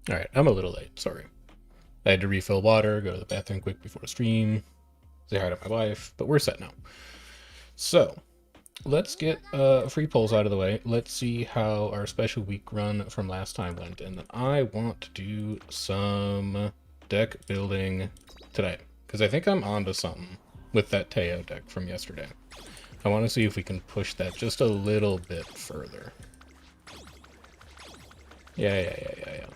Alright, I'm a little late, sorry. I had to refill water, go to the bathroom quick before stream, say hi to my wife, but we're set now. So, let's get free polls out of the way. Let's see how our special week run from last time went, and then I want to do some deck building today, because I think I'm onto something with that Teo deck from yesterday. I want to see if we can push that just a little bit further. Yeah.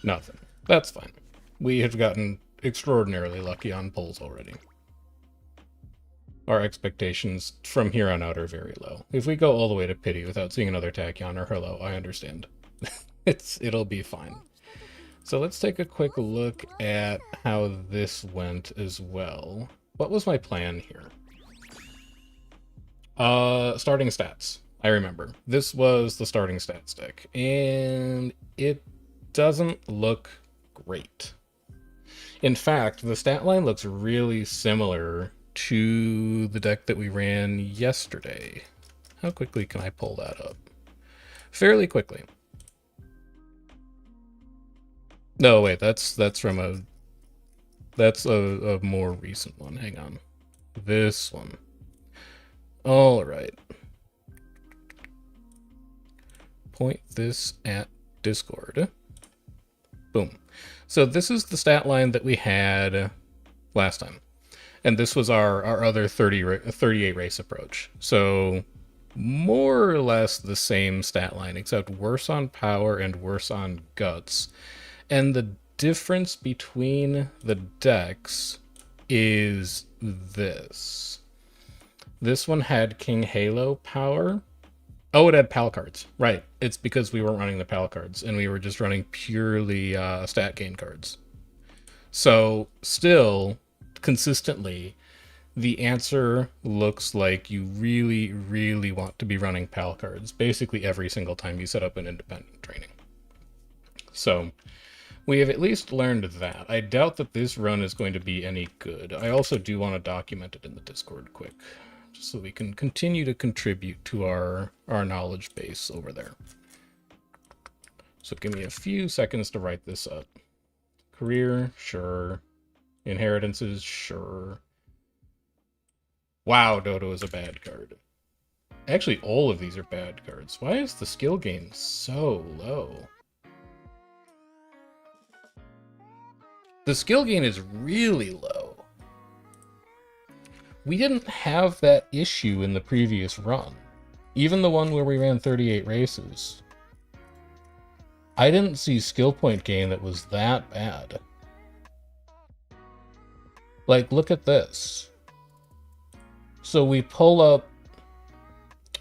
Nothing. That's fine. We have gotten extraordinarily lucky on polls already. Our expectations from here on out are very low. If we go all the way to pity without seeing another Tachyon or Hello, I understand. It'll be fine. So let's take a quick look at how this went as well. What was my plan here? Starting stats. I remember. This was the starting stats deck, and it doesn't look great. In fact, the stat line looks really similar to the deck that we ran yesterday. How quickly can I pull that up? Fairly quickly. No, wait, that's from a... That's a more recent one. Hang on. This one. All right. Point this at Discord. Boom. So this is the stat line that we had last time. And this was our other 38 race approach. So more or less the same stat line, except worse on power and worse on guts. And the difference between the decks is this. This one had King Halo power. Oh, it had PAL cards. Right. It's because we weren't running the PAL cards, and we were just running purely stat gain cards. So, still, consistently, the answer looks like you really, really want to be running PAL cards basically every single time you set up an independent training. So, we have at least learned that. I doubt that this run is going to be any good. I also do want to document it in the Discord quick, just so we can continue to contribute to our knowledge base over there. So give me a few seconds to write this up. Career, sure. Inheritances, sure. Wow, Dodo is a bad card. Actually, all of these are bad cards. Why is the skill gain so low? The skill gain is really low. We didn't have that issue in the previous run. Even the one where we ran 38 races. I didn't see skill point gain that was that bad. Like, look at this. So we pull up...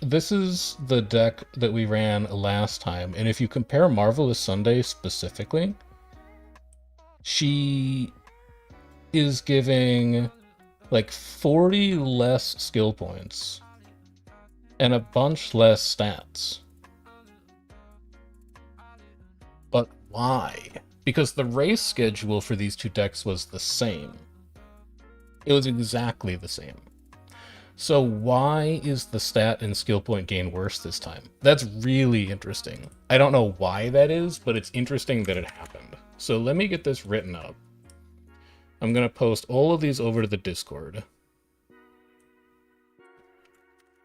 This is the deck that we ran last time, and if you compare Marvelous Sunday specifically, she is giving like 40 less skill points and a bunch less stats. But why? Because the race schedule for these two decks was the same. It was exactly the same. So why is the stat and skill point gain worse this time? That's really interesting. I don't know why that is, but it's interesting that it happened. So let me get this written up. I'm going to post all of these over to the Discord.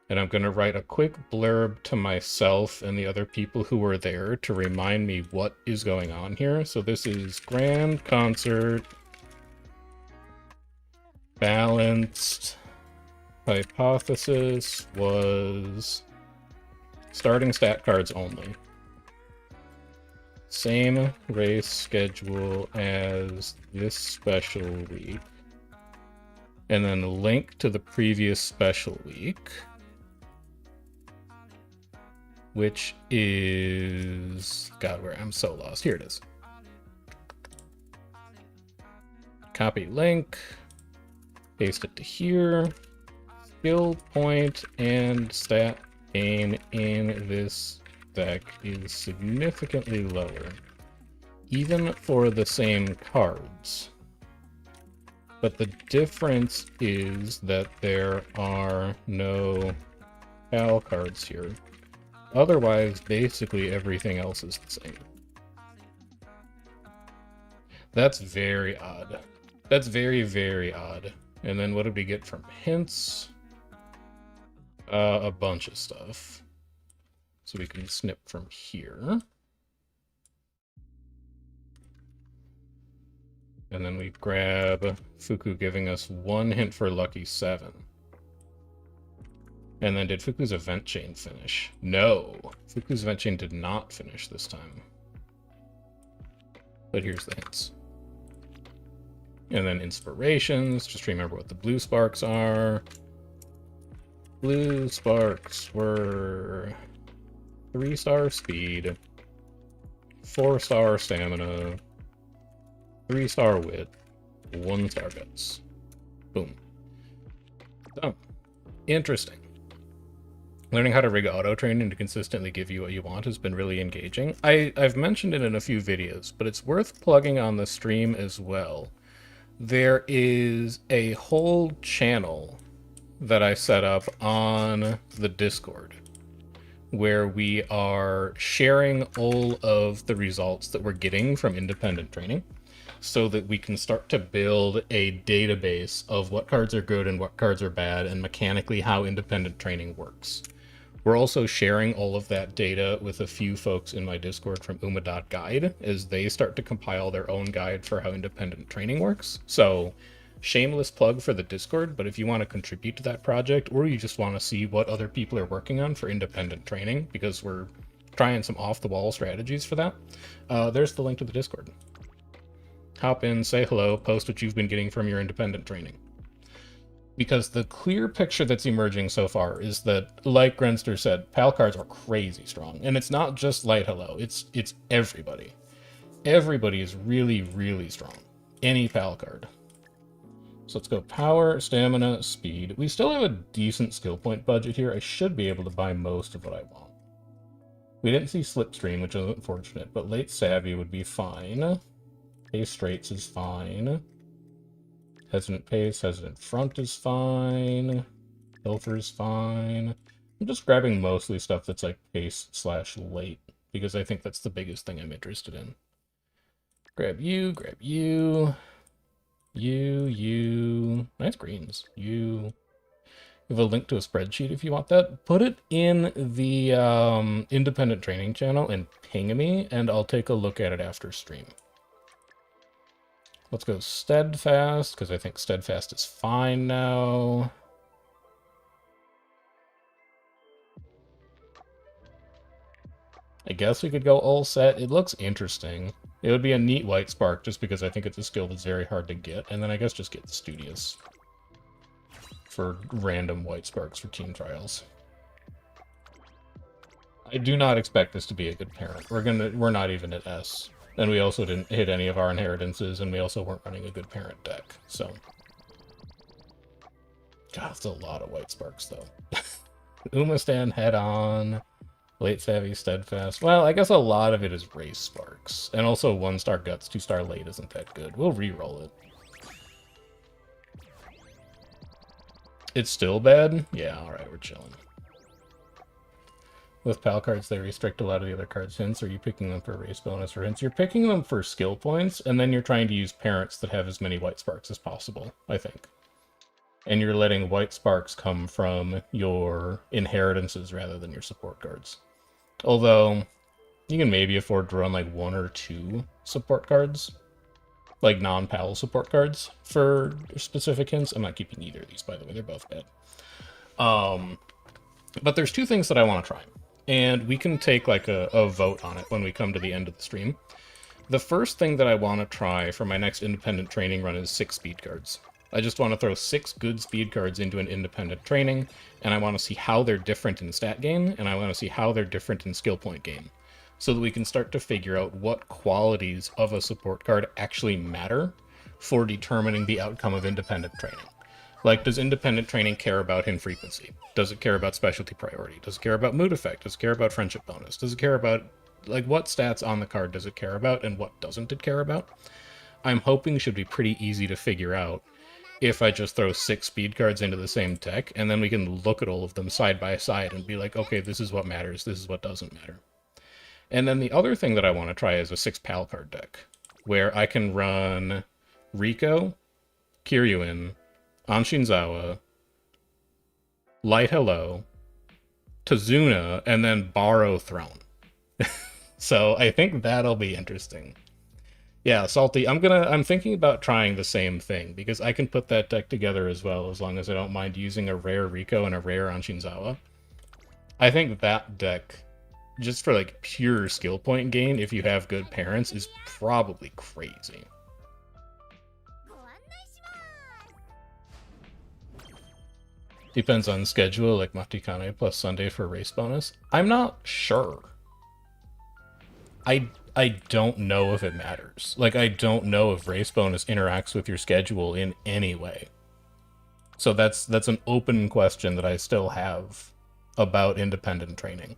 And I'm going to write a quick blurb to myself and the other people who were there to remind me what is going on here. So this is Grand Concert, Balanced, Hypothesis was starting stat cards only. Same race schedule as this special week. And then link to the previous special week, which is... God, where I'm so lost. Here it is. Copy link. Paste it to here. Skill point and stat gain in this deck is significantly lower, even for the same cards. But the difference is that there are no PAL cards here. Otherwise, basically everything else is the same. That's very odd. That's very, very odd. And then what did we get from hints? A bunch of stuff. So we can snip from here. And then we grab Fuku giving us 1 hint for lucky 7. And then did Fuku's event chain finish? No. Fuku's event chain did not finish this time. But here's the hints. And then inspirations, just remember what the blue sparks are. Blue sparks were 3-star speed, 4-star stamina, 3-star wit, 1-star guts. Boom. So, interesting. Learning how to rig auto training to consistently give you what you want has been really engaging. I've mentioned it in a few videos, but it's worth plugging on the stream as well. There is a whole channel that I set up on the Discord where we are sharing all of the results that we're getting from independent training so that we can start to build a database of what cards are good and what cards are bad and mechanically how independent training works. We're also sharing all of that data with a few folks in my Discord from Uma.guide as they start to compile their own guide for how independent training works. So, shameless plug for the Discord, but if you want to contribute to that project or you just want to see what other people are working on for independent training, because we're trying some off-the-wall strategies for that, there's the link to the Discord. Hop in, say hello, post what you've been getting from your independent training. Because the clear picture that's emerging so far is that, like Grenster said, PAL cards are crazy strong. And it's not just Light Hello, it's everybody. Everybody is really, really strong. Any PAL card. So let's go power, stamina, speed. We still have a decent skill point budget here. I should be able to buy most of what I want. We didn't see Slipstream, which is unfortunate, but Late Savvy would be fine. Pace Straights is fine. Hesitant Pace, Hesitant Front is fine. Filter is fine. I'm just grabbing mostly stuff that's like pace/late, because I think that's the biggest thing I'm interested in. Grab you, grab you. You. Nice greens. You have a link to a spreadsheet if you want that. Put it in the independent training channel and ping me, and I'll take a look at it after stream. Let's go Steadfast, because I think Steadfast is fine now. I guess we could go all set. It looks interesting. It would be a neat white spark, just because I think it's a skill that's very hard to get. And then I guess just get the Studious for random white sparks for team trials. I do not expect this to be a good parent. We're not even at S. And we also didn't hit any of our inheritances, and we also weren't running a good parent deck, so. God, it's a lot of white sparks, though. Umastan head on, Late Savvy, Steadfast. Well, I guess a lot of it is race sparks. And also 1-star guts, 2-star late isn't that good. We'll re-roll it. It's still bad? Yeah, alright, we're chilling. With PAL cards, they restrict a lot of the other cards' hints. Are you picking them for race bonus or hints? You're picking them for skill points, and then you're trying to use parents that have as many white sparks as possible, I think. And you're letting white sparks come from your inheritances rather than your support cards. Although, you can maybe afford to run like 1 or 2 support cards. Like non-PAL support cards for specific hints. I'm not keeping either of these, by the way. They're both bad. But there's 2 things that I want to try. And we can take like a vote on it when we come to the end of the stream. The first thing that I want to try for my next independent training run is 6 speed cards. I just want to throw 6 good speed cards into an independent training, and I want to see how they're different in stat gain, and I want to see how they're different in skill point gain, so that we can start to figure out what qualities of a support card actually matter for determining the outcome of independent training. Like, does independent training care about hint frequency? Does it care about specialty priority? Does it care about mood effect? Does it care about friendship bonus? Does it care about, like, what stats on the card does it care about, and what doesn't it care about? I'm hoping should be pretty easy to figure out. if I just throw 6 speed cards into the same deck, and then we can look at all of them side by side and be like, okay, this is what matters, this is what doesn't matter. And then the other thing that I want to try is a 6 PAL card deck, where I can run Riko, Kiryuin, Anshinzawa, Light Hello, Tazuna, and then Borrow Throne. So I think that'll be interesting. Yeah, Salty, I'm thinking about trying the same thing, because I can put that deck together as well, as long as I don't mind using a rare Riko and a rare Anshinzawa. I think that deck, just for like pure skill point gain, if you have good parents, is probably crazy. Depends on schedule, like Matikane plus Sunday for race bonus. I'm not sure. I don't know if it matters. Like, I don't know if race bonus interacts with your schedule in any way. So that's an open question that I still have about independent training.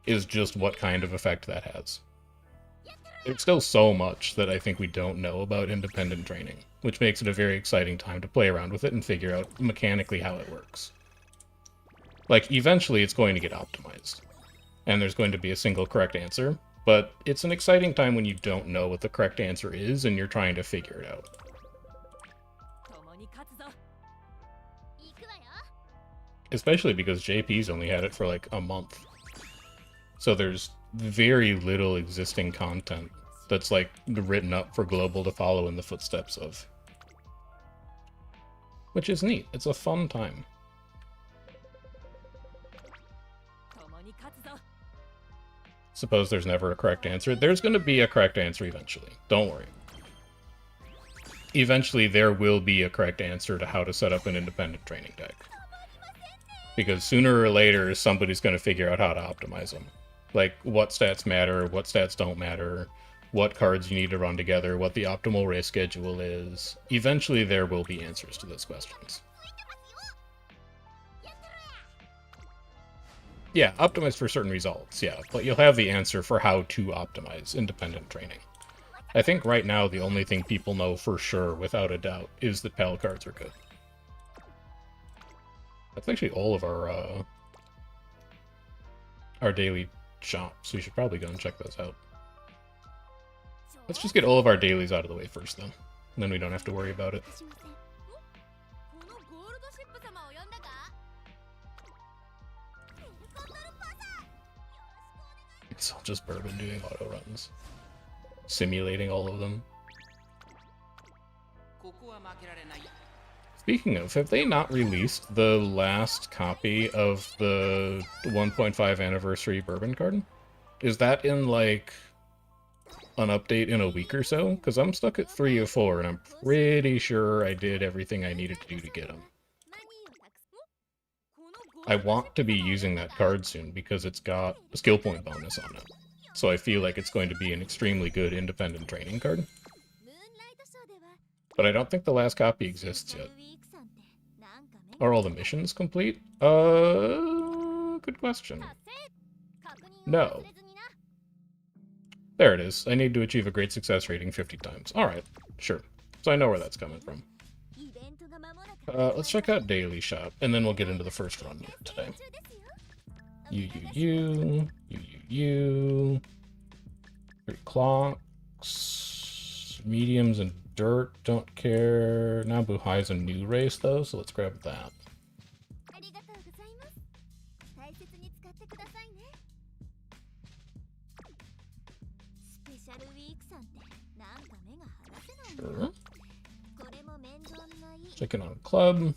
Is just what kind of effect that has. There's still so much that I think we don't know about independent training, which makes it a very exciting time to play around with it and figure out mechanically how it works. Like, eventually it's going to get optimized, and there's going to be a single correct answer, but it's an exciting time when you don't know what the correct answer is and you're trying to figure it out. Especially because JP's only had it for like a month. So there's very little existing content that's like written up for Global to follow in the footsteps of. Which is neat. It's a fun time. Suppose there's never a correct answer. There's going to be a correct answer eventually. Don't worry. Eventually there will be a correct answer to how to set up an independent training deck. Because sooner or later somebody's going to figure out how to optimize them. Like, what stats matter, what stats don't matter, what cards you need to run together, what the optimal race schedule is. Eventually there will be answers to those questions. Yeah, optimize for certain results, yeah, but you'll have the answer for how to optimize independent training. I think right now the only thing people know for sure, without a doubt, is that PAL cards are good. That's actually all of our daily shops. We should probably go and check those out. Let's just get all of our dailies out of the way first, though. And then we don't have to worry about it. It's all just Bourbon doing auto runs. Simulating all of them. Speaking of, have they not released the last copy of the 1.5 anniversary Bourbon card? Is that in, like, an update in a week or so? Because I'm stuck at 3 of 4, and I'm pretty sure I did everything I needed to do to get them. I want to be using that card soon, because it's got a skill point bonus on it. So I feel like it's going to be an extremely good independent training card. But I don't think the last copy exists yet. Are all the missions complete? Good question. No. There it is. I need to achieve a great success rating 50 times. Alright, sure. So I know where that's coming from. Let's check out Daily Shop, and then we'll get into the first run today. You. 3 clocks. Mediums and dirt, don't care. Nabu High's a new race, though, so let's grab that. Sure. Checking on club.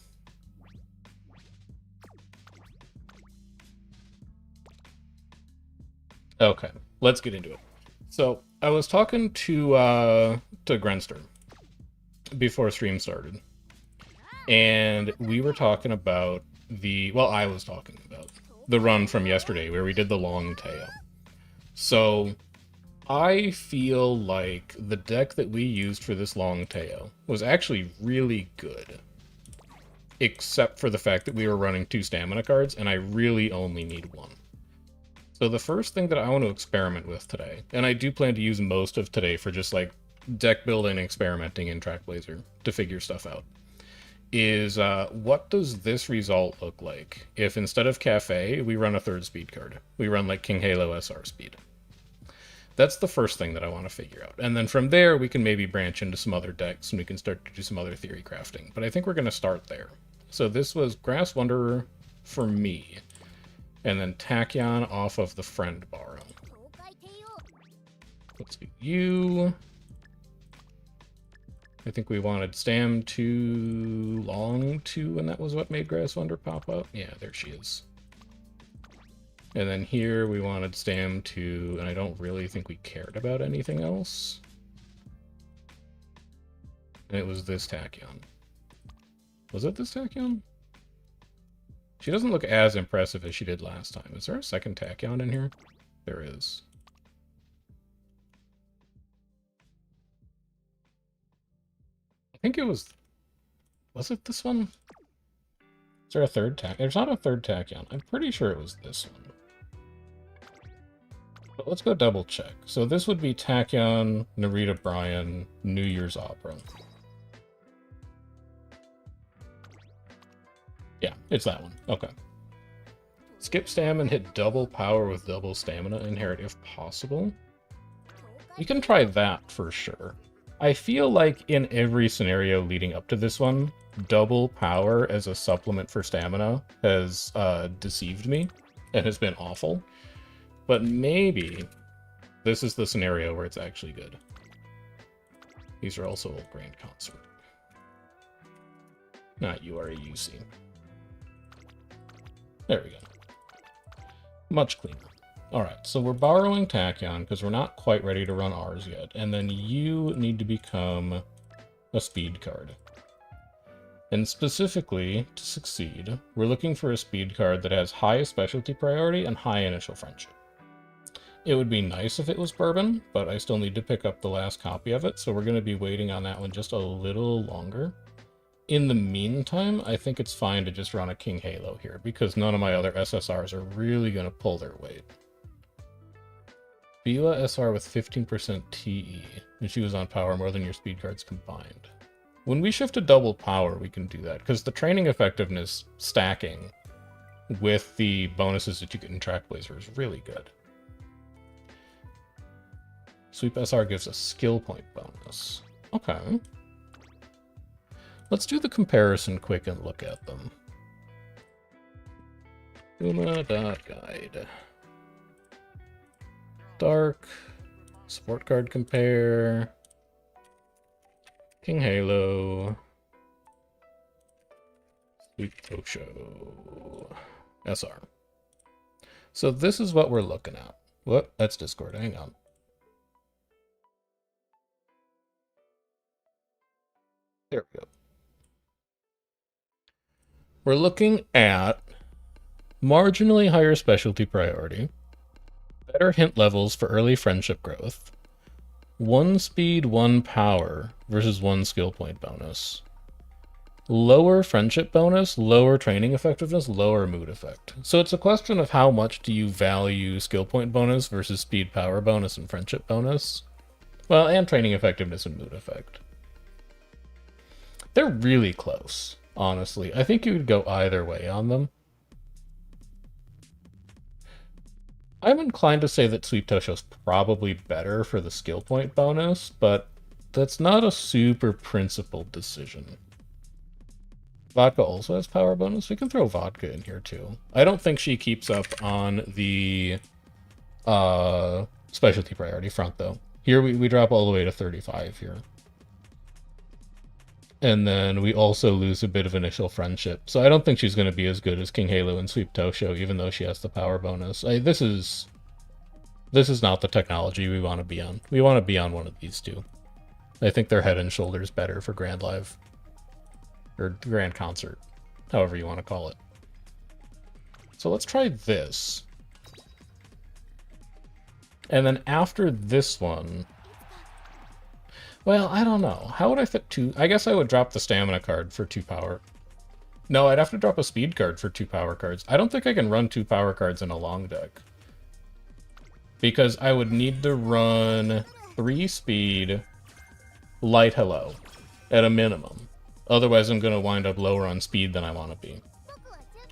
Okay, let's get into it. So, I was talking to Grenster before stream started, and we were talking about I was talking about the run from yesterday where we did the long tail. So, I feel like the deck that we used for this long tail was actually really good. Except for the fact that we were running 2 stamina cards, and I really only need 1. So the first thing that I want to experiment with today, and I do plan to use most of today for just like deck building, experimenting in Trackblazer to figure stuff out, is what does this result look like if instead of Cafe, we run a third speed card? We run like King Halo SR speed. That's the first thing that I want to figure out. And then from there, we can maybe branch into some other decks and we can start to do some other theory crafting. But I think we're going to start there. So this was Grass Wanderer for me. And then Tachyon off of the Friend Borrow. Let's do you. I think we wanted Stam 2, Long 2, and that was what made Grass Wanderer pop up. Yeah, there she is. And then here we wanted Stam 2, and I don't really think we cared about anything else. And it was this Tachyon. Was it this Tachyon? She doesn't look as impressive as she did last time. Is there a second Tachyon in here? There is. I think it was... Was it this one? Is there a third Tachyon? There's not a third Tachyon. I'm pretty sure it was this one. But let's go double check. So this would be Tachyon, Narita Bryan, New Year's Opera. Yeah, it's that one. Okay. Skip Stam and hit double power with double stamina inherit if possible. We can try that for sure. I feel like in every scenario leading up to this one, double power as a supplement for stamina has deceived me and has been awful. But maybe this is the scenario where it's actually good. These are also old Grand Concert. Not URAUC. There we go. Much cleaner. Alright, so we're borrowing Tachyon because we're not quite ready to run ours yet. And then you need to become a speed card. And specifically, to succeed, we're looking for a speed card that has high specialty priority and high initial friendship. It would be nice if it was Bourbon, but I still need to pick up the last copy of it, so we're going to be waiting on that one just a little longer. In the meantime, I think it's fine to just run a King Halo here, because none of my other SSRs are really going to pull their weight. Bila SR with 15% TE, and she was on power more than your speed cards combined. When we shift to double power, we can do that, because the training effectiveness stacking with the bonuses that you get in Trackblazer is really good. Sweep SR gives a skill point bonus. Okay. Let's do the comparison quick and look at them. Uma.guide. Dark. Support card compare. King Halo. Sweep Tosho. SR. So this is what we're looking at. What? That's Discord. Hang on. There we go. We're looking at marginally higher specialty priority, better hint levels for early friendship growth, 1 speed, 1 power versus 1 skill point bonus, lower friendship bonus, lower training effectiveness, lower mood effect. So it's a question of how much do you value skill point bonus versus speed, power bonus, and friendship bonus. Well, and training effectiveness and mood effect. They're really close, honestly. I think you would go either way on them. I'm inclined to say that Sweep Tosho's probably better for the skill point bonus, but that's not a super principled decision. Vodka also has power bonus. We can throw Vodka in here too. I don't think she keeps up on the specialty priority front though. Here we drop all the way to 35 here. And then we also lose a bit of initial friendship. So I don't think she's going to be as good as King Halo and Sweep Tosho, even though she has the power bonus. This is not the technology we want to be on. We want to be on one of these two. I think they're head and shoulders better for Grand Live. Or Grand Concert. However you want to call it. So let's try this. And then after this one... Well, I don't know. How would I fit 2? I guess I would drop the stamina card for 2 power. No, I'd have to drop a speed card for 2 power cards. I don't think I can run 2 power cards in a long deck. Because I would need to run 3 speed light hello, at a minimum. Otherwise, I'm going to wind up lower on speed than I want to be.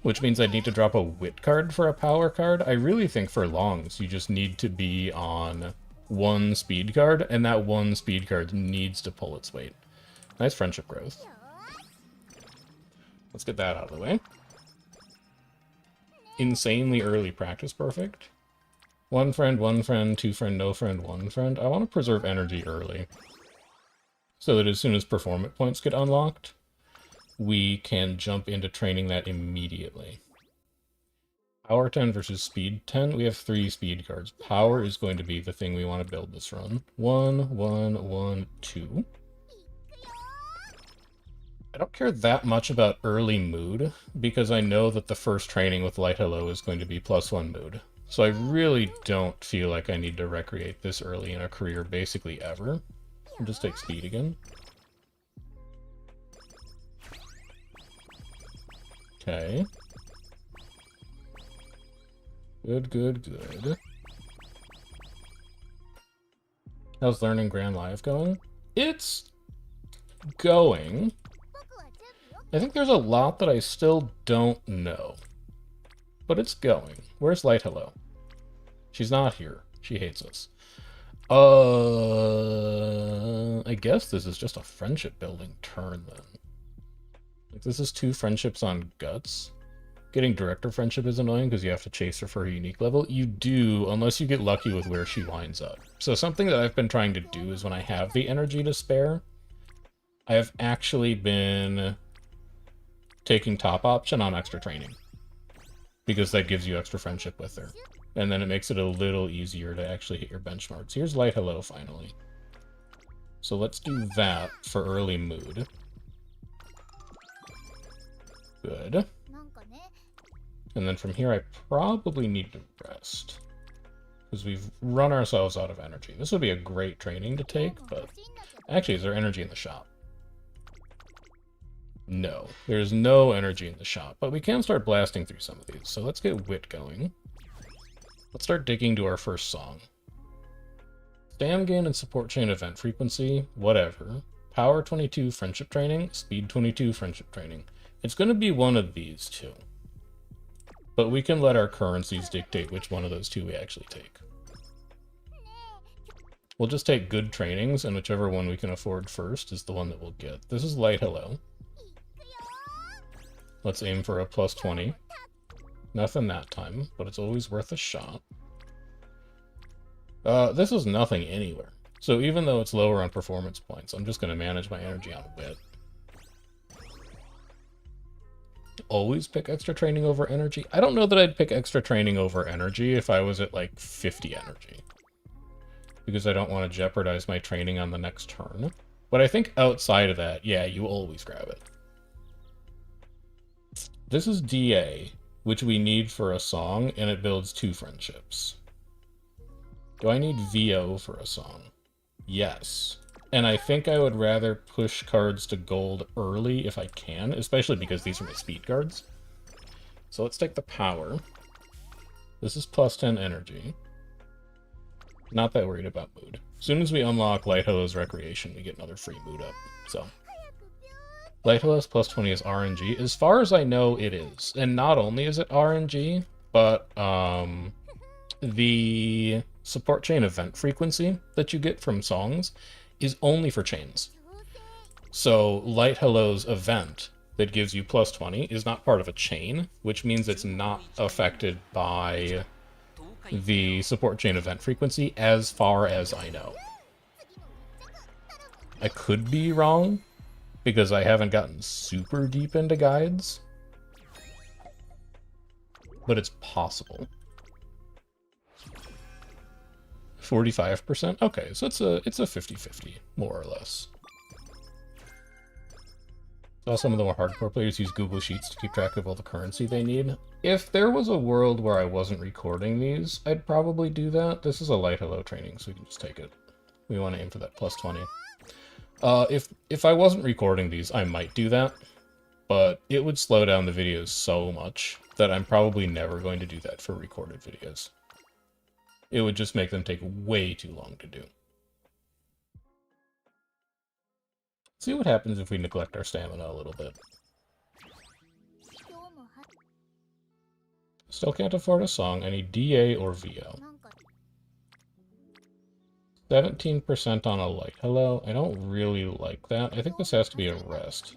Which means I need to drop a wit card for a power card. I really think for longs, you just need to be on one speed card, and that one speed card needs to pull its weight. Nice friendship growth. Let's get that out of the way. Insanely early practice perfect. One friend, two friend, no friend, one friend. I want to preserve energy early, so that as soon as performance points get unlocked, we can jump into training that immediately. Power 10 versus speed 10. We have 3 speed cards. Power is going to be the thing we want to build this run. 1, 1, 1, 2. I don't care that much about early mood, because I know that the first training with Light Hello is going to be +1 mood. So I really don't feel like I need to recreate this early in a career basically ever. I'll just take speed again. Okay. Good, good, good. How's Learning Grand Live going? It's going. I think there's a lot that I still don't know. But it's going. Where's Light Hello? She's not here. She hates us. I guess this is just a friendship building turn then. Like, this is 2 friendships on Guts. Getting Director Friendship is annoying because you have to chase her for her unique level. You do, unless you get lucky with where she winds up. So something that I've been trying to do is when I have the energy to spare, I have actually been taking top option on extra training, because that gives you extra friendship with her. And then it makes it a little easier to actually hit your benchmarks. Here's Light Hello, finally. So let's do that for early mood. Good. And then from here, I probably need to rest, because we've run ourselves out of energy. This would be a great training to take, but actually, is there energy in the shop? No, there's no energy in the shop, but we can start blasting through some of these. So let's get Wit going. Let's start digging to our first song. Stam gain and support chain event frequency, whatever. Power 22 friendship training, speed 22 friendship training. It's going to be one of these two. But we can let our currencies dictate which one of those two we actually take. We'll just take good trainings, and whichever one we can afford first is the one that we'll get. This is Light Hello. Let's aim for a +20. Nothing that time, but it's always worth a shot. This is nothing anywhere. So even though it's lower on performance points, I'm just going to manage my energy on Wit. Always pick extra training over energy. I don't know that I'd pick extra training over energy if I was at like 50 energy, because I don't want to jeopardize my training on the next turn. But I think outside of that, yeah, you always grab it. This is DA, which we need for a song, and it builds 2 friendships. Do I need VO for a song? Yes. And I think I would rather push cards to gold early if I can, especially because these are my speed cards. So let's take the power. This is +10 energy. Not that worried about mood. As soon as we unlock Light Hello's Recreation, we get another free mood up. So Light Hello's +20 is RNG. As far as I know, it is. And not only is it RNG, but the support chain event frequency that you get from songs is only for chains. So Light Hello's event that gives you +20 is not part of a chain, which means it's not affected by the support chain event frequency as far as I know. I could be wrong, because I haven't gotten super deep into guides, but it's possible. 45%? Okay, so it's a 50-50, more or less. Saw some of the more hardcore players use Google Sheets to keep track of all the currency they need. If there was a world where I wasn't recording these, I'd probably do that. This is a Light Hello training, so we can just take it. We want to aim for that +20. If I wasn't recording these, I might do that, but it would slow down the videos so much that I'm probably never going to do that for recorded videos. It would just make them take way too long to do. See what happens if we neglect our stamina a little bit. Still can't afford a song. I need DA or VO. 17% on a light hello. I don't really like that. I think this has to be a rest.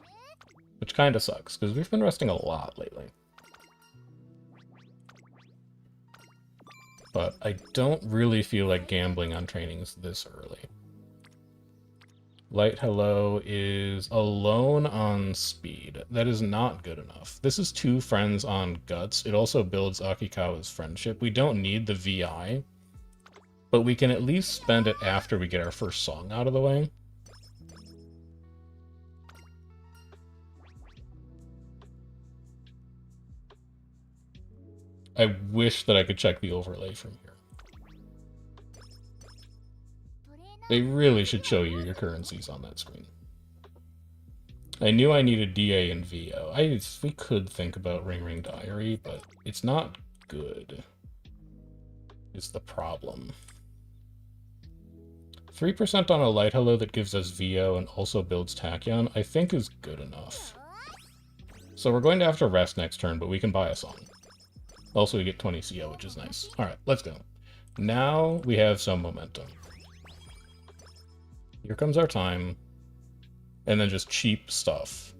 Which kind of sucks, because we've been resting a lot lately. But I don't really feel like gambling on trainings this early. Light hello is alone on speed. That is not good enough. This is 2 friends on guts. It also builds Akikawa's friendship. We don't need the VI, but we can at least spend it after we get our first song out of the way. I wish that I could check the overlay from here. They really should show you your currencies on that screen. I knew I needed DA and VO. We could think about Ring Ring Diary, but it's not good. Is the problem. 3% on a light hello that gives us VO and also builds Tachyon, I think is good enough. So we're going to have to rest next turn, but we can buy a song. Also, we get 20 CO, which is nice. Alright, let's go. Now we have some momentum. Here comes our time. And then just cheap stuff.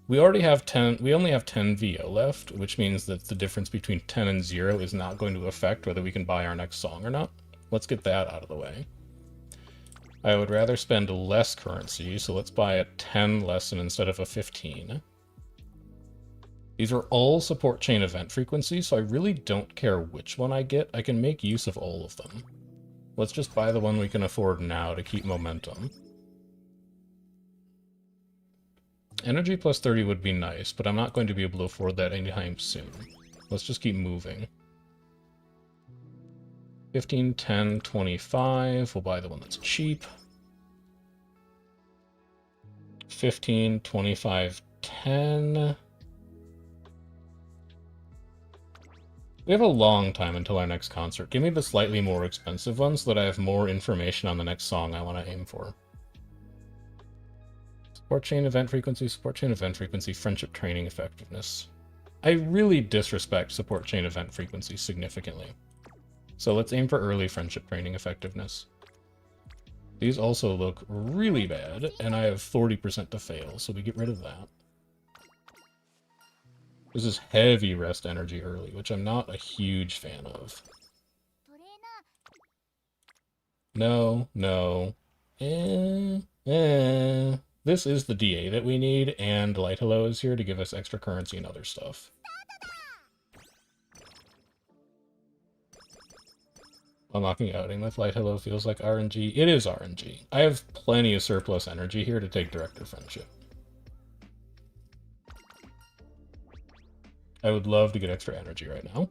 We already have 10, we only have 10 VO left, which means that the difference between 10 and 0 is not going to affect whether we can buy our next song or not. Let's get that out of the way. I would rather spend less currency, so let's buy a 10 lesson instead of a 15. These are all support chain event frequencies, so I really don't care which one I get. I can make use of all of them. Let's just buy the one we can afford now to keep momentum. Energy plus 30 would be nice, but I'm not going to be able to afford that anytime soon. Let's just keep moving. 15, 10, 25. We'll buy the one that's cheap. 15, 25, 10. We have a long time until our next concert. Give me the slightly more expensive one so that I have more information on the next song I want to aim for. Support chain event frequency, friendship training effectiveness. I really disrespect support chain event frequency significantly. So let's aim for early friendship training effectiveness. These also look really bad, and I have 40% to fail, so we get rid of that. This is heavy rest energy early, which I'm not a huge fan of. No, no. This is the DA that we need, and Light Hello is here to give us extra currency and other stuff. Unlocking outing with Light Hello feels like RNG. It is RNG. I have plenty of surplus energy here to take Director Friendship. I would love to get extra energy right now.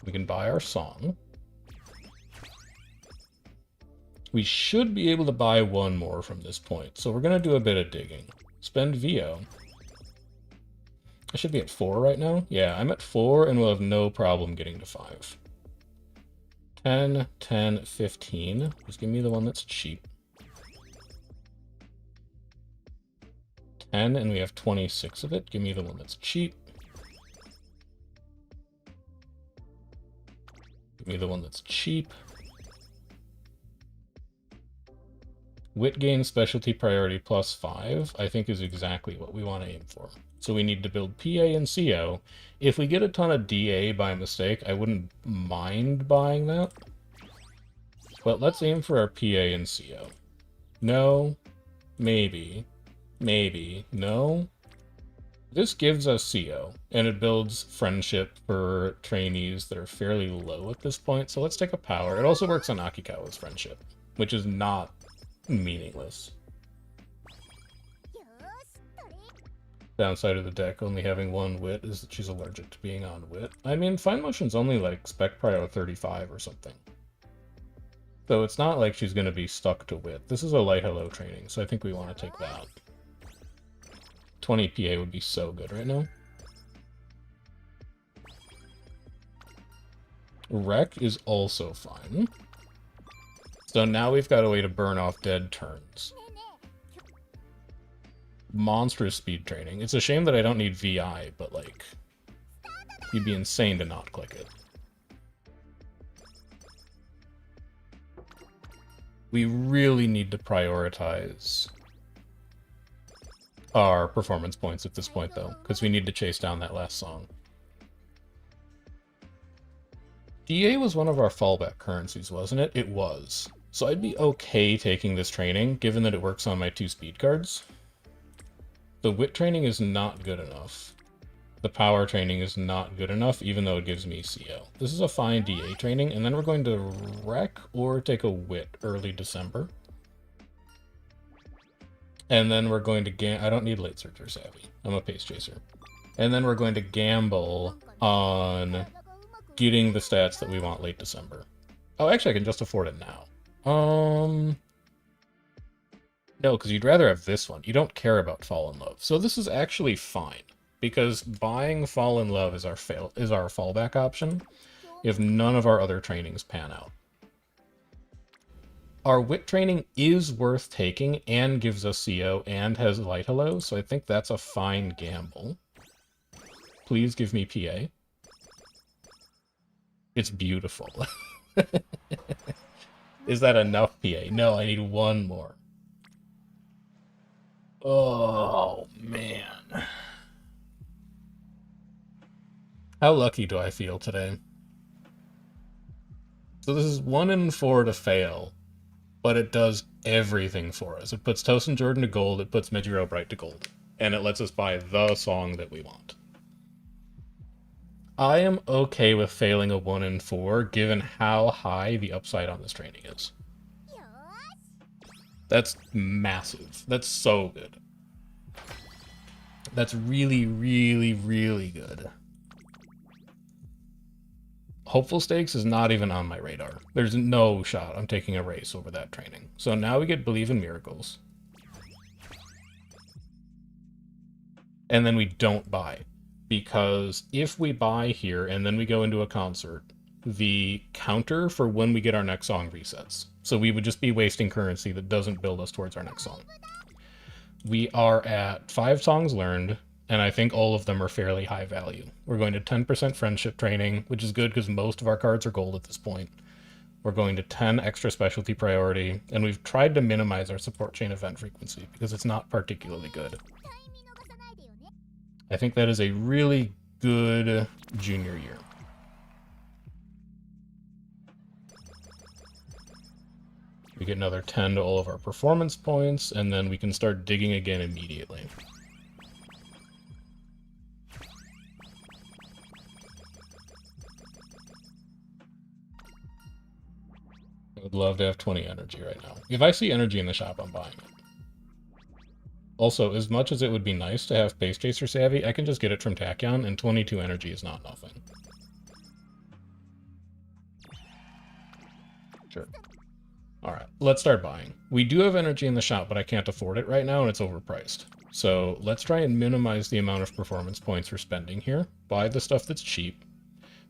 We can buy our song. We should be able to buy one more from this point, so we're going to do a bit of digging. Spend VO. I should be at 4 right now. Yeah, I'm at 4, and we'll have no problem getting to 5. 10, 10, 15. Just give me the one that's cheap. 10, and we have 26 of it. Give me the one that's cheap. Give me the one that's cheap. Wit gain specialty priority plus 5, I think is exactly what we want to aim for. So we need to build PA and CO. If we get a ton of DA by mistake, I wouldn't mind buying that. But let's aim for our PA and CO. No. Maybe. Maybe. No. This gives us CO, and it builds friendship for trainees that are fairly low at this point, so let's take a power. It also works on Akikawa's friendship, which is not meaningless. Downside of the deck only having 1 wit is that she's allergic to being on wit. I mean, Fine Motion's only like spec prio 35 or something. So it's not like she's going to be stuck to wit. This is a light hello training, so I think we want to take that. 20 PA would be so good right now. Wreck is also fine. So now we've got a way to burn off dead turns. Monstrous speed training. It's a shame that I don't need VI, but like, you'd be insane to not click it. We really need to prioritize our performance points at this point, though, because we need to chase down that last song. DA was one of our fallback currencies, wasn't it? It was. So I'd be okay taking this training, given that it works on my 2 speed cards. The wit training is not good enough. The power training is not good enough, even though it gives me CO. This is a fine DA training, and then we're going to wreck or take a wit early December. And then we're going to I don't need late searcher savvy. I'm a pace chaser. And then we're going to gamble on getting the stats that we want late December. Oh, actually, I can just afford it now. No, because you'd rather have this one. You don't care about Fall in Love. So this is actually fine, because buying Fall in Love is our fallback option if none of our other trainings pan out. Our wit training is worth taking and gives us CO and has light hello, so I think that's a fine gamble. Please give me PA. It's beautiful. Is that enough PA? No, I need one more. Oh, man. How lucky do I feel today? So this is 1 in 4 to fail, but it does everything for us. It puts Tosin Jordan to gold, it puts Mejiro Bright to gold, and it lets us buy the song that we want. I am okay with failing a 1 in 4, given how high the upside on this training is. That's massive. That's so good. That's really, really, really good. Hopeful Stakes is not even on my radar. There's no shot I'm taking a race over that training. So now we get Believe in Miracles. And then we don't buy. Because if we buy here and then we go into a concert, the counter for when we get our next song resets. So we would just be wasting currency that doesn't build us towards our next song. We are at 5 songs learned, and I think all of them are fairly high value. We're going to 10% friendship training, which is good because most of our cards are gold at this point. We're going to 10 extra specialty priority, and we've tried to minimize our support chain event frequency because it's not particularly good. I think that is a really good junior year. We get another 10 to all of our performance points, and then we can start digging again immediately. I would love to have 20 energy right now. If I see energy in the shop, I'm buying it. Also, as much as it would be nice to have Pace Chaser Savvy, I can just get it from Tachyon, and 22 energy is not nothing. Sure. Alright, let's start buying. We do have energy in the shop, but I can't afford it right now, and it's overpriced. So let's try and minimize the amount of performance points we're spending here. Buy the stuff that's cheap.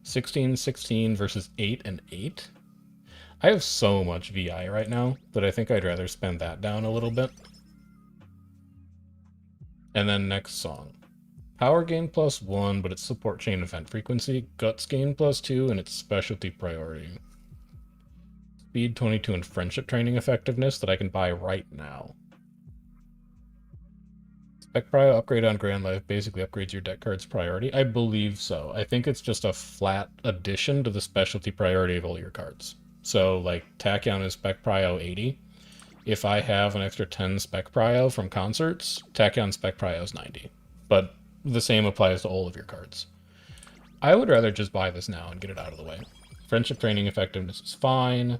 16, 16 versus 8 and 8. I have so much VI right now that I think I'd rather spend that down a little bit. And then next song. Power gain +1, but it's support chain event frequency. Guts gain +2, and it's specialty priority. Speed 22 and friendship training effectiveness that I can buy right now. Spec Prio upgrade on Grand Life basically upgrades your deck card's priority. I believe so. I think it's just a flat addition to the specialty priority of all your cards. So like Tachyon is Spec Prio 80. If I have an extra 10 Spec Prio from concerts, Tachyon Spec Prio is 90. But the same applies to all of your cards. I would rather just buy this now and get it out of the way. Friendship training effectiveness is fine.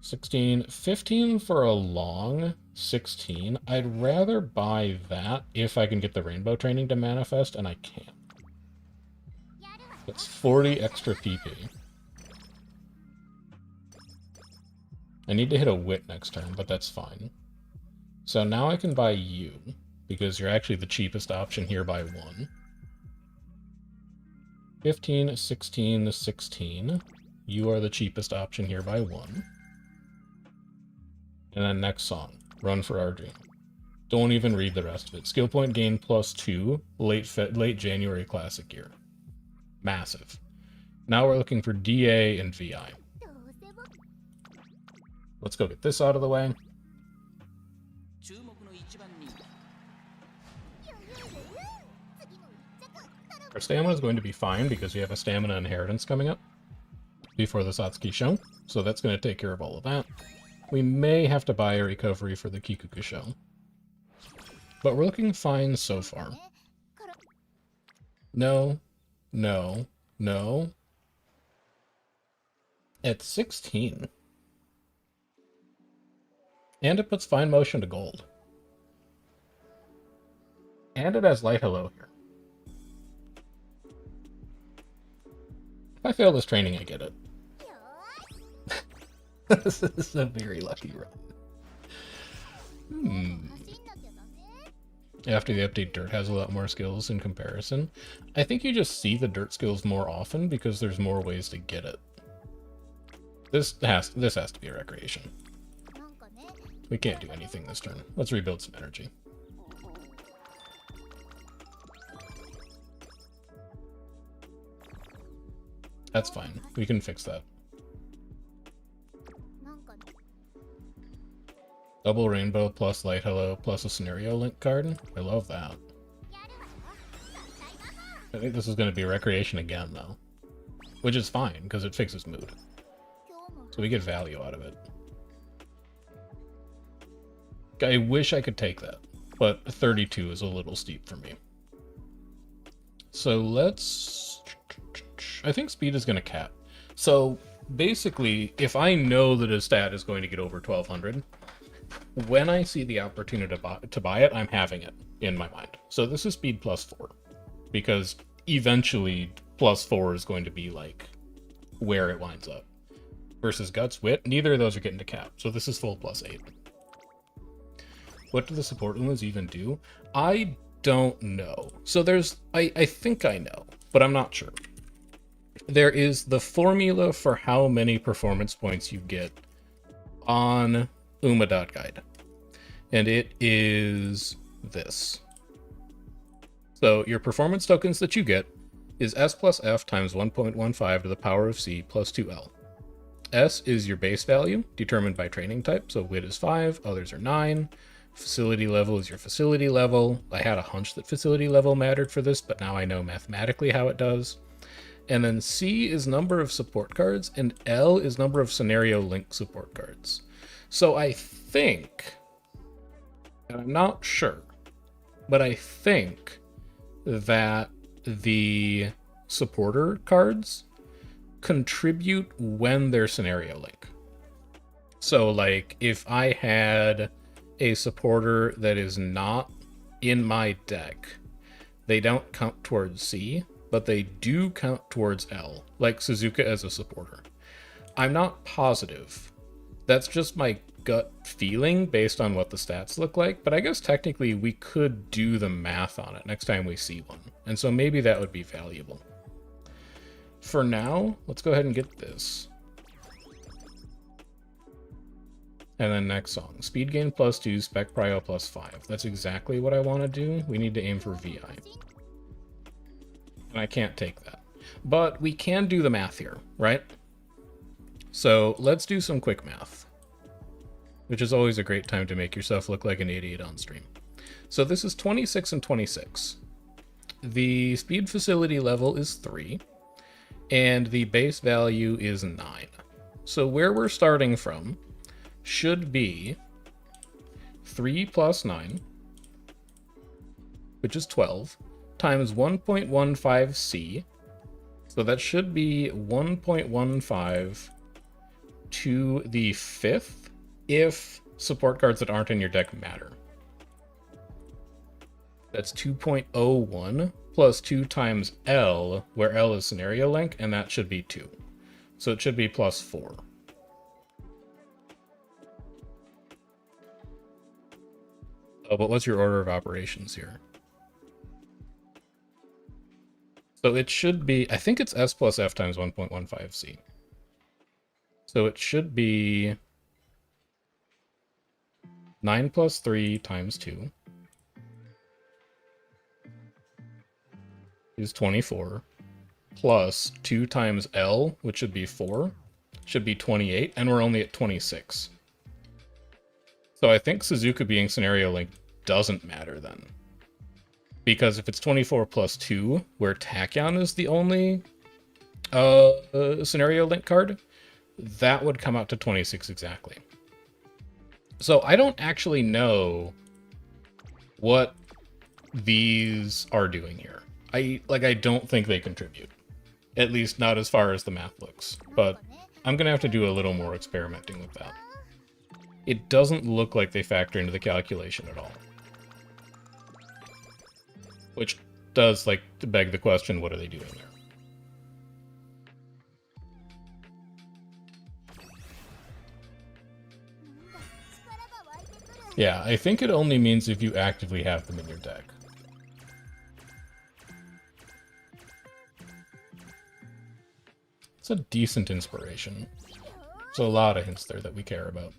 16, 15 for a long 16. I'd rather buy that if I can get the rainbow training to manifest, and I can't. That's 40 extra PP. I need to hit a wit next turn, but that's fine. So now I can buy you, because you're actually the cheapest option here by 1. 15, 16, 16. You are the cheapest option here by 1. And then next song, Run for Our Dream. Don't even read the rest of it. Skill point gain +2, late January classic year. Massive. Now we're looking for DA and VI. Let's go get this out of the way. Our stamina is going to be fine because we have a stamina inheritance coming up before the Satsuki show, so that's going to take care of all of that. We may have to buy a recovery for the Kikuku show, but we're looking fine so far. No, no, no. At 16. And it puts fine motion to gold. And it has light hello here. If I fail this training, I get it. This is a very lucky run. After the update, Dirt has a lot more skills in comparison. I think you just see the Dirt skills more often because there's more ways to get it. This has to be a recreation. We can't do anything this turn. Let's rebuild some energy. That's fine. We can fix that. Double rainbow plus light hello plus a scenario link card. I love that. I think this is going to be recreation again, though. Which is fine, because it fixes mood. So we get value out of it. I wish I could take that, but 32 is a little steep for me. So let's... I think speed is going to cap. So basically, if I know that a stat is going to get over 1200, when I see the opportunity to buy it, I'm having it in my mind. So this is speed +4, because eventually +4 is going to be like where it winds up. Versus Guts, Wit, neither of those are getting to cap. So this is full +8. What do the support Umas even do? I don't know. So there's, I think I know, but I'm not sure. There is the formula for how many performance points you get on Uma.guide. And it is this. So your performance tokens that you get is S plus F times 1.15 to the power of C plus 2L. S is your base value, determined by training type, so Wit is 5, others are 9. Facility level is your facility level. I had a hunch that facility level mattered for this, but now I know mathematically how it does. And then C is number of support cards, and L is number of scenario link support cards. So I think, and I'm not sure, but I think that the supporter cards contribute when they're scenario link. So like if I had a supporter that is not in my deck, they don't count towards C, but they do count towards L, like Suzuka as a supporter. I'm not positive. That's just my gut feeling based on what the stats look like, but I guess technically we could do the math on it next time we see one, and so maybe that would be valuable. For now, let's go ahead and get this. And then next song, speed gain +2, spec prio +5. That's exactly what I want to do. We need to aim for VI. And I can't take that. But we can do the math here, right? So let's do some quick math, which is always a great time to make yourself look like an idiot on stream. So this is 26 and 26. The speed facility level is 3, and the base value is 9. So where we're starting from should be 3 plus 9, which is 12, times 1.15c. So that should be 1.15 to the 5th if support cards that aren't in your deck matter. That's 2.01 plus 2 times L, where L is scenario link, and that should be 2. So it should be +4. Oh, but what's your order of operations here? So it should be, I think it's S plus F times 1.15C. So it should be 9 plus 3 times 2 is 24, plus 2 times L, which should be 4, should be 28, and we're only at 26. So I think Suzuka being scenario link doesn't matter then. Because if it's 24 plus 2, where Tachyon is the only scenario link card, that would come out to 26 exactly. So I don't actually know what these are doing here. I don't think they contribute. At least not as far as the math looks. But I'm going to have to do a little more experimenting with that. It doesn't look like they factor into the calculation at all. Which does, like, beg the question, what are they doing there? Yeah, I think it only means if you actively have them in your deck. It's a decent inspiration. There's a lot of hints there that we care about.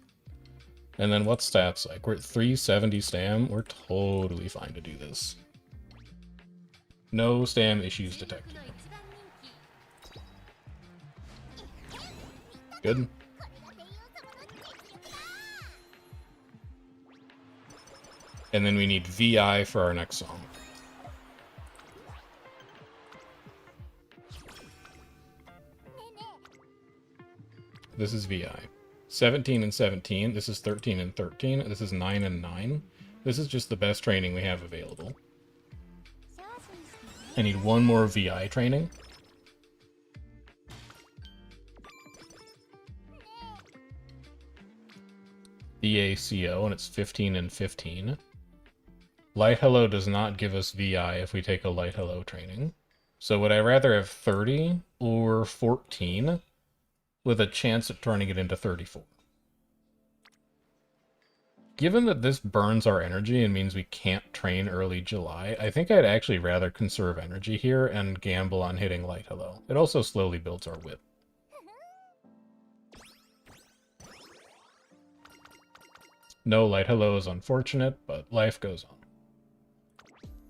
And then what's stats like? We're at 370 stam. We're totally fine to do this. No stam issues detected. Good. And then we need VI for our next song. This is VI. 17 and 17. This is 13 and 13. This is 9 and 9. This is just the best training we have available. I need one more VI training. VACO, and it's 15 and 15. Light Hello does not give us VI if we take a Light Hello training. So would I rather have 30 or 14 with a chance at turning it into 34? Given that this burns our energy and means we can't train early July, I think I'd actually rather conserve energy here and gamble on hitting Light Hello. It also slowly builds our whip. No Light Hello is unfortunate, but life goes on.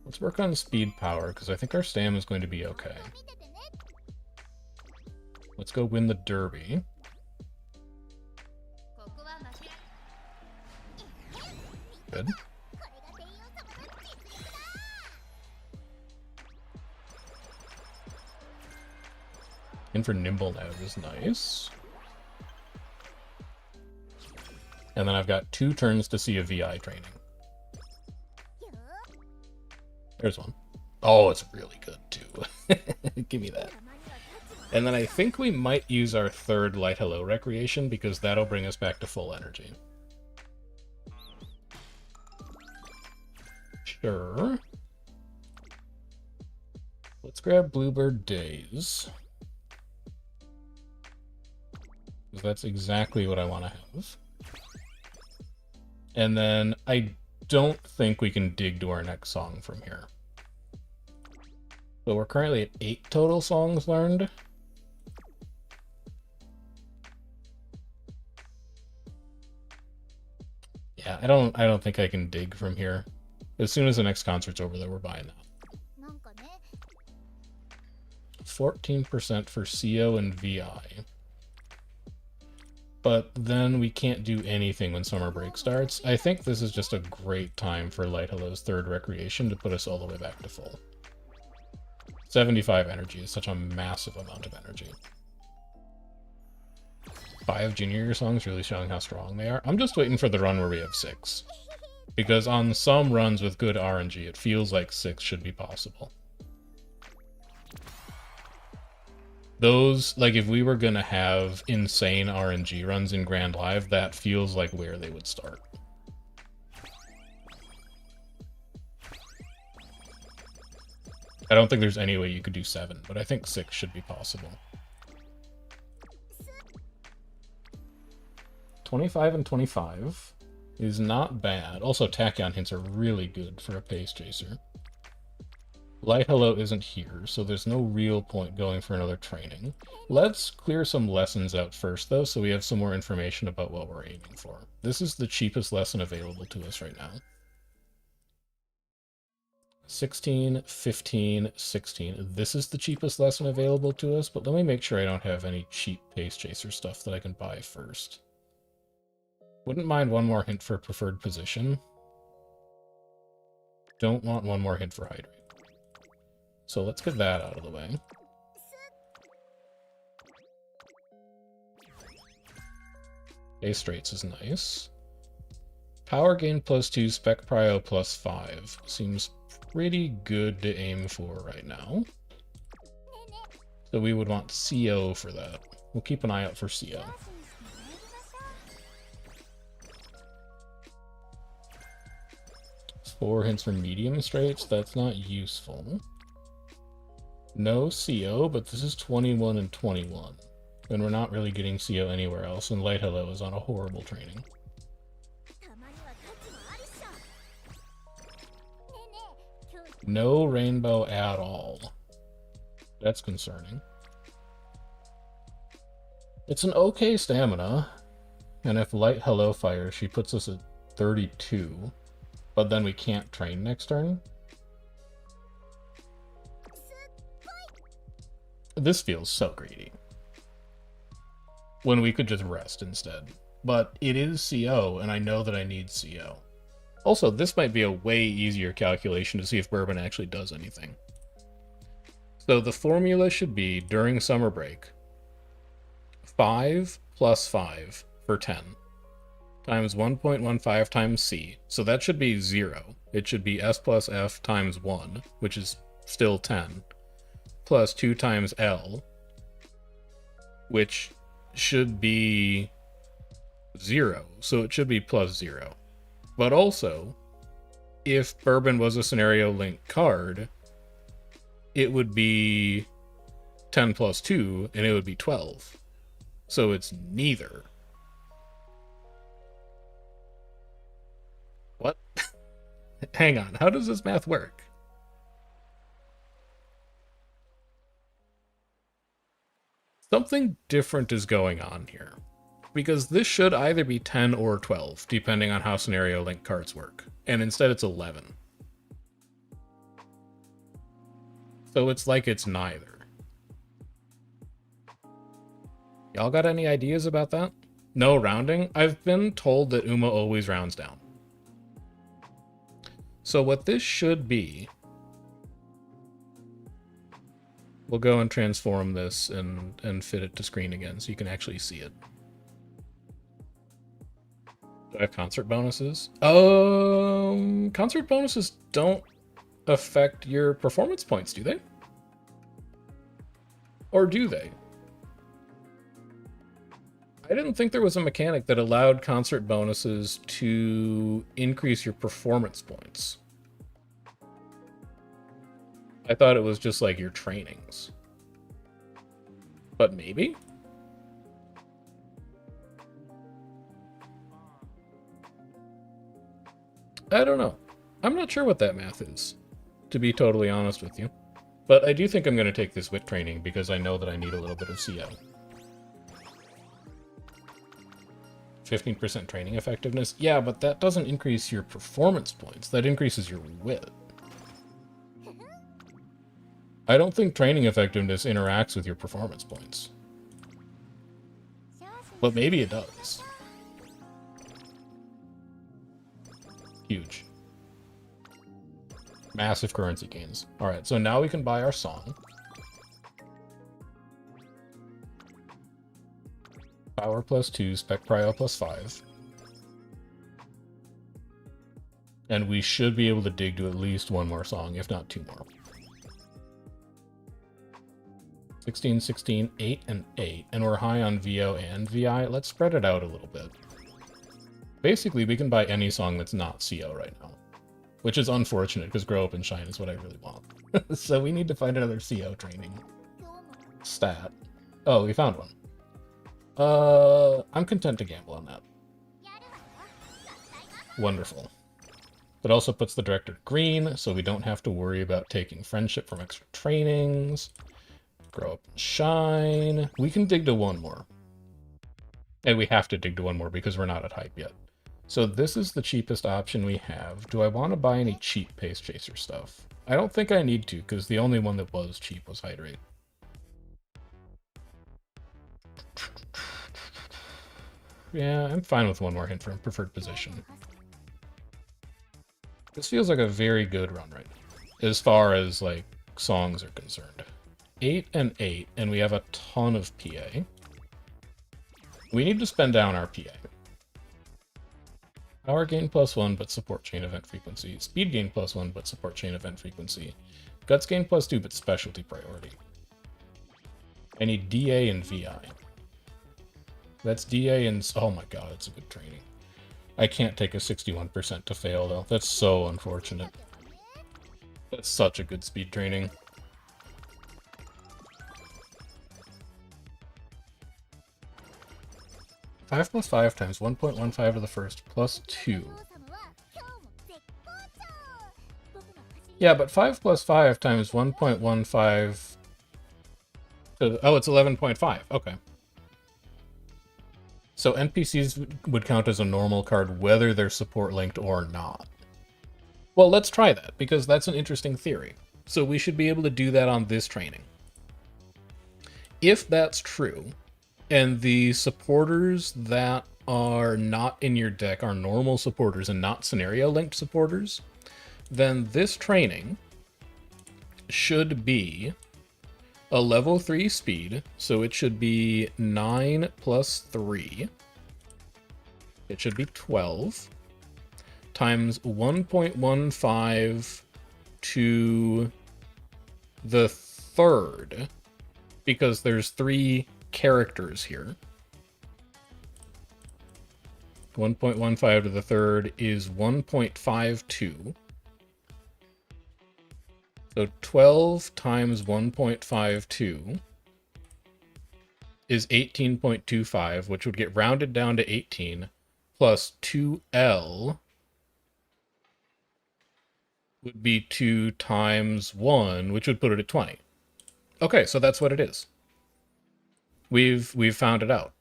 Let's work on speed power, because I think our stam is going to be okay. Let's go win the derby. Good. In for Nimble now is nice. And then I've got 2 turns to see a VI training. There's one. Oh, it's really good, too. Give me that. And then I think we might use our 3rd Light Hello Recreation, because that'll bring us back to full energy. Sure. Let's grab Bluebird Days. Because that's exactly what I want to have. And then I don't think we can dig to our next song from here. So we're currently at 8 total songs learned. Yeah, I don't think I can dig from here. As soon as the next concert's over, though, we're buying that. 14% for CO and VI. But then we can't do anything when summer break starts. I think this is just a great time for Light Hello's 3rd Recreation to put us all the way back to full. 75 energy is such a massive amount of energy. 5 junior year songs really showing how strong they are. I'm just waiting for the run where we have 6. Because on some runs with good RNG, it feels like 6 should be possible. Those, like, if we were going to have insane RNG runs in Grand Live, that feels like where they would start. I don't think there's any way you could do 7, but I think 6 should be possible. 25 and 25 is not bad. Also, Tachyon hints are really good for a pace chaser. Light Hello isn't here, so there's no real point going for another training. Let's clear some lessons out first, though, so we have some more information about what we're aiming for. This is the cheapest lesson available to us right now. 16, 15, 16. This is the cheapest lesson available to us, but let me make sure I don't have any cheap Pace Chaser stuff that I can buy first. Wouldn't mind one more hint for preferred position. Don't want one more hint for Hydrate. So let's get that out of the way. A straights is nice. Power gain +2, spec prio +5. Seems pretty good to aim for right now. So we would want CO for that. We'll keep an eye out for CO. Four hints for medium straights, that's not useful. No CO, but this is 21 and 21. And we're not really getting CO anywhere else, and Light Hello is on a horrible training. No rainbow at all. That's concerning. It's an okay stamina, and if Light Hello fires, she puts us at 32, but then we can't train next turn. This feels so greedy. When we could just rest instead. But it is CO, and I know that I need CO. Also, this might be a way easier calculation to see if Bourbon actually does anything. So the formula should be, during summer break, 5 plus 5 for 10, times 1.15 times C. So that should be 0. It should be S plus F times 1, which is still 10, plus 2 times L, which should be 0. So it should be plus 0. But also, if Bourbon was a scenario link card, it would be 10 plus 2, and it would be 12. So it's neither. What? Hang on, how does this math work? Something different is going on here. Because this should either be 10 or 12, depending on how scenario link cards work. And instead it's 11. So it's like it's neither. Y'all got any ideas about that? No rounding? I've been told that Uma always rounds down. So what this should be... We'll go and transform this and fit it to screen again so you can actually see it. Do I have concert bonuses? Concert bonuses don't affect your performance points, do they? Or do they? I didn't think there was a mechanic that allowed concert bonuses to increase your performance points. I thought it was just like your trainings. But maybe? I don't know. I'm not sure what that math is, to be totally honest with you. But I do think I'm going to take this wit training because I know that I need a little bit of CO. 15% training effectiveness? Yeah, but that doesn't increase your performance points. That increases your wit. I don't think training effectiveness interacts with your performance points. But maybe it does. Huge. Massive currency gains. Alright, so now we can buy our song. Power +2, spec prio +5. And we should be able to dig to at least one more song, if not two more. 16, 16, 8, and 8. And we're high on VO and VI. Let's spread it out a little bit. Basically, we can buy any song that's not CO right now. Which is unfortunate, because Grow Up and Shine is what I really want. So we need to find another CO training. Stat. Oh, we found one. I'm content to gamble on that. Wonderful. It also puts the director to green, so we don't have to worry about taking friendship from extra trainings. Grow up and shine. We can dig to one more. And we have to dig to one more because we're not at hype yet. So this is the cheapest option we have. Do I want to buy any cheap Pace Chaser stuff? I don't think I need to, because the only one that was cheap was Hydrate. Yeah, I'm fine with one more hint from preferred position. This feels like a very good run right now, as far as, like, songs are concerned. 8 and 8, and we have a ton of PA. We need to spend down our PA. Power gain +1, but support chain event frequency. Speed gain +1, but support chain event frequency. Guts gain +2, but specialty priority. I need DA and VI. That's DA and... Oh my god, it's a good training. I can't take a 61% to fail, though. That's so unfortunate. That's such a good speed training. Five plus 5 times 1.15 to the first plus 2. Yeah, but 5 plus 5 times 1.15 to... Oh, it's 11.5. Okay. So NPCs would count as a normal card whether they're support linked or not. Well, let's try that, because that's an interesting theory. So we should be able to do that on this training. If that's true, and the supporters that are not in your deck are normal supporters and not scenario-linked supporters, then this training should be a level 3 speed, so it should be 9 plus 3. It should be 12 times 1.15 to the third, because there's 3 characters here. 1.15 to the third is 1.52. So 12 times 1.52 is 18.25, which would get rounded down to 18, plus 2L would be 2 times 1, which would put it at 20. Okay, so that's what it is. We've found it out.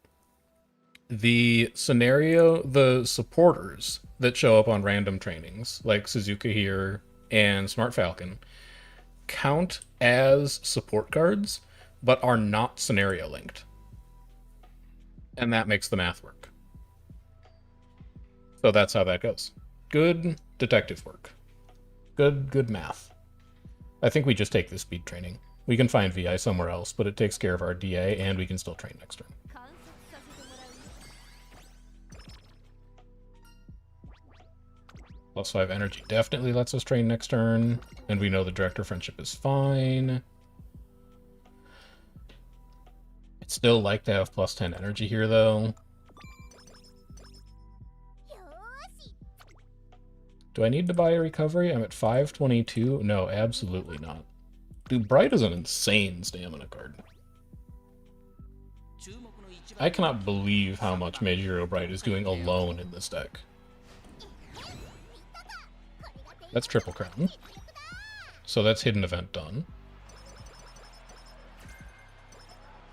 The scenario, the supporters that show up on random trainings, like Suzuka here and Smart Falcon, count as support cards, but are not scenario linked. And that makes the math work. So that's how that goes. Good detective work. Good math. I think we just take this speed training. We can find VI somewhere else, but it takes care of our DA, and we can still train next turn. +5 energy definitely lets us train next turn, and we know the director friendship is fine. I'd still like to have +10 energy here, though. Do I need to buy a recovery? I'm at 522. No, absolutely not. Dude, Bright is an insane stamina card. I cannot believe how much Meijiro Bright is doing alone in this deck. That's Triple Crown. So that's Hidden Event done.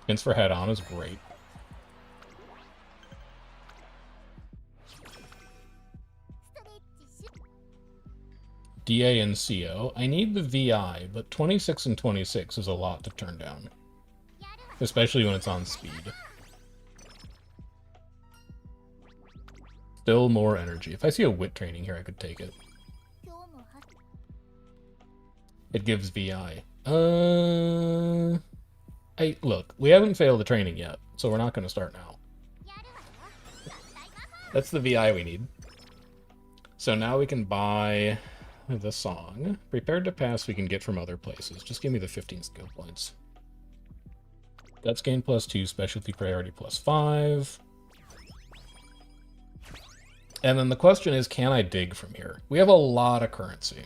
Hints for Head On is great. DA and CO. I need the VI, but 26 and 26 is a lot to turn down. Especially when it's on speed. Still more energy. If I see a wit training here, I could take it. It gives VI. Look, we haven't failed the training yet, so we're not going to start now. That's the VI we need. So now we can buy the song. Prepared to Pass we can get from other places. Just give me the 15 skill points. Guts gain +2, specialty priority +5. And then the question is, can I dig from here? We have a lot of currency,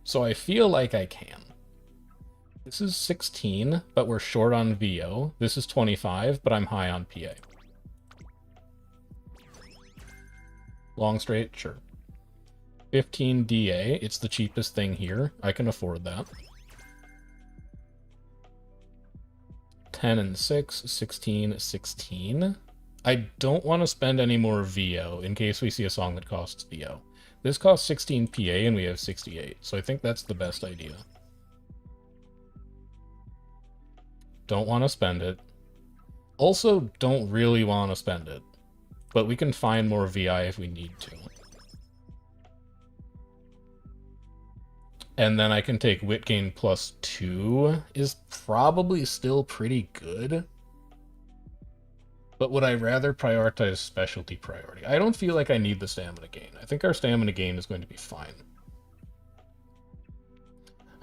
so I feel like I can. This is 16, but we're short on VO. This is 25, but I'm high on PA. Long straight, sure. 15 DA. It's the cheapest thing here. I can afford that. 10 and 6, 16, 16. I don't want to spend any more VO in case we see a song that costs VO. This costs 16 PA and we have 68, so I think that's the best idea. Don't want to spend it. Also, don't really want to spend it, but we can find more VI if we need to. And then I can take wit gain plus 2 is probably still pretty good. But would I rather prioritize specialty priority? I don't feel like I need the stamina gain. I think our stamina gain is going to be fine.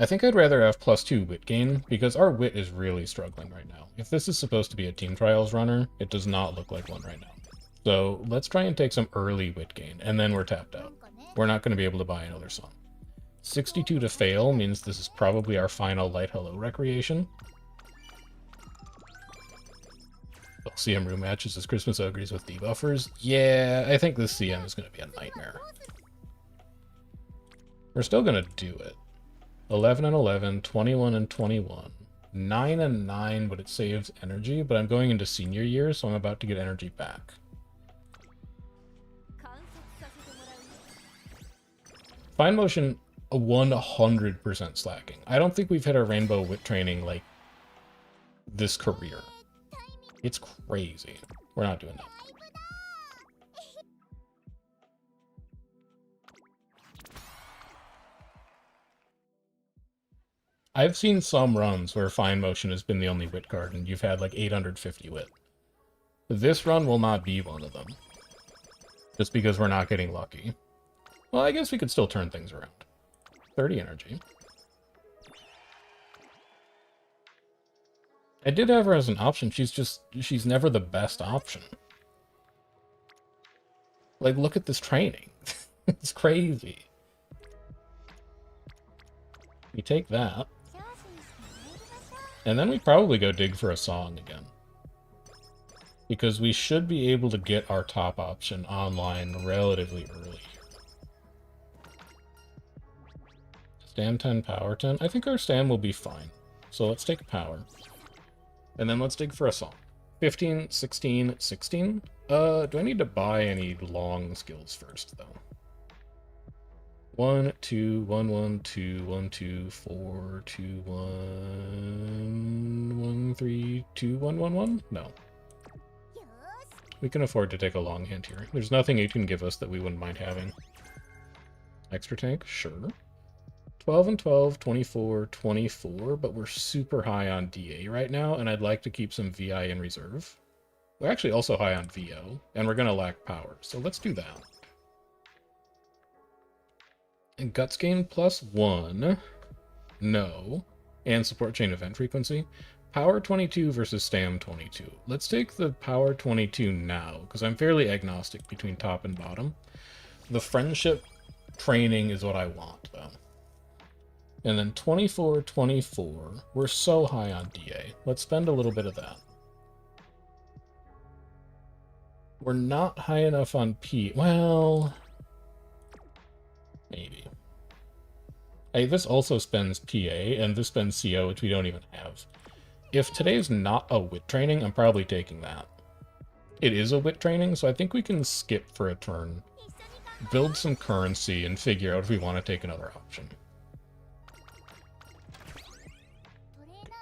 I think I'd rather have plus 2 wit gain, because our wit is really struggling right now. If this is supposed to be a Team Trials runner, it does not look like one right now. So let's try and take some early wit gain, and then we're tapped out. We're not going to be able to buy another song. 62 to fail means this is probably our final Light Hello recreation. CM room matches as Christmas ogres with debuffers. Yeah, I think this CM is going to be a nightmare. We're still going to do it. 11 and 11, 21 and 21. 9 and 9, but it saves energy, but I'm going into senior year, so I'm about to get energy back. Fine motion, 100% slacking. I don't think we've hit our rainbow wit training, like, this career. It's crazy. We're not doing that. I've seen some runs where fine motion has been the only wit card, and you've had like 850 wit. This run will not be one of them. Just because we're not getting lucky. Well, I guess we could still turn things around. 30 energy. I did have her as an option. She's never the best option. Like, look at this training. It's crazy. We take that. And then we probably go dig for a song again. Because we should be able to get our top option online relatively early. Stam 10, power 10. I think our stam will be fine. So let's take power. And then let's dig for a song. 15, 16, 16. Do I need to buy any long skills first, though? 1, 2, 1, 1, 2, 1, 2, 4, 2, 1, 1, 3, 2, 1, 1, 1? No. We can afford to take a long hint here. There's nothing it can give us that we wouldn't mind having. Extra tank? Sure. 12 and 12, 24, 24, but we're super high on DA right now, and I'd like to keep some VI in reserve. We're actually also high on VO, and we're going to lack power, so let's do that. And Guts gain plus 1. No. And support chain event frequency. Power 22 versus Stam 22. Let's take the Power 22 now, because I'm fairly agnostic between top and bottom. The friendship training is what I want, though. And then 24, 24. We're so high on DA. Let's spend a little bit of that. We're not high enough on P. Well, maybe. Hey, this also spends PA, and this spends CO, which we don't even have. If today's not a wit training, I'm probably taking that. It is a wit training, so I think we can skip for a turn, build some currency, and figure out if we want to take another option.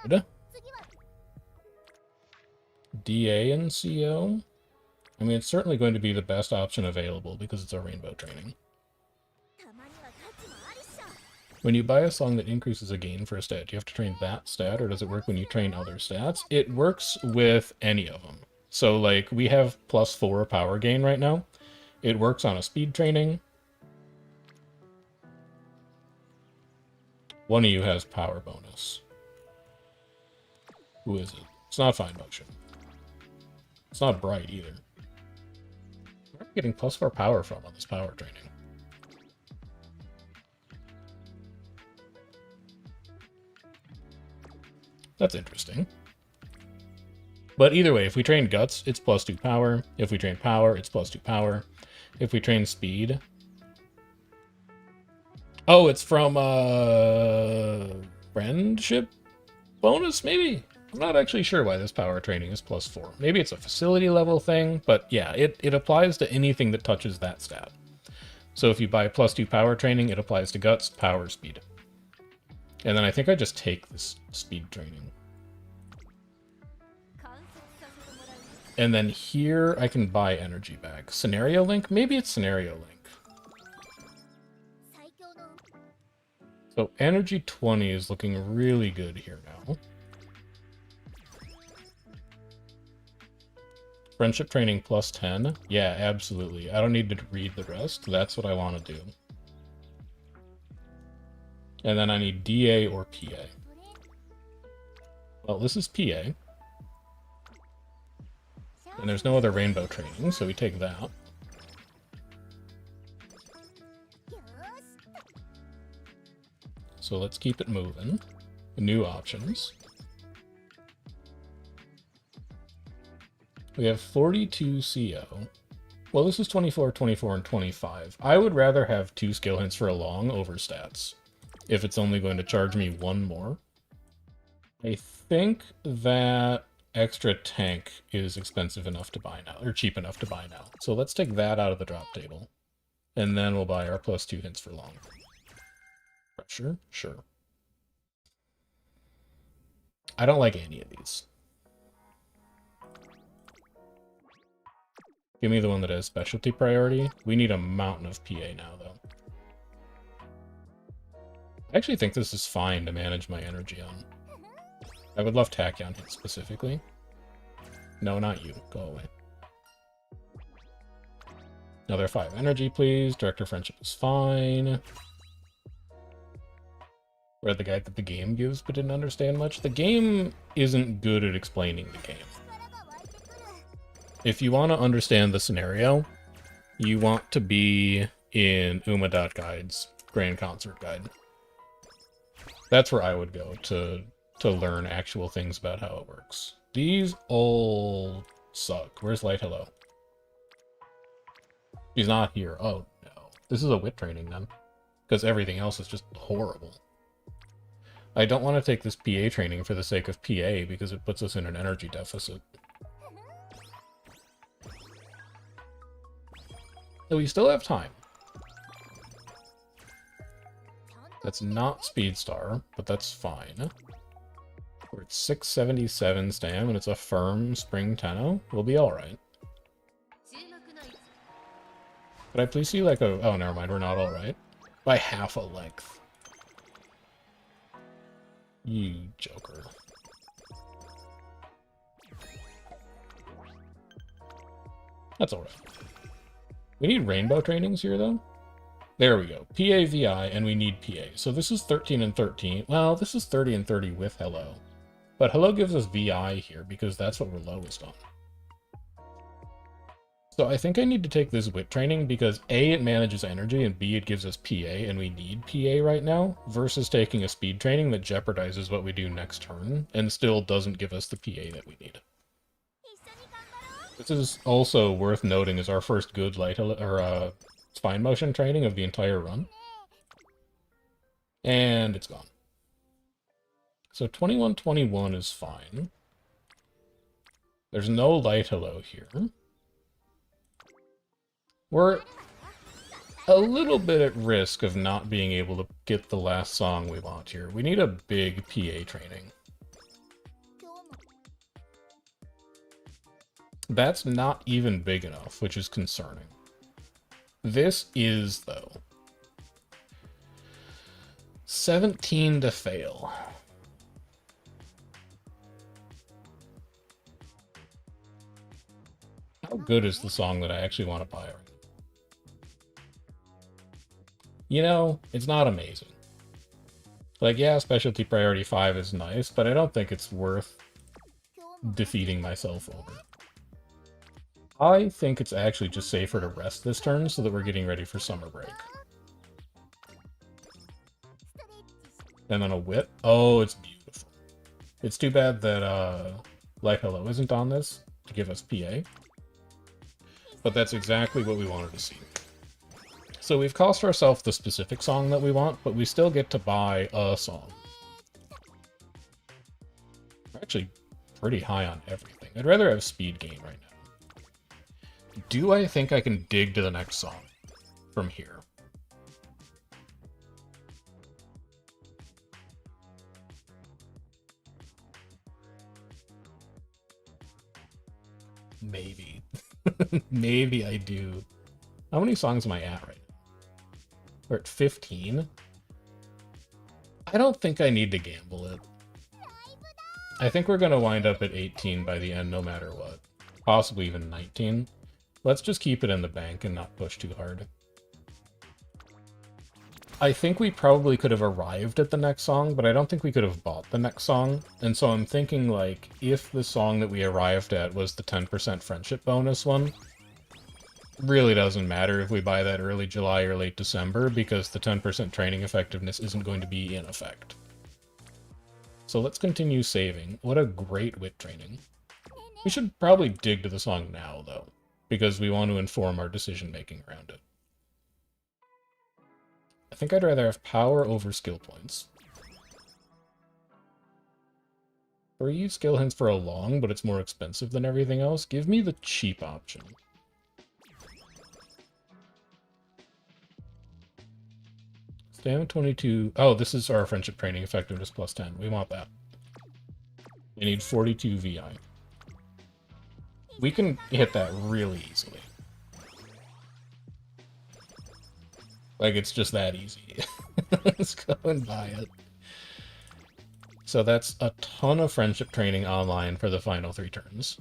Good. DA and CO? I mean, it's certainly going to be the best option available because it's a rainbow training. When you buy a song that increases a gain for a stat, do you have to train that stat, or does it work when you train other stats? It works with any of them. So, like, we have plus 4 power gain right now. It works on a speed training. One of you has power bonus. Who is it? It's not fine motion. It's not bright either. Where are we getting plus 4 power from on this power training? That's interesting. But either way, if we train Guts, it's plus 2 power. If we train Power, it's plus 2 power. If we train Speed, Oh, it's from friendship bonus, maybe? I'm not actually sure why this power training is +4. Maybe it's a facility level thing, but yeah, it applies to anything that touches that stat. So if you buy +2 power training, it applies to guts, power, speed. And then I think I just take this speed training. And then here I can buy energy back. Scenario link? Maybe it's scenario link. So energy 20 is looking really good here now. Friendship training +10. Yeah, absolutely. I don't need to read the rest. That's what I want to do. And then I need DA or PA. Well, this is PA. And there's no other rainbow training, so we take that. So let's keep it moving. New options. We have 42 CO. Well, this is 24, 24, and 25. I would rather have 2 skill hints for a long over stats, if it's only going to charge me 1 more. I think that extra tank is expensive enough to buy now, or cheap enough to buy now. So let's take that out of the drop table. And then we'll buy our +2 hints for long. Pressure? Sure. I don't like any of these. Give me the one that has specialty priority. We need a mountain of PA now, though. I actually think this is fine to manage my energy on. I would love Tachyon hit specifically. No, not you. Go away. Another 5 energy, please. Director Friendship is fine. Read the guide that the game gives, but didn't understand much. The game isn't good at explaining the game. If you want to understand the scenario, you want to be in Uma.Guide's Grand Concert Guide. That's where I would go to learn actual things about how it works. These all suck. Where's Light Hello? She's not here. Oh, no. This is a wit training, then. Because everything else is just horrible. I don't want to take this PA training for the sake of PA, because it puts us in an energy deficit. So we still have time. That's not Speed Star, but that's fine. We're at 677 stam, and it's a firm Spring Tenno. We'll be alright. Could I please see like a... Oh, never mind, we're not alright. By half a length. You joker. That's alright. We need rainbow trainings here, though. There we go. PAVI, and we need PA. So this is 13 and 13. Well, this is 30 and 30 with Hello. But Hello gives us VI here, because that's what we're lowest on. So I think I need to take this wit training, because A, it manages energy, and B, it gives us PA, and we need PA right now, versus taking a speed training that jeopardizes what we do next turn, and still doesn't give us the PA that we need. This is also worth noting as our first good light or spine motion training of the entire run. And it's gone. So 2121 is fine. There's no light hello here. We're a little bit at risk of not being able to get the last song we want here. We need a big PA training. That's not even big enough, which is concerning. This is, though. 17 to fail. How good is the song that I actually want to buy right now? You know, it's not amazing. Like, yeah, specialty priority 5 is nice, but I don't think it's worth defeating myself over. I think it's actually just safer to rest this turn so that we're getting ready for summer break. And then a wit. Oh, it's beautiful. It's too bad that Light Hello isn't on this to give us PA. But that's exactly what we wanted to see. So we've cost ourselves the specific song that we want, but we still get to buy a song. We're actually pretty high on everything. I'd rather have speed gain right now. Do I think I can dig to the next song from here? Maybe. Maybe I do. How many songs am I at right now? We're at 15. I don't think I need to gamble it. I think we're going to wind up at 18 by the end no matter what. Possibly even 19. Let's just keep it in the bank and not push too hard. I think we probably could have arrived at the next song, but I don't think we could have bought the next song. And so I'm thinking, like, if the song that we arrived at was the 10% friendship bonus one, really doesn't matter if we buy that early July or late December, because the 10% training effectiveness isn't going to be in effect. So let's continue saving. What a great wit training. We should probably dig to the song now, though, because we want to inform our decision-making around it. I think I'd rather have power over skill points. 3 skill hints for a long, but it's more expensive than everything else. Give me the cheap option. Stamina 22. Oh, this is our friendship training effectiveness plus 10. We want that. We need 42 VI. We can hit that really easily. Like, it's just that easy. Let's go and buy it. So that's a ton of friendship training online for the final 3 turns.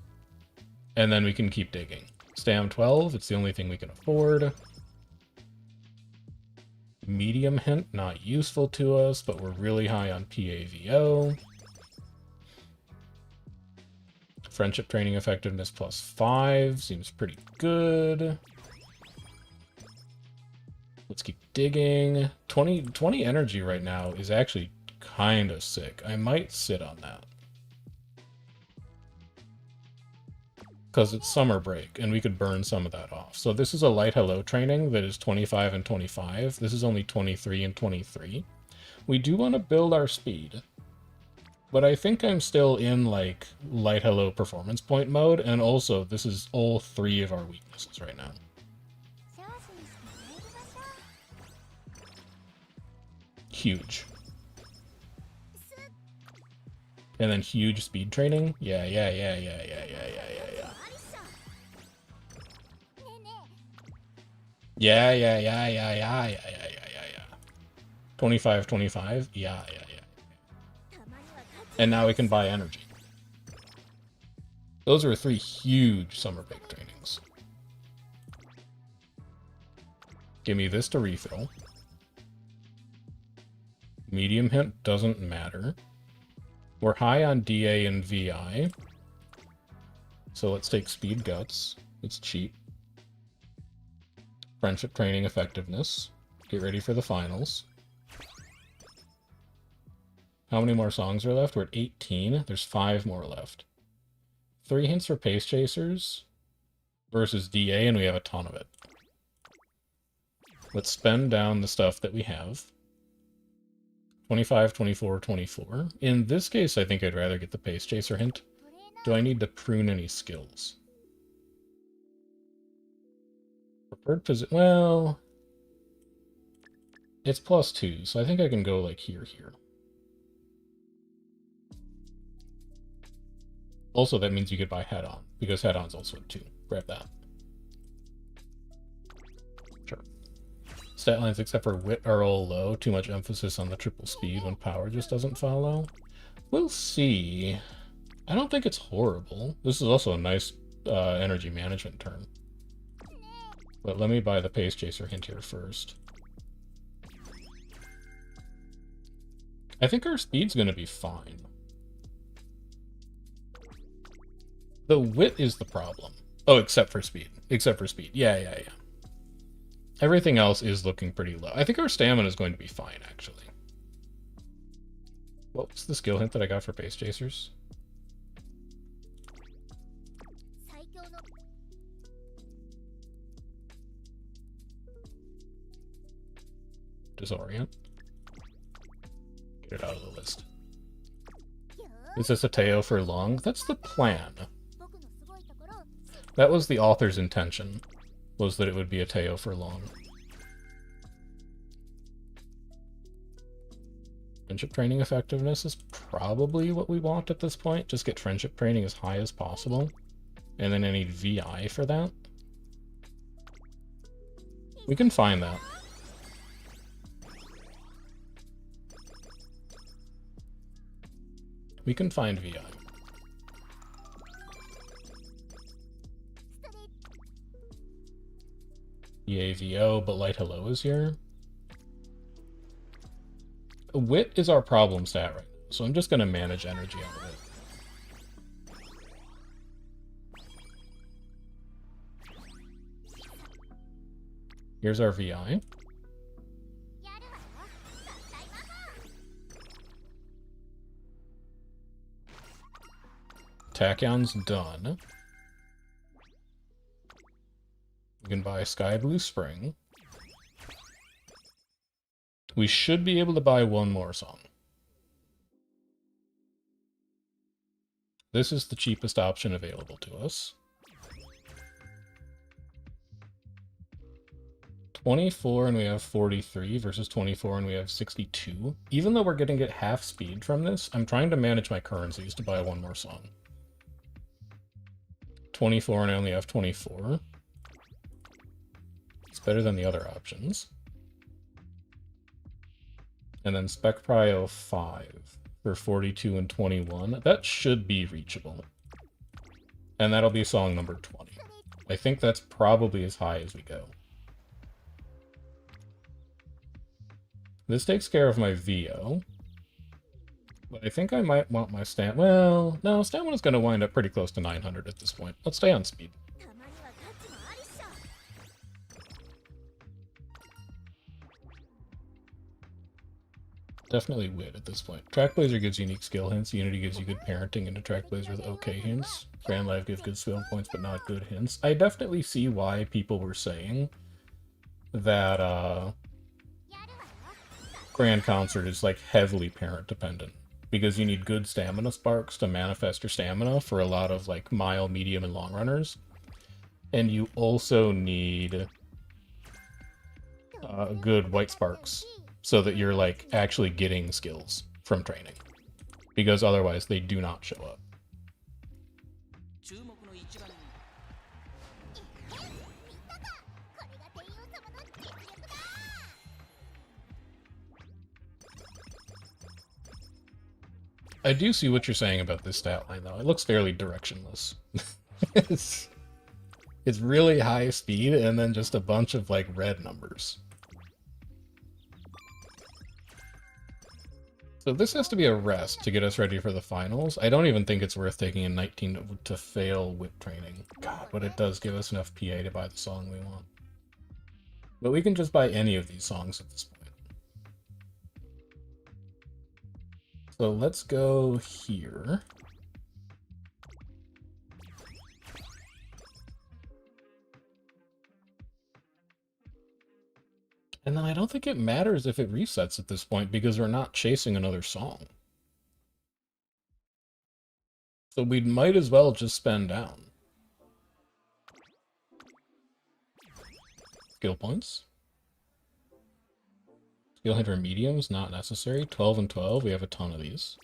And then we can keep digging. Stam 12, it's the only thing we can afford. Medium hint, not useful to us, but we're really high on PAVO. Friendship training effectiveness plus 5 seems pretty good. Let's keep digging. 20 energy right now is actually kind of sick. I might sit on that. Because it's summer break, and we could burn some of that off. So this is a light hello training that is 25 and 25. This is only 23 and 23. We do want to build our speed. But I think I'm still in, like, light hello performance point mode, and also this is all 3 of our weaknesses right now. Huge. And then huge speed training? Yeah. 25, 25? Yeah. And now we can buy energy. Those are 3 huge summer break trainings. Give me this to refill. Medium hint doesn't matter. We're high on DA and VI. So let's take Speed Guts. It's cheap. Friendship training effectiveness. Get ready for the finals. How many more songs are left? We're at 18. There's 5 more left. 3 hints for Pace Chasers versus DA, and we have a ton of it. Let's spend down the stuff that we have. 25, 24, 24. In this case, I think I'd rather get the Pace Chaser hint. Do I need to prune any skills? Preferred position... Well... It's plus 2, so I think I can go, like, here. Also, that means you could buy Head-On, because Head-On's also 2. Grab that. Sure. Stat lines except for wit are all low. Too much emphasis on the triple speed when power just doesn't follow. We'll see. I don't think it's horrible. This is also a nice energy management turn. But let me buy the Pace Chaser hint here first. I think our speed's going to be fine. The wit is the problem. Oh, except for speed. Yeah. Everything else is looking pretty low. I think our stamina is going to be fine, actually. What was the skill hint that I got for Pace Chasers? disorient. Get it out of the list. Is this a Teo for long? That's the plan. That was the author's intention, was that it would be a Teo for long. Friendship training effectiveness is probably what we want at this point. Just get friendship training as high as possible. And then I need VI for that. We can find that. We can find VI. EAVO, but Light Hello is here. Wit is our problem stat right now, so I'm just going to manage energy out of it. Here's our VI. Tachyon's done. We can buy Sky Blue Spring. We should be able to buy one more song. This is the cheapest option available to us. 24 and we have 43 versus 24 and we have 62. Even though we're getting at half speed from this, I'm trying to manage my currencies to buy one more song. 24 and I only have 24. It's better than the other options. And then Spec Prio 5 for 42 and 21. That should be reachable. And that'll be song number 20. I think that's probably as high as we go. This takes care of my VO. But I think I might want my stamina. Well, no, stamina's going to wind up pretty close to 900 at this point. Let's stay on speed. Definitely wit at this point. Trackblazer gives unique skill hints. Unity gives you good parenting into Trackblazer with okay hints. Grand Life gives good skill points, but not good hints. I definitely see why people were saying that Grand Concert is like heavily parent dependent. Because you need good stamina sparks to manifest your stamina for a lot of like mile, medium, and long runners. And you also need good white sparks so that you're like actually getting skills from training. Because otherwise they do not show up. I do see what you're saying about this stat line, though. It looks fairly directionless. it's really high speed, and then just a bunch of, like, red numbers. So this has to be a rest to get us ready for the finals. I don't even think it's worth taking a 19 to fail whip training. God, but it does give us enough PA to buy the song we want. But we can just buy any of these songs at this point. So let's go here. And then I don't think it matters if it resets at this point because we're not chasing another song. So we might as well just spend down. Skill points. Skill hit for mediums, not necessary. 12 and 12, we have a ton of these.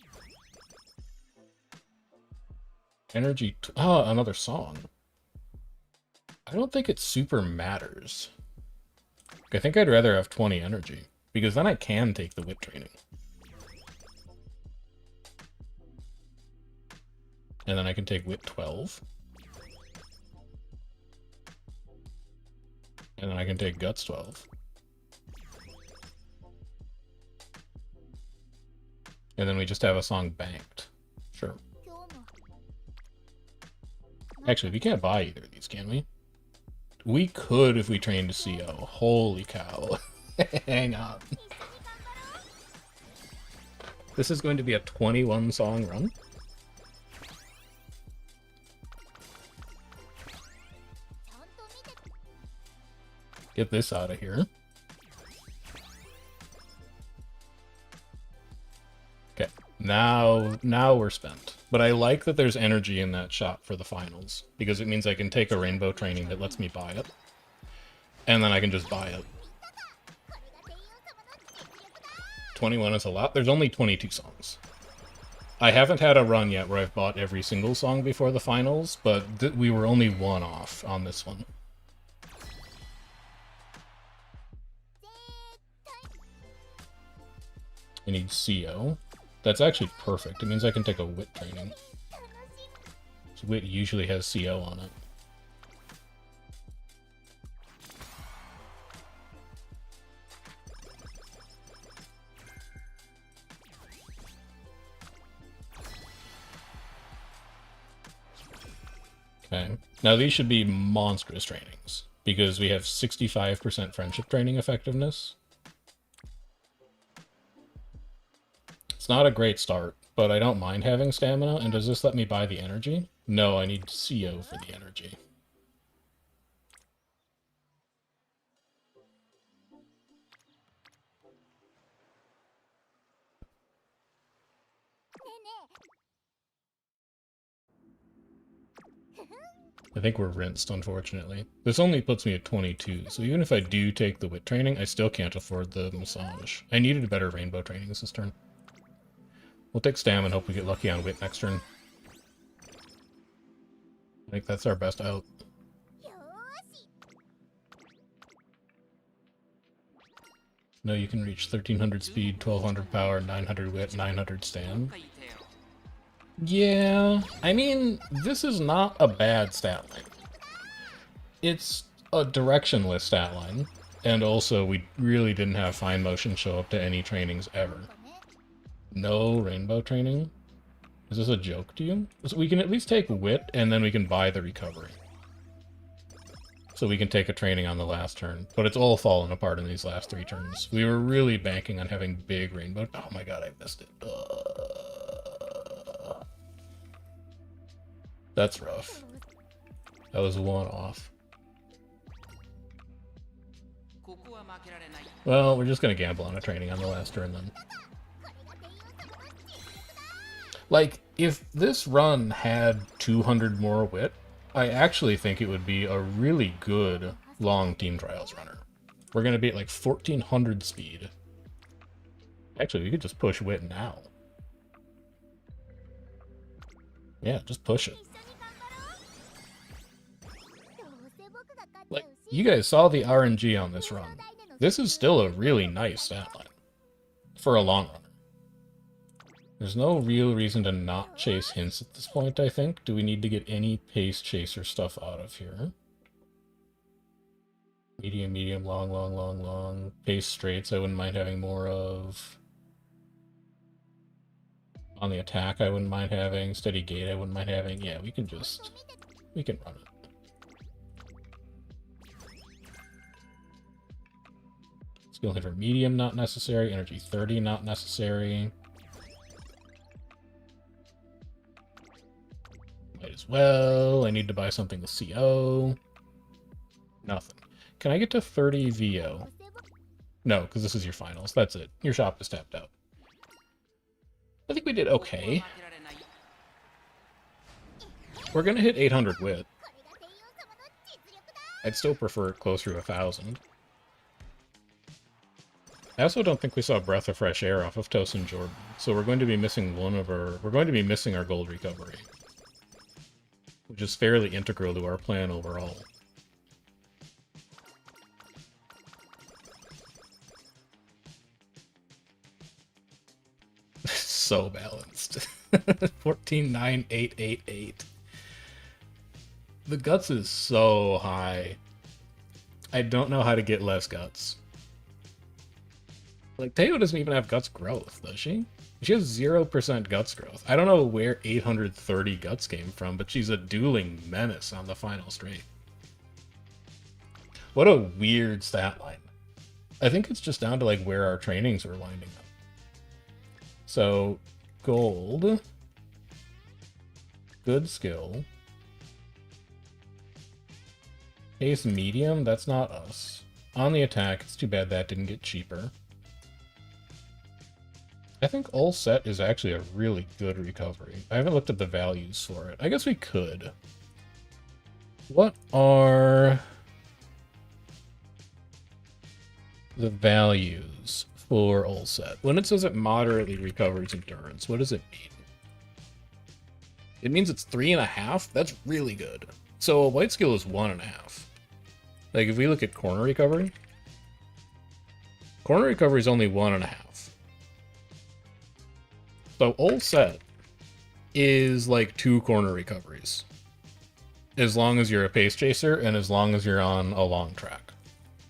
Energy, oh, another song. I don't think it super matters. I think I'd rather have 20 energy, because then I can take the whip training. And then I can take whip 12. And then I can take guts 12. And then we just have a song banked. Sure. Actually, we can't buy either of these, can we? We could if we trained to CO. Holy cow. Hang on. This is going to be a 21 song run. Get this out of here. Okay, now we're spent. But I like that there's energy in that shop for the finals, because it means I can take a rainbow training that lets me buy it, and then I can just buy it. 21 is a lot. There's only 22 songs. I haven't had a run yet where I've bought every single song before the finals, but we were only one off on this one. I need CO. That's actually perfect. It means I can take a wit training. So wit usually has CO on it. Okay. Now these should be monstrous trainings, because we have 65% friendship training effectiveness. It's not a great start, but I don't mind having stamina. And does this let me buy the energy? No, I need CO for the energy. I think we're rinsed, unfortunately. This only puts me at 22, so even if I do take the wit training, I still can't afford the massage. I needed a better rainbow training this turn. We'll take stam and hope we get lucky on wit next turn. I think that's our best out. No, you can reach 1300 speed, 1200 power, 900 wit, 900 stam. Yeah, I mean, this is not a bad stat line. It's a directionless stat line, and also we really didn't have fine motion show up to any trainings ever. No rainbow training? Is this a joke to you? So we can at least take wit, and then we can buy the recovery. So we can take a training on the last turn, but it's all fallen apart in these last 3 turns. We were really banking on having big rainbow. Oh my god, I missed it. That's rough. That was one off. Well, we're just gonna gamble on a training on the last turn then. Like, if this run had 200 more wit, I actually think it would be a really good long team trials runner. We're gonna be at like 1400 speed. Actually, we could just push wit now. Yeah, just push it. Like, you guys saw the RNG on this run. This is still a really nice stat line for a long runner. There's no real reason to not chase hints at this point, I think. Do we need to get any pace chaser stuff out of here? Medium, medium, long, long, long, long. Pace straights I wouldn't mind having more of. On the attack I wouldn't mind having. Steady gate I wouldn't mind having. Yeah, we can run it. Skill hit for medium, not necessary. Energy 30, not necessary. Might as well. I need to buy something with CO. Nothing. Can I get to 30 VO? No, because this is your finals. That's it. Your shop is tapped out. I think we did okay. We're going to hit 800 wit. I'd still prefer it closer to 1000. I also don't think we saw Breath of Fresh Air off of Tosin Jordan, so we're going to be missing we're going to be missing our gold recovery, which is fairly integral to our plan overall. So balanced. 14, 9, 8, 8, 8. The guts is so high. I don't know how to get less guts. Like, Teo doesn't even have guts growth, does she? She has 0% guts growth. I don't know where 830 guts came from, but she's a dueling menace on the final straight. What a weird stat line. I think it's just down to, like, where our trainings were winding up. So, gold. Good skill. Pace medium, that's not us. On the attack, it's too bad that didn't get cheaper. I think all set is actually a really good recovery. I haven't looked at the values for it. I guess we could. What are the values for all set? When it says it moderately recovers endurance, what does it mean? It means it's 3.5? That's really good. So a white skill is 1.5. Like if we look at corner recovery is only 1.5. So all set is like 2 corner recoveries. As long as you're a pace chaser and as long as you're on a long track.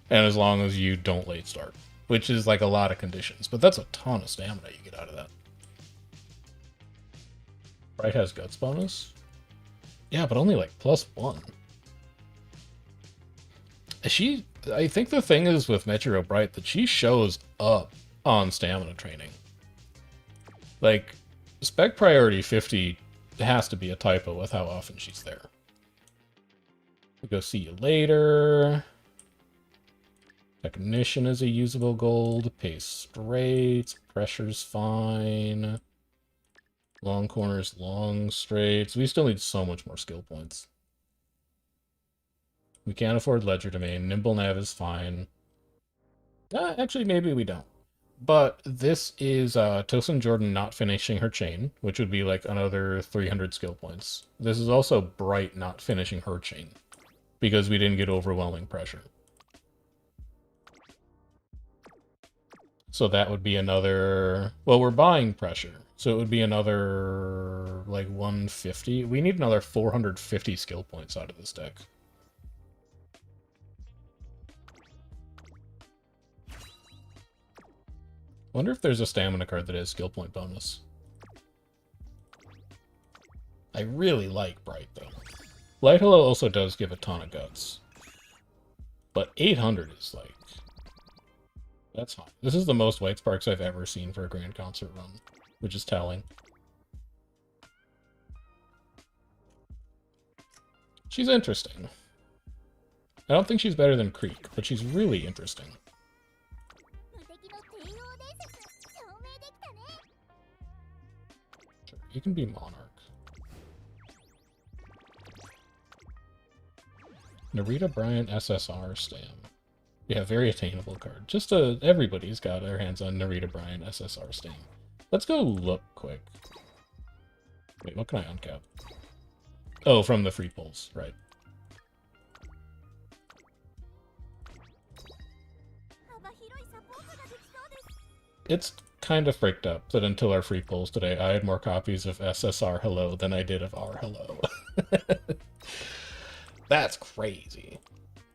And as long as you don't late start. Which is like a lot of conditions. But that's a ton of stamina you get out of that. Bright has guts bonus? Yeah, but only like +1. I think the thing is with Metro Bright that she shows up on stamina training. Like, spec priority 50 has to be a typo with how often she's there. We go see you later. Technician is a usable gold. Pace straights. Pressure's fine. Long corners, long straights. We still need so much more skill points. We can't afford Ledger Domain. Nimble Nav is fine. Actually, maybe we don't. But this is Tosin Jordan not finishing her chain, which would be like another 300 skill points. This is also Bright not finishing her chain, because we didn't get overwhelming pressure. So that would be another... Well, we're buying pressure, so it would be another, like, 150. We need another 450 skill points out of this deck. Wonder if there's a stamina card that has skill point bonus. I really like Bright, though. Light Hello also does give a ton of guts. But 800 is, like... That's high. This is the most White Sparks I've ever seen for a Grand Concert run, which is telling. She's interesting. I don't think she's better than Creek, but she's really interesting. Sure, you can be Monarch. Narita Bryant SSR Stam. Yeah, very attainable card. Just everybody's got their hands on Narita Bryant SSR Stam. Let's go look quick. Wait, what can I uncap? Oh, from the free pulls, right. It's kind of freaked up that until our free pulls today, I had more copies of SSR Hello than I did of R Hello. That's crazy.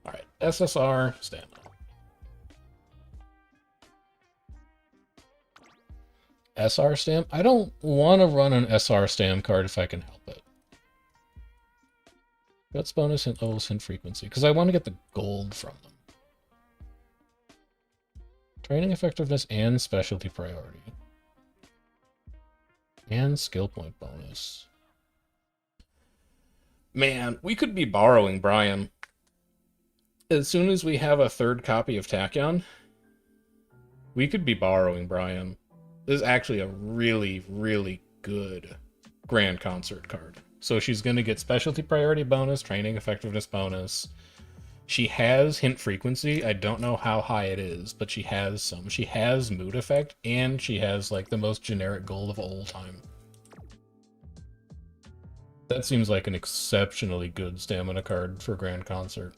Alright, SSR Stamina. SR Stam? I don't want to run an SR Stam card if I can help it. Guts bonus, hint levels, hint frequency, because I want to get the gold from them. Training effectiveness and specialty priority. And skill point bonus. Man, we could be borrowing Brian. As soon as we have a third copy of Tachyon, we could be borrowing Brian. This is actually a really, really good Grand Concert card. So she's going to get specialty priority bonus, training effectiveness bonus. She has hint frequency. I don't know how high it is, but she has some. She has mood effect, and she has like the most generic gold of all time. That seems like an exceptionally good stamina card for Grand Concert.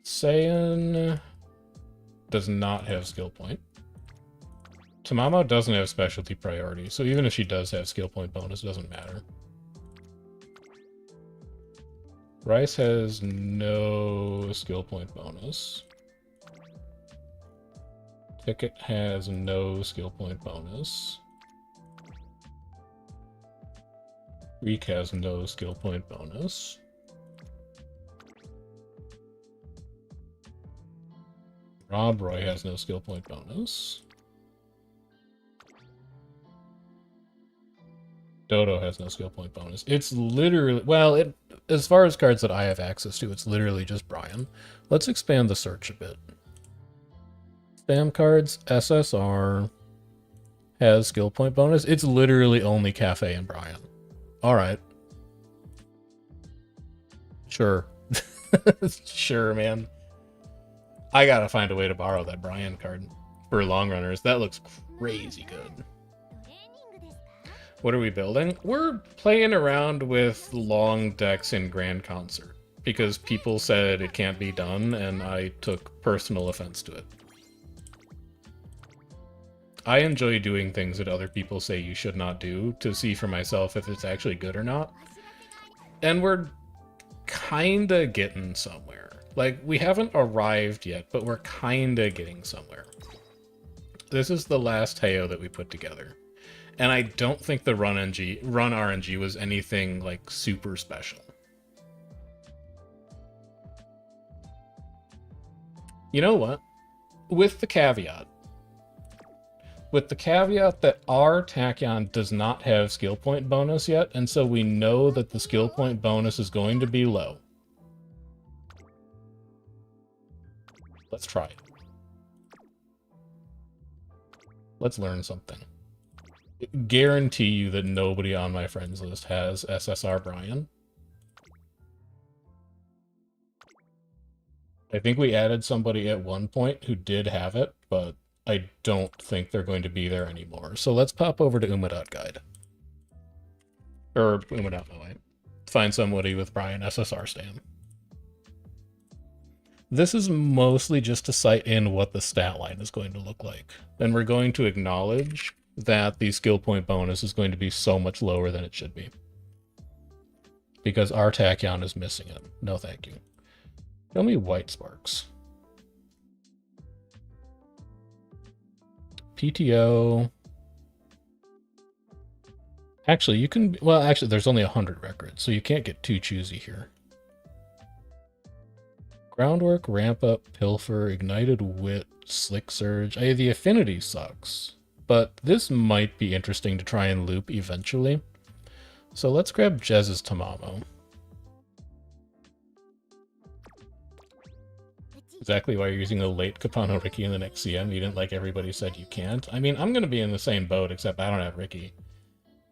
Saiyan does not have skill point. Tamamo doesn't have specialty priority, so even if she does have skill point bonus, it doesn't matter. Rice has no skill point bonus. Ticket has no skill point bonus. Reek has no skill point bonus. Rob Roy has no skill point bonus. Dodo has no skill point bonus. It's literally, well, as far as cards that I have access to, it's literally just Brian. Let's expand the search a bit. Spam cards, SSR, has skill point bonus. It's literally only Cafe and Brian. Alright. Sure. Sure, man. I gotta find a way to borrow that Brian card for long runners. That looks crazy good. What are we building? We're playing around with long decks in Grand Concert because people said it can't be done, and I took personal offense to it. I enjoy doing things that other people say you should not do to see for myself if it's actually good or not. And we're kinda getting somewhere. Like, we haven't arrived yet, but we're kinda getting somewhere. This is the last Teo that we put together. And I don't think the run RNG was anything, like, super special. You know what? With the caveat that our Tachyon does not have skill point bonus yet, and so we know that the skill point bonus is going to be low. Let's try it. Let's learn something. Guarantee you that nobody on my friends list has SSR Brian. I think we added somebody at one point who did have it, but I don't think they're going to be there anymore. So let's pop over to Uma.guide. Or Uma.moe. Find somebody with Brian SSR stam. This is mostly just to cite in what the stat line is going to look like. And we're going to acknowledge that the skill point bonus is going to be so much lower than it should be. Because our Tachyon is missing it. No thank you. Show me white sparks. PTO. Actually, you can... Well, actually, there's only 100 records, so you can't get too choosy here. Groundwork, Ramp Up, Pilfer, Ignited Wit, Slick Surge. The affinity sucks, but this might be interesting to try and loop eventually. So let's grab Jez's Tamamo. Exactly why you're using a late Capano Ricky in the next CM. You didn't like everybody said you can't. I mean, I'm going to be in the same boat, except I don't have Ricky.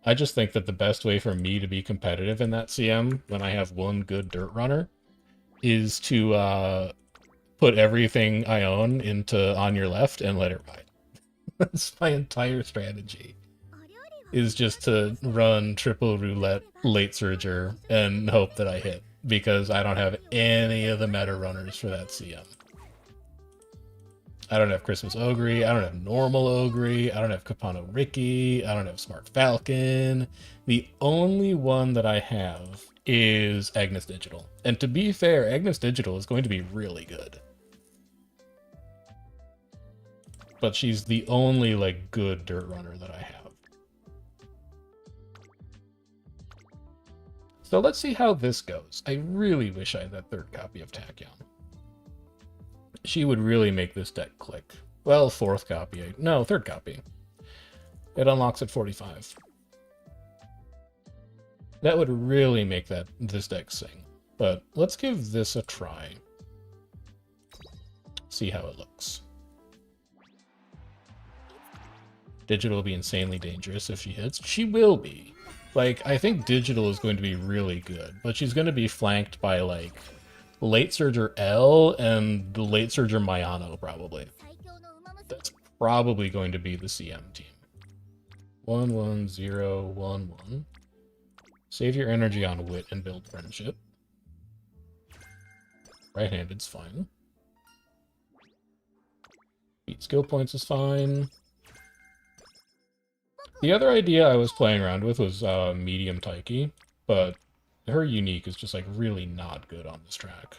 I just think that the best way for me to be competitive in that CM, when I have one good dirt runner, is to put everything I own into On Your Left and let it ride. That's my entire strategy. Is just to run triple roulette late surger and hope that I hit, because I don't have any of the meta runners for that CM. I don't have Christmas Ogre, I don't have normal Ogre, I don't have Capano Ricky, I don't have Smart Falcon. The only one that I have is Agnes Digital. And to be fair, Agnes Digital is going to be really good. But she's the only, like, good dirt runner that I have. So let's see how this goes. I really wish I had that third copy of Tachyon. She would really make this deck click. Well, fourth copy. No, third copy. It unlocks at 45. That would really make this deck sing. But let's give this a try. See how it looks. Digital will be insanely dangerous if she hits. She will be. Like, I think Digital is going to be really good, but she's going to be flanked by, like, Late Surger L and the Late Surger Mayano, probably. That's probably going to be the CM team. 1-1-0-1-1. Save your energy on Wit and build Friendship. Right-handed's fine. Beat skill points is fine. The other idea I was playing around with was medium Taiki, but her unique is just, like, really not good on this track.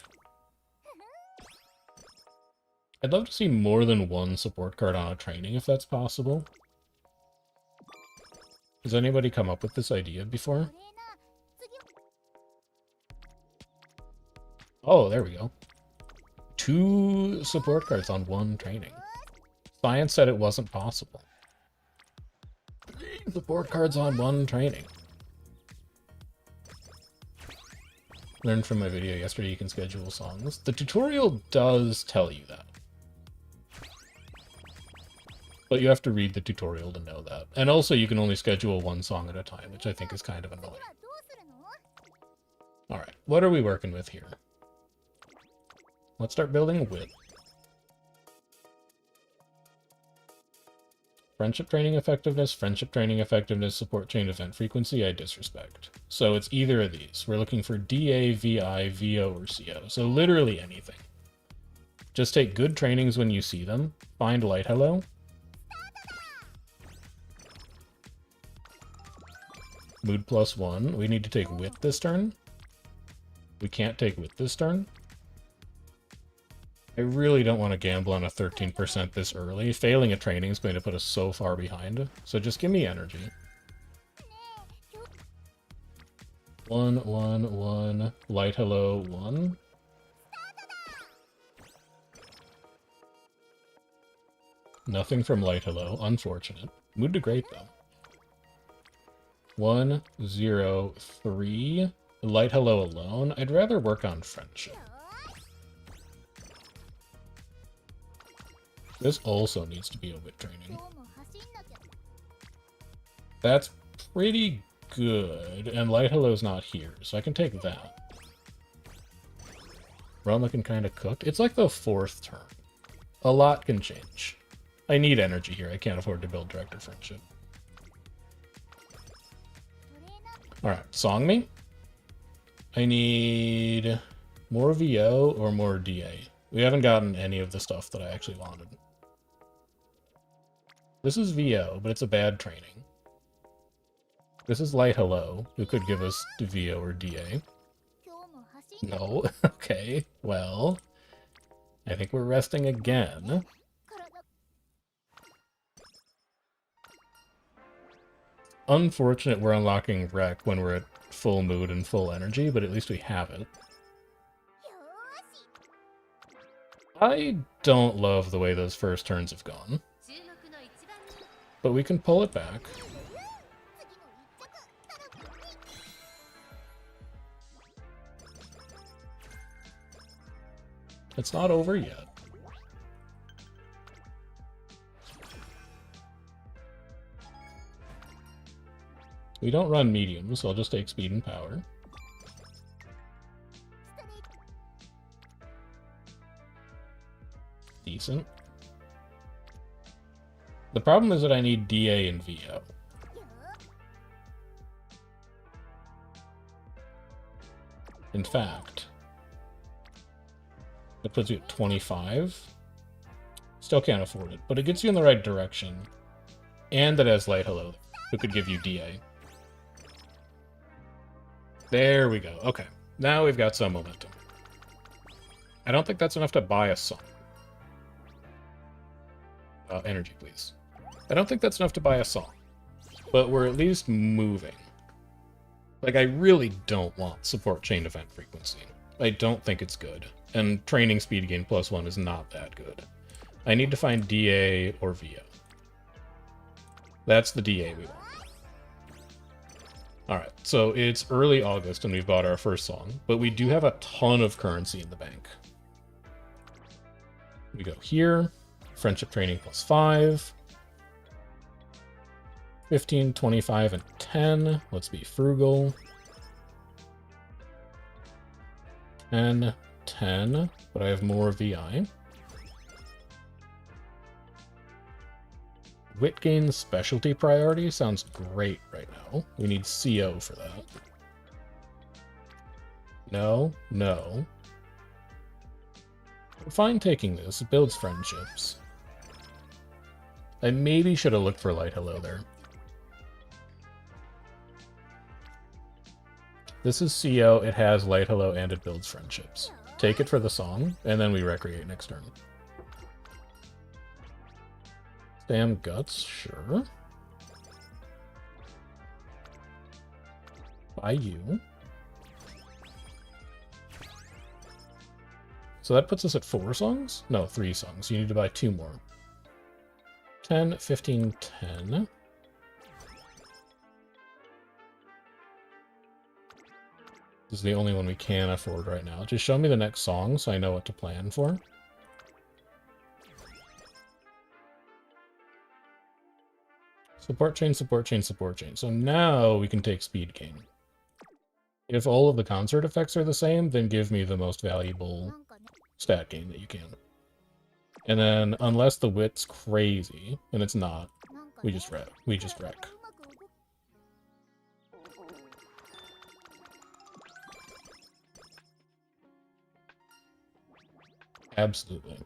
I'd love to see more than one support card on a training, if that's possible. Has anybody come up with this idea before? Oh, there we go. 2 support cards on one training. Science said it wasn't possible. 3 support cards on one training. Learned from my video yesterday you can schedule songs. The tutorial does tell you that. But you have to read the tutorial to know that. And also you can only schedule one song at a time, which I think is kind of annoying. Alright, what are we working with here? Let's start building wit. Friendship training effectiveness, support chain event frequency, I disrespect. So it's either of these. We're looking for DA, VI, VO, or CO. So literally anything. Just take good trainings when you see them. Find light hello. Mood +1. We need to take wit this turn. We can't take wit this turn. I really don't want to gamble on a 13% this early. Failing a training is going to put us so far behind. So just give me energy. 1, 1, 1. Light hello, 1. Nothing from light hello. Unfortunate. Mood to great, though. 1, 0, 3. Light hello alone. I'd rather work on friendship. This also needs to be a wit training. That's pretty good, and light hello's not here, so I can take that. Realm looking kind of cooked. It's like the 4th turn. A lot can change. I need energy here. I can't afford to build director friendship. Alright, song me. I need more VO or more DA. We haven't gotten any of the stuff that I actually wanted. This is VO, but it's a bad training. This is light hello, who could give us VO or DA. No? Okay, well, I think we're resting again. Unfortunate we're unlocking Wreck when we're at full mood and full energy, but at least we have it. I don't love the way those first turns have gone. But we can pull it back. It's not over yet. We don't run medium, so I'll just take speed and power. Decent. The problem is that I need DA and VO. In fact, that puts you at 25. Still can't afford it, but it gets you in the right direction. And it has light hello, who could give you DA. There we go. Okay, now we've got some momentum. I don't think that's enough to buy a song. Energy, please. I don't think that's enough to buy a song, but we're at least moving. Like, I really don't want support chain event frequency. I don't think it's good, and training speed gain +1 is not that good. I need to find DA or VO. That's the DA we want. Alright, so it's early August and we've bought our first song, but we do have a ton of currency in the bank. We go here, friendship training +5. 15, 25, and 10. Let's be frugal. 10, 10, but I have more VI. Wit gain specialty priority sounds great right now. We need CO for that. No, no. I'm fine taking this. It builds friendships. I maybe should have looked for light hello there. This is CO, it has light hello, and it builds friendships. Take it for the song, and then we recreate next turn. Spam guts, sure. Buy you. So that puts us at 4 songs? No, 3 songs. You need to buy 2 more. 10, 15, 10. This is the only one we can afford right now. Just show me the next song so I know what to plan for. Support chain, support chain, support chain. So now we can take speed gain. If all of the concert effects are the same, then give me the most valuable stat gain that you can. And then, unless the wit's crazy, and it's not, we just wreck. Absolutely.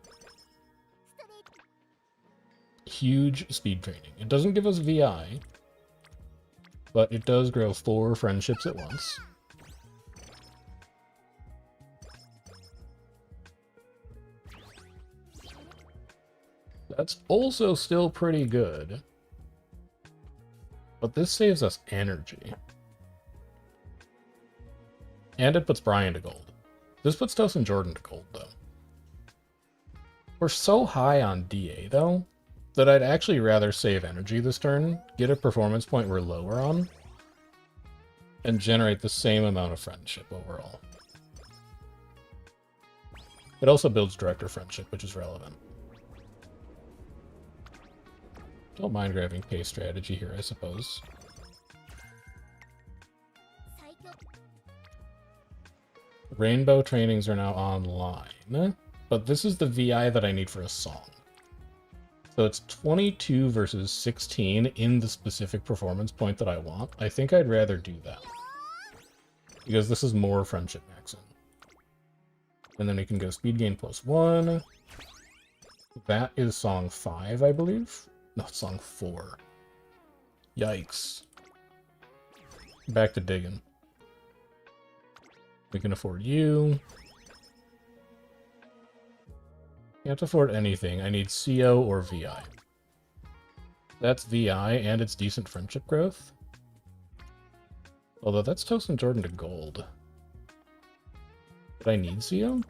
Huge speed training. It doesn't give us VI, but it does grow 4 friendships at once. That's also still pretty good. But this saves us energy. And it puts Brian to gold. This puts Tosin Jordan to gold, though. We're so high on DA, though, that I'd actually rather save energy this turn, get a performance point we're lower on, and generate the same amount of friendship overall. It also builds director friendship, which is relevant. Don't mind grabbing pace strategy here, I suppose. Rainbow trainings are now online, but this is the VI that I need for a song. So it's 22 versus 16 in the specific performance point that I want. I think I'd rather do that, because this is more friendship maxing. And then we can go speed gain +1. That is song 5, I believe. No, it's song 4. Yikes. Back to digging. We can afford you. Can't afford anything. I need CO or VI. That's VI, and it's decent friendship growth. Although that's Tosin Jordan to gold. But I need CO?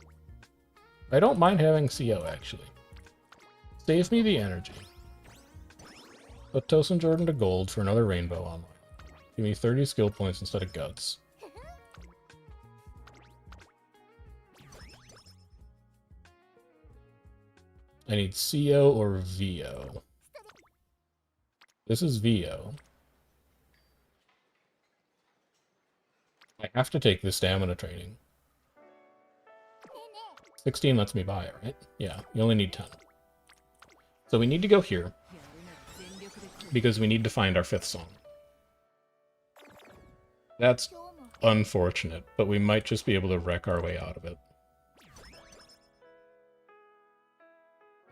I don't mind having CO, actually. Save me the energy. Put Tosin Jordan to gold for another rainbow online. Give me 30 skill points instead of guts. I need CO or VO. This is VO. I have to take the stamina training. 16 lets me buy it, right? Yeah, you only need 10. So we need to go here, because we need to find our 5th song. That's unfortunate, but we might just be able to wreck our way out of it.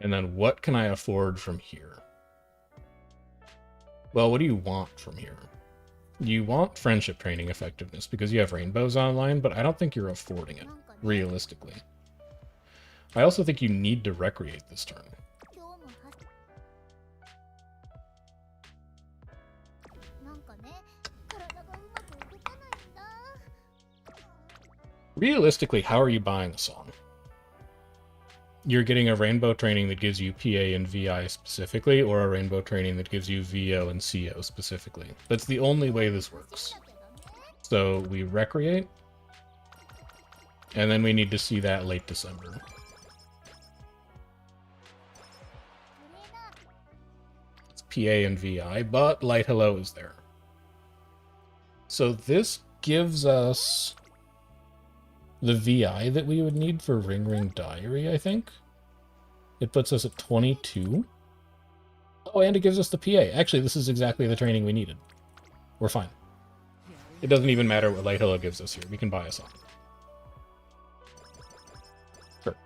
And then what can I afford from here? Well, what do you want from here? You want friendship training effectiveness because you have rainbows online, but I don't think you're affording it, realistically. I also think you need to recreate this turn. Realistically, how are you buying a song? You're getting a rainbow training that gives you PA and VI specifically, or a rainbow training that gives you VO and CO specifically. That's the only way this works. So we recreate, and then we need to see that late December. It's PA and VI, but Light Hello is there. So this gives us the VI that we would need for Ring Ring Diary, I think. It puts us at 22. Oh, and it gives us the PA. Actually, this is exactly the training we needed. We're fine. It doesn't even matter what Light Hello gives us here. We can buy a song. Sure.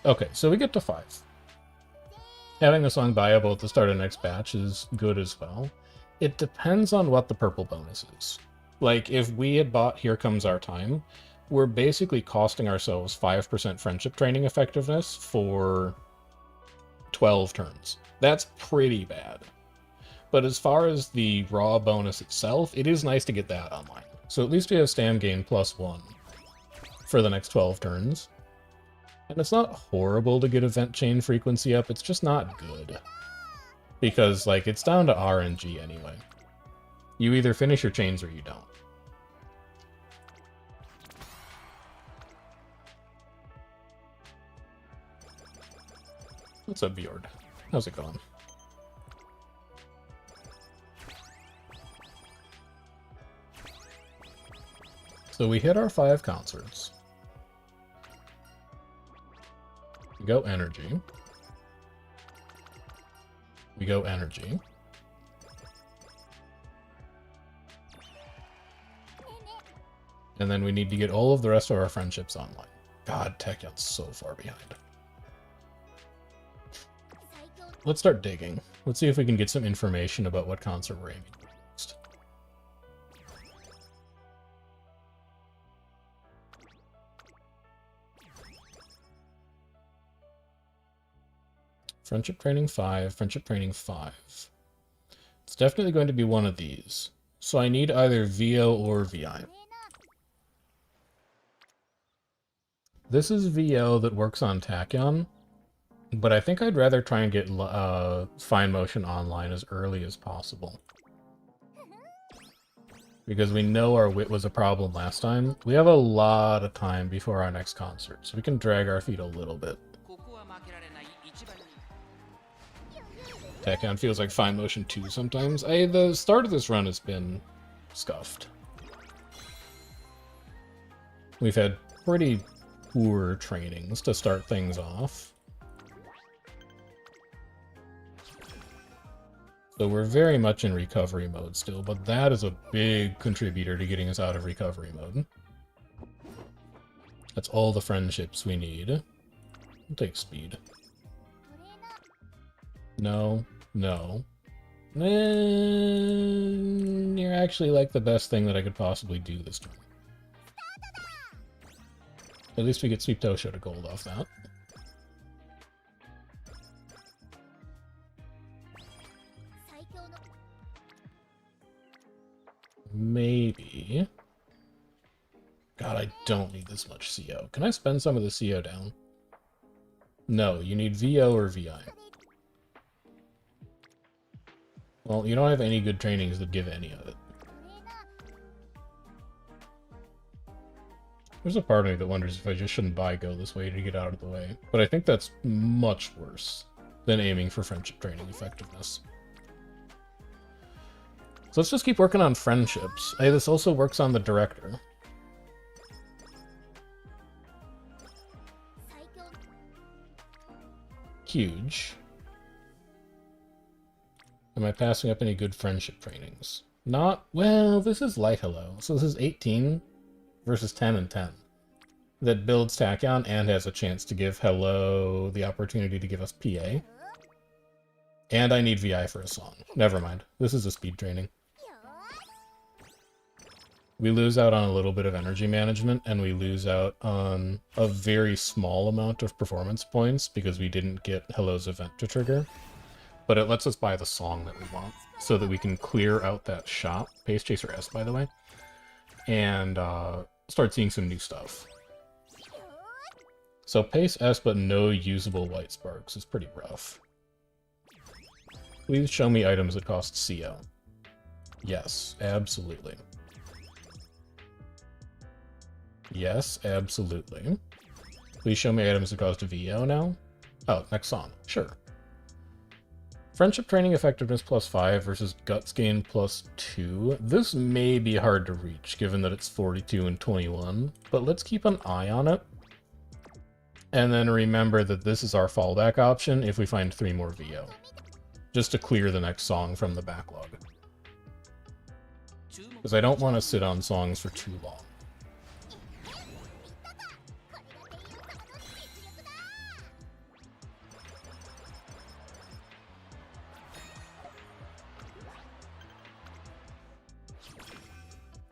Okay, so we get to 5. Having the song buyable at the start of the next batch is good as well. It depends on what the purple bonus is. Like, if we had bought Here Comes Our Time, we're basically costing ourselves 5% friendship training effectiveness for 12 turns. That's pretty bad. But as far as the raw bonus itself, it is nice to get that online. So at least we have stam gain +1 for the next 12 turns. And it's not horrible to get event chain frequency up, it's just not good. Because, like, it's down to RNG anyway. You either finish your chains or you don't. What's up, Bjord? How's it going? So we hit our 5 concerts. We go energy. We go energy. And then we need to get all of the rest of our friendships online. God, Tachyon's so far behind. Let's start digging. Let's see if we can get some information about what concert we're aiming for next. Friendship training 5, friendship training 5. It's definitely going to be one of these. So I need either VO or VI. This is VO that works on Tachyon, but I think I'd rather try and get Fine Motion online as early as possible. Because we know our wit was a problem last time. We have a lot of time before our next concert, so we can drag our feet a little bit. Tachyon feels like Fine Motion 2 sometimes. The start of this run has been scuffed. We've had pretty poor trainings to start things off. So we're very much in recovery mode still, but that is a big contributor to getting us out of recovery mode. That's all the friendships we need. We'll take speed. No, no. You're actually like the best thing that I could possibly do this time. At least we get Sweep Tosho to gold off that. Maybe. God, I don't need this much CO. Can I spend some of the CO down? No, you need VO or VI. Well, you don't have any good trainings that give any of it. There's a part of me that wonders if I just shouldn't buy Go this way to get out of the way. But I think that's much worse than aiming for friendship training effectiveness. So let's just keep working on friendships. Hey, this also works on the director. Huge. Am I passing up any good friendship trainings? Not, well, this is Light Hello. So this is 18 versus 10 and 10. That builds Tachyon and has a chance to give Hello the opportunity to give us PA. And I need VI for a song. Never mind. This is a speed training. We lose out on a little bit of energy management, and we lose out on a very small amount of performance points because we didn't get Hello's event to trigger. But it lets us buy the song that we want, so that we can clear out that shop, Pace Chaser S, by the way, and start seeing some new stuff. So Pace S, but no usable white sparks is pretty rough. Please show me items that cost CO. Yes, absolutely. Yes, absolutely. Please show me items that cost VO now. Oh, next song. Sure. Friendship training effectiveness +5 versus guts gain +2. This may be hard to reach, given that it's 42 and 21, but let's keep an eye on it. And then remember that this is our fallback option if we find 3 more VO. Just to clear the next song from the backlog. Because I don't want to sit on songs for too long.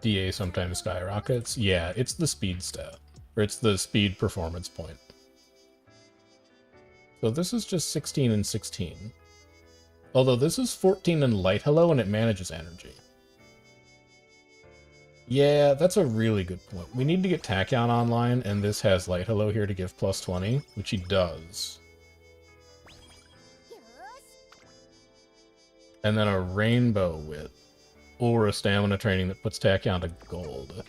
DA sometimes skyrockets. Yeah, it's the speed stat. Or it's the speed performance point. So this is just 16 and 16. Although this is 14 and Light Hello and it manages energy. Yeah, that's a really good point. We need to get Tachyon online, and this has Light Hello here to give +20, which he does. And then a Rainbow Wit. Or a stamina training that puts Tachyon to gold.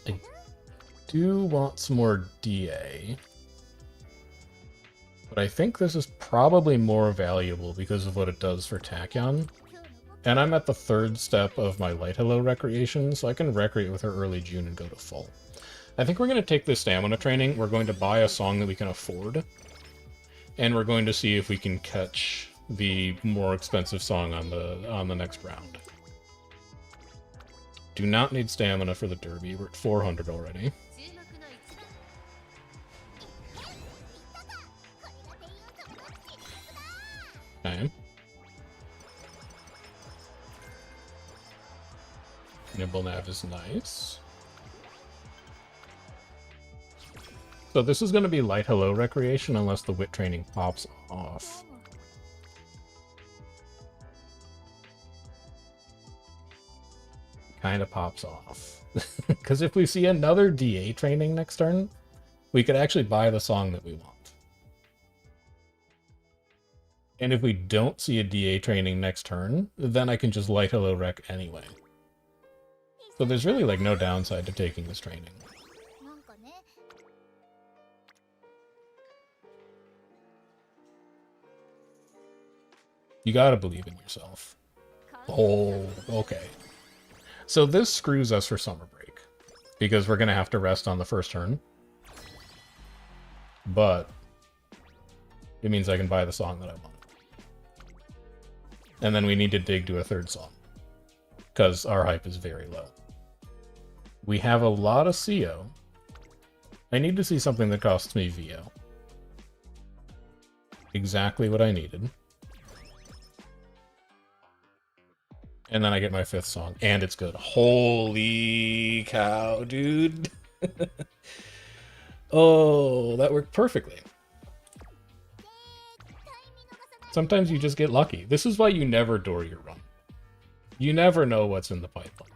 I do want some more DA. But I think this is probably more valuable because of what it does for Tachyon. And I'm at the 3rd step of my Light Hello Recreation, so I can recreate with her early June and go to full. I think we're going to take this stamina training, we're going to buy a song that we can afford, and we're going to see if we can catch the more expensive song on the next round. Do not need stamina for the derby, we're at 400 already. Okay. Nimble Nav is nice. So this is going to be Light Hello Recreation unless the wit training pops off. Kind of pops off. Because if we see another DA training next turn, we could actually buy the song that we want. And if we don't see a DA training next turn, then I can just Light Hello Rec anyway. So there's really like no downside to taking this training. You gotta believe in yourself. Oh, okay. So this screws us for summer break, because we're gonna have to rest on the first turn. But it means I can buy the song that I want. And then we need to dig to a 3rd song, because our hype is very low. We have a lot of CO. I need to see something that costs me VO. Exactly what I needed. And then I get my 5th song, and it's good. Holy cow, dude. Oh, that worked perfectly. Sometimes you just get lucky. This is why you never door your run. You never know what's in the pipeline.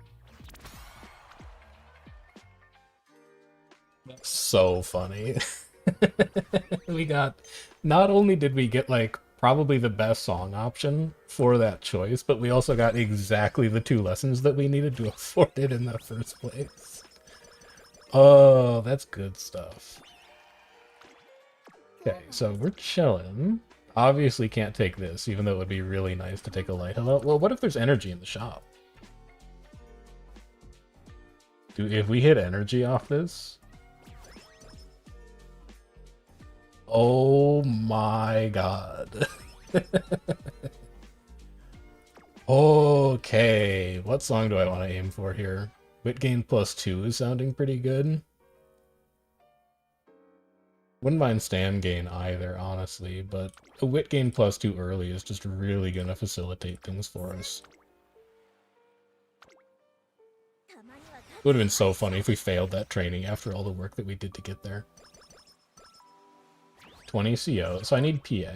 That's so funny. We got... Not only did we get, like, probably the best song option for that choice, but we also got exactly the 2 lessons that we needed to afford it in the first place. Oh, that's good stuff. Okay, so we're chilling. Obviously can't take this, even though it would be really nice to take a Light Hello. Well, what if there's energy in the shop? Dude, if we hit energy off this... Oh my god. Okay, what song do I want to aim for here? Wit gain +2 is sounding pretty good. Wouldn't mind stam gain either, honestly, but a wit gain +2 early is just really gonna facilitate things for us. It would have been so funny if we failed that training after all the work that we did to get there. 20 CO, so I need PA.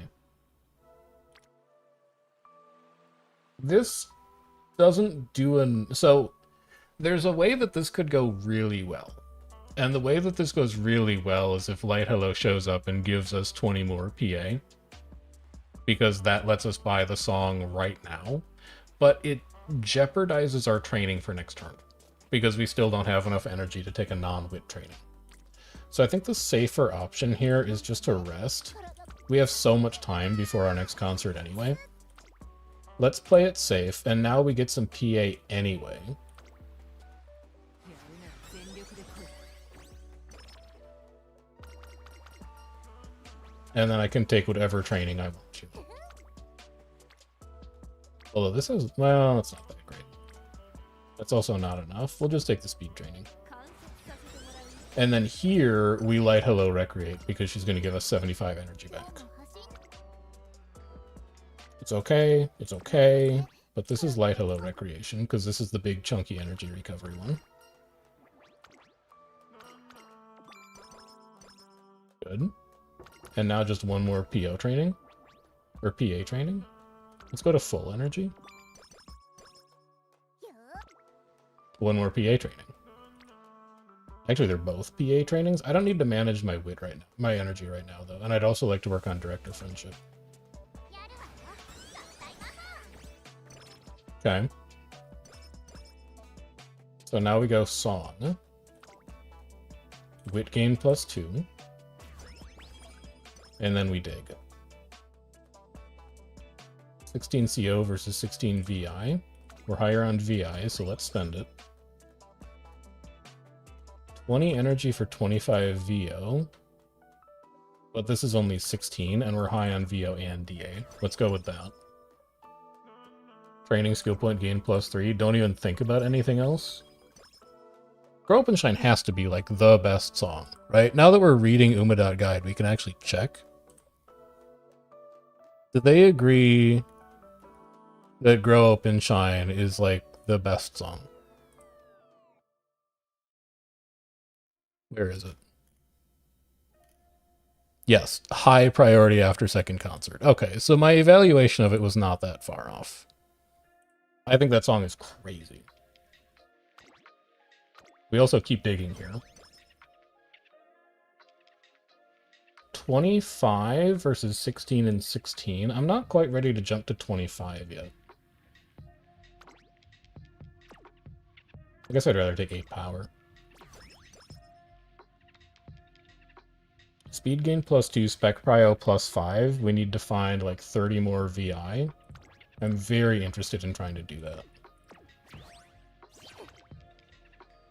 This doesn't do an... So, there's a way that this could go really well. And the way that this goes really well is if Light Hello shows up and gives us 20 more PA. Because that lets us buy the song right now. But it jeopardizes our training for next turn. Because we still don't have enough energy to take a non-wit training. So I think the safer option here is just to rest. We have so much time before our next concert anyway. Let's play it safe, and now we get some PA anyway. And then I can take whatever training I want to. Although this is, well, it's not that great. That's also not enough. We'll just take the speed training. And then here, we Light Hello Recreate, because she's going to give us 75 energy back. It's okay, but this is Light Hello Recreation, because this is the big chunky energy recovery one. Good. And now just one more PO training? Or PA training? Let's go to full energy. One more PA training. Actually, they're both PA trainings. I don't need to manage my wit right now, my energy right now, though. And I'd also like to work on director friendship. Okay. So now we go song. Wit gain +2. And then we dig. 16 CO versus 16 VI. We're higher on VI, so let's spend it. 20 energy for 25 VO. But this is only 16, and we're high on VO and DA. Let's go with that. Training skill point gain +3. Don't even think about anything else. Grow Up and Shine has to be like the best song, right? Now that we're reading Uma.guide, we can actually check. Do they agree that Grow Up and Shine is like the best song? Where is it? Yes, high priority after second concert. Okay, so my evaluation of it was not that far off. I think that song is crazy. We also keep digging here. 25 versus 16 and 16. I'm not quite ready to jump to 25 yet. I guess I'd rather take 8 power. Speed gain +2, spec prio +5. We need to find like 30 more VI. I'm very interested in trying to do that.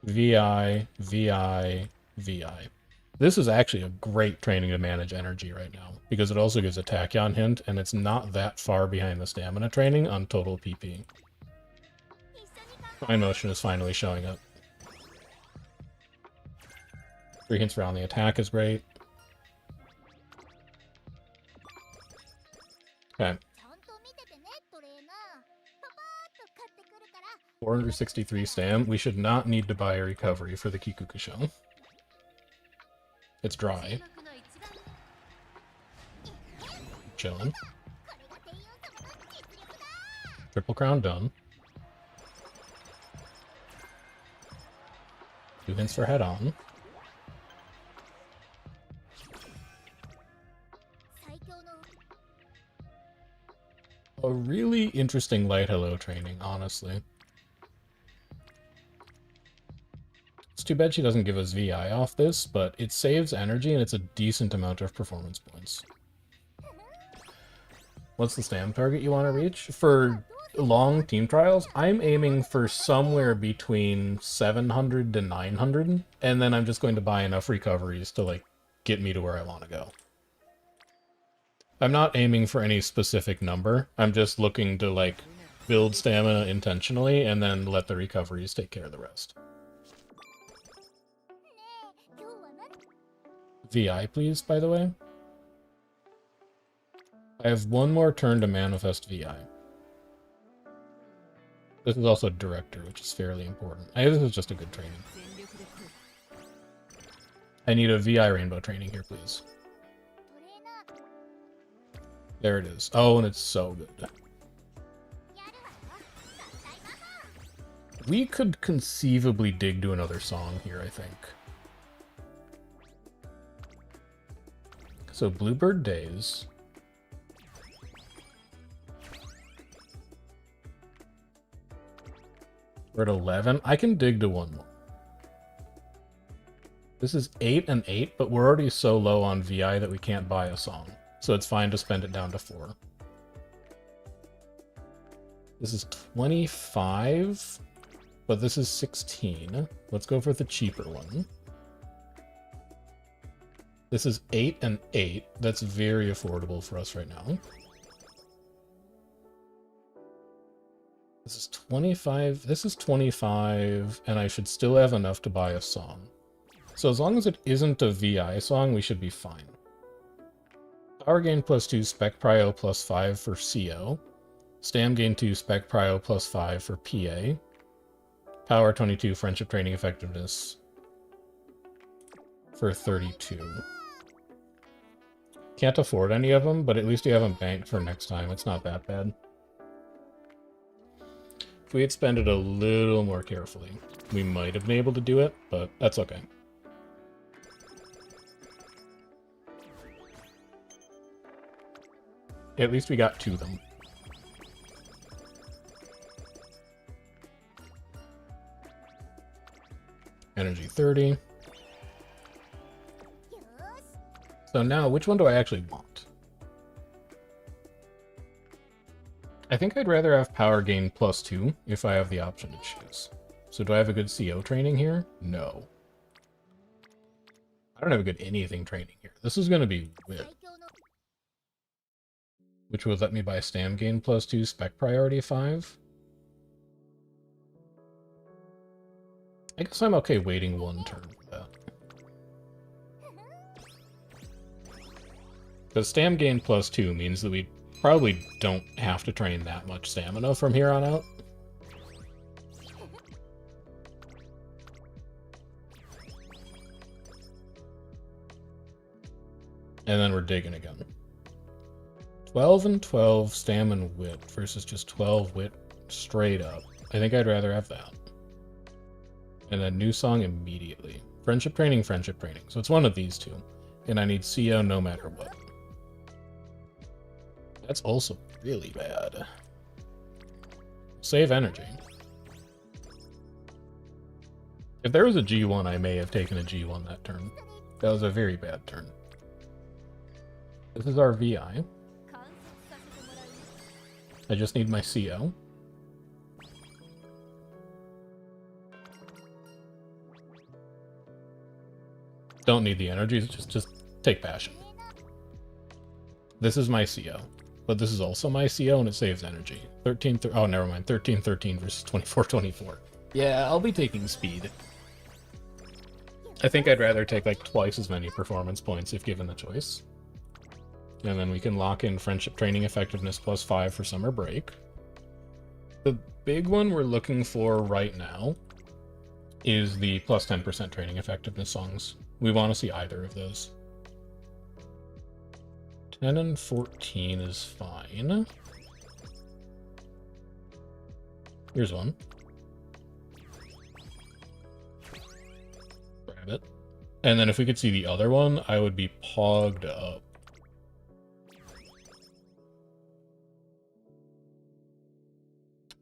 VI, VI, VI. This is actually a great training to manage energy right now, because it also gives a tachyon hint, and it's not that far behind the stamina training on total PP. Fine motion is finally showing up. 3 hints around the attack is great. Okay. 463 stam. We should not need to buy a recovery for the Kikukusho. It's dry. Chillin'. Triple crown done. 2 hints for head on. A really interesting light hello training, honestly. It's too bad she doesn't give us VI off this, but it saves energy and it's a decent amount of performance points. What's the stam target you want to reach? For long team trials, I'm aiming for somewhere between 700 to 900, and then I'm just going to buy enough recoveries to like get me to where I want to go. I'm not aiming for any specific number. I'm just looking to like build stamina intentionally and then let the recoveries take care of the rest. VI, please, by the way. I have one more turn to manifest VI. This is also Director, which is fairly important. This is just a good training. I need a VI rainbow training here, please. There it is. Oh, and it's so good. We could conceivably dig to another song here, I think. So, Bluebird Days. We're at 11. I can dig to one more. This is 8 and 8, but we're already so low on VI that we can't buy a song. So it's fine to spend it down to 4. This is 25, but this is 16. Let's go for the cheaper one. This is 8 and 8. That's very affordable for us right now. This is 25. This is 25, and I should still have enough to buy a song. So as long as it isn't a VI song, we should be fine. Power gain +2, spec prio +5 for CO. Stam gain 2, spec prio +5 for PA. Power 22, friendship training effectiveness for 32. Can't afford any of them, but at least we have them banked for next time. It's not that bad. If we had spent it a little more carefully, we might have been able to do it, but that's okay. At least we got to them. Energy 30. So now, which one do I actually want? I think I'd rather have power gain +2 if I have the option to choose. So do I have a good CO training here? No. I don't have a good anything training here. This is going to be wit, which would let me buy stam gain +2, spec priority 5. I guess I'm okay waiting one turn for that. Because stam gain +2 means that we probably don't have to train that much stamina from here on out. And then we're digging again. 12 and 12 stam and wit versus just 12 wit straight up. I think I'd rather have that. And then new song immediately. Friendship training, friendship training. So it's one of these two. And I need CO no matter what. That's also really bad. Save energy. If there was a G1, I may have taken a G1 that turn. That was a very bad turn. This is our VI. I just need my CO. Don't need the energies, just take passion. This is my CO. But this is also my CO and it saves energy. 13, oh, never mind. 13-13 versus 24-24. Yeah, I'll be taking speed. I think I'd rather take like twice as many performance points if given the choice. And then we can lock in friendship training effectiveness +5 for summer break. The big one we're looking for right now is the +10% training effectiveness songs. We want to see either of those. 10 and 14 is fine. Here's one. Grab it. And then if we could see the other one, I would be pogged up.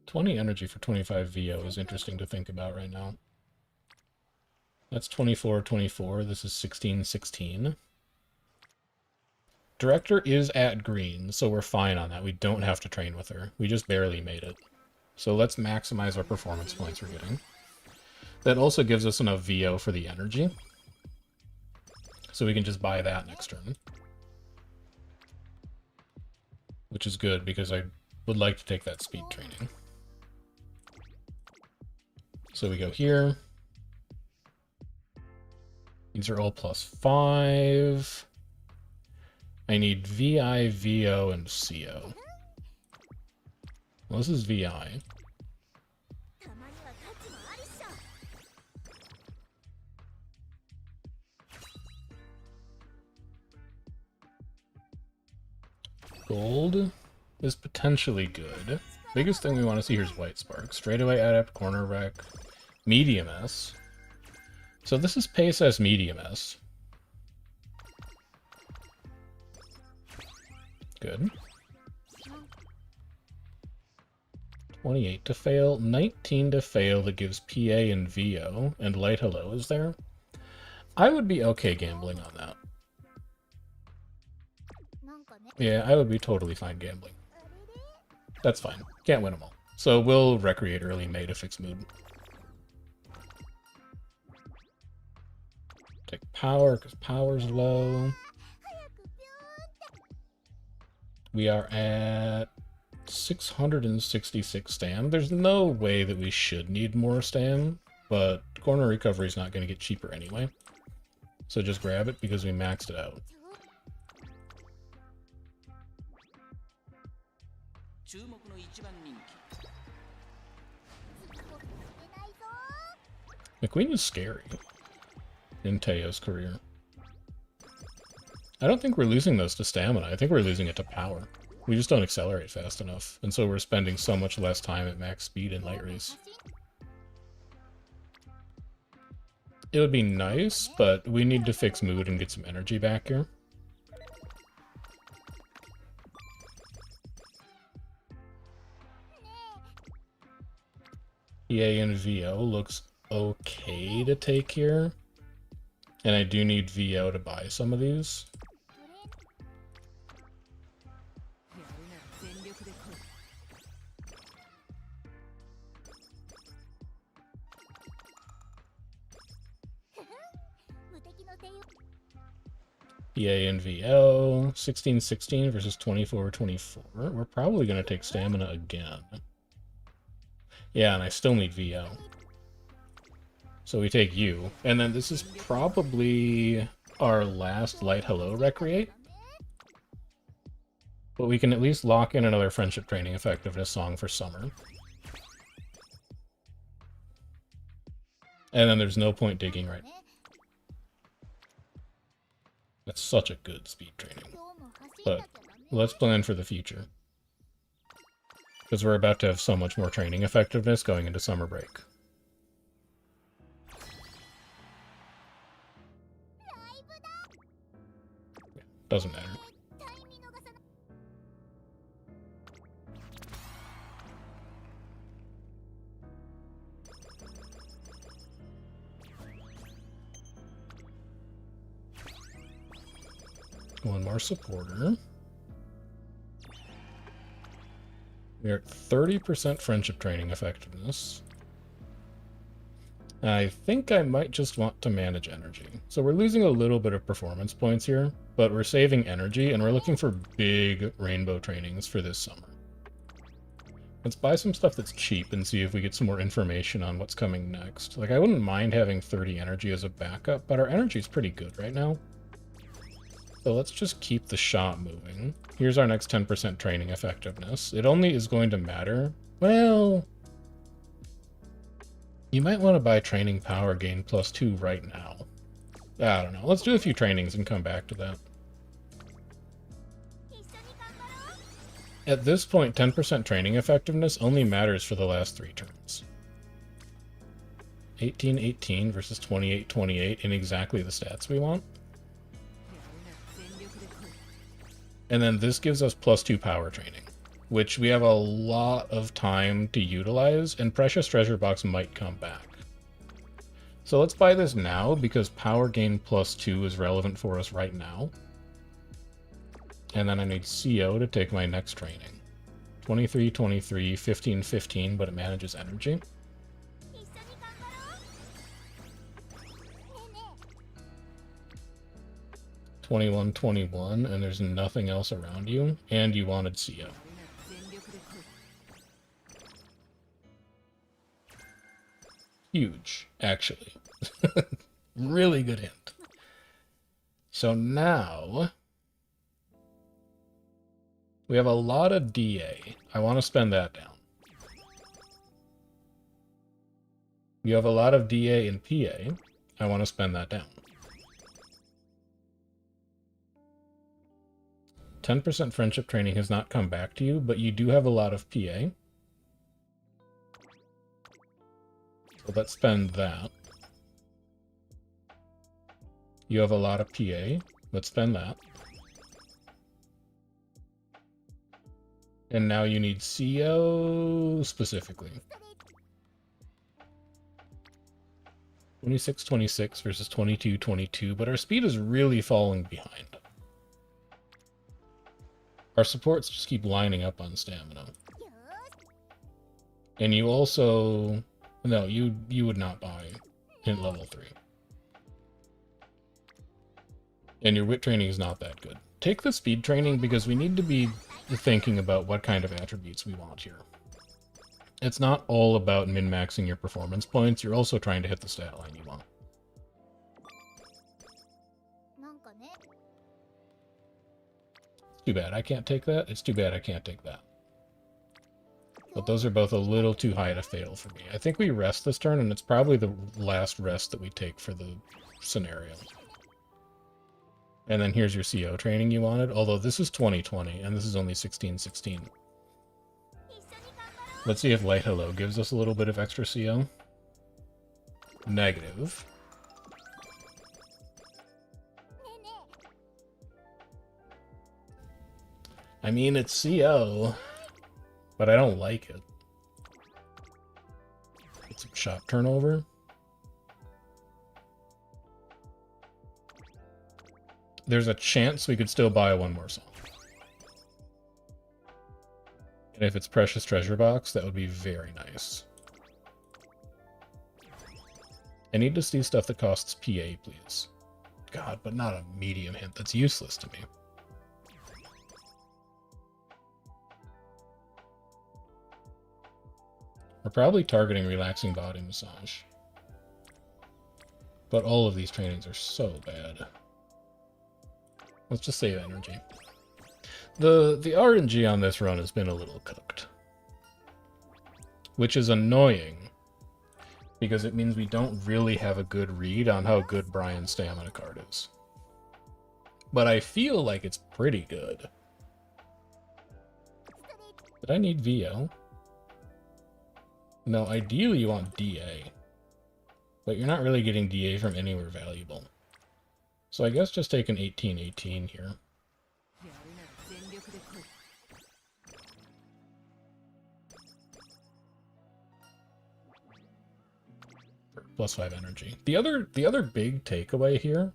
$20 energy for 25 VO is interesting to think about right now. That's 24-24. This is 16-16. Director is at green, so we're fine on that. We don't have to train with her. We just barely made it. So let's maximize our performance points we're getting. That also gives us enough VO for the energy. So we can just buy that next turn. Which is good, because I would like to take that speed training. So we go here. These are all +5. I need VI, VO, and CO. Well, this is VI. Gold is potentially good. Biggest thing we want to see here is White Spark. Straightaway Adept, Corner Wreck, Medium S. So this is Pace S, Medium S. Good. 28 to fail, 19 to fail that gives PA and VO, and Light Hello is there. I would be okay gambling on that. Yeah, I would be totally fine gambling. That's fine. Can't win them all. So we'll Recreate early May to fix mood. Take power, because power's low. We are at 666 stam. There's no way that we should need more stam, but corner recovery is not going to get cheaper anyway. So just grab it because we maxed it out. McQueen is scary in Teo's career. I don't think we're losing those to stamina. I think we're losing it to power. We just don't accelerate fast enough, and so we're spending so much less time at max speed in Light Race. It would be nice, but we need to fix mood and get some energy back here. EA and VO looks okay to take here. And I do need VO to buy some of these. PA and VO. 16-16 versus 24-24. We're probably going to take stamina again. Yeah, and I still need VO. So we take U. And then this is probably our last light hello recreate. But we can at least lock in another friendship training effectiveness song for summer. And then there's no point digging right now. That's such a good speed training. But let's plan for the future. Because we're about to have so much more training effectiveness going into summer break. Yeah, doesn't matter. One more supporter. We're at 30% friendship training effectiveness. I think I might just want to manage energy. So we're losing a little bit of performance points here, but we're saving energy, and we're looking for big rainbow trainings for this summer. Let's buy some stuff that's cheap and see if we get some more information on what's coming next. Like, I wouldn't mind having 30 energy as a backup, but our energy's pretty good right now. So let's just keep the shop moving. Here's our next 10% training effectiveness. It only is going to matter. Well, you might want to buy training power gain +2 right now. I don't know. Let's do a few trainings and come back to that. At this point, 10% training effectiveness only matters for the last 3 turns. 18-18 versus 28-28 in exactly the stats we want. And then this gives us +2 power training, which we have a lot of time to utilize, and Precious Treasure Box might come back. So let's buy this now, because power gain +2 is relevant for us right now. And then I need CO to take my next training. 23-23, 15-15, but it manages energy. 21-21, and there's nothing else around you, and you wanted CO. Huge, actually. Really good hint. So now we have a lot of DA. I want to spend that down. You have a lot of DA and PA. I want to spend that down. 10% friendship training has not come back to you, but you do have a lot of PA. So let's spend that. You have a lot of PA. Let's spend that. And now you need CO specifically. 26-26 versus 22-22, but our speed is really falling behind. Our supports just keep lining up on stamina. And you also... No, you would not buy hint level 3. And your wit training is not that good. Take the speed training because we need to be thinking about what kind of attributes we want here. It's not all about min-maxing your performance points, you're also trying to hit the stat line you want. It's too bad I can't take that. It's too bad I can't take that. But those are both a little too high to fail for me. I think we rest this turn, and it's probably the last rest that we take for the scenario. And then here's your CO training you wanted, although this is 20-20, and this is only 16-16. Let's see if Light Hello gives us a little bit of extra CO. Negative. I mean, it's CO, but I don't like it. Get some shop turnover. There's a chance we could still buy one more song. And if it's Precious Treasure Box, that would be very nice. I need to see stuff that costs PA, please. God, but not a medium hint. That's useless to me. We're probably targeting relaxing body massage. But all of these trainings are so bad. Let's just save energy. The RNG on this run has been a little cooked. Which is annoying. Because it means we don't really have a good read on how good Brian's stamina card is. But I feel like it's pretty good. Did I need VO? No, ideally you want DA. But you're not really getting DA from anywhere valuable. So I guess just take an 18-18 here. Plus 5 energy. The other big takeaway here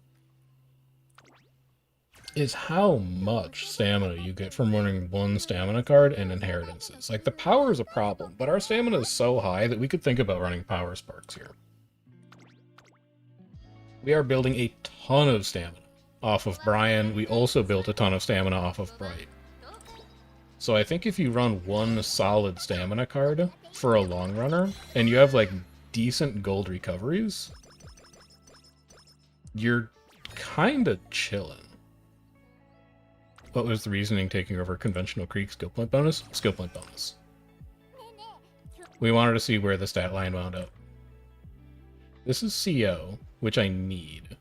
is how much stamina you get from running one stamina card and inheritances. Like, the power is a problem, but our stamina is so high that we could think about running power sparks here. We are building a ton of stamina off of Brian. We also built a ton of stamina off of Bright. So I think if you run one solid stamina card for a long runner, and you have, like, decent gold recoveries, you're kinda chillin'. What was the reasoning taking over conventional Creek skill point bonus? Skill point bonus. We wanted to see where the stat line wound up. This is CO, which I need.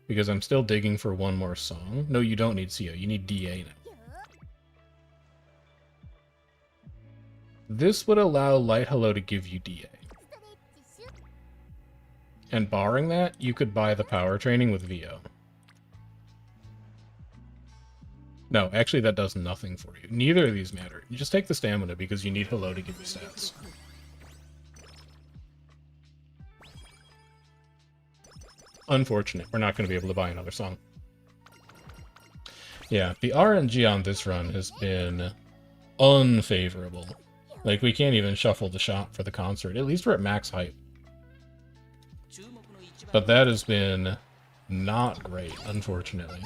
Because I'm still digging for one more song. No, you don't need CO, you need DA now. This would allow Light Hello to give you DA. And barring that, you could buy the power training with VO. No, actually that does nothing for you. Neither of these matter. You just take the stamina because you need Hello to give you stats. Unfortunate. We're not going to be able to buy another song. Yeah, the RNG on this run has been unfavorable. Like, we can't even shuffle the shop for the concert. At least we're at max height. But that has been not great, unfortunately.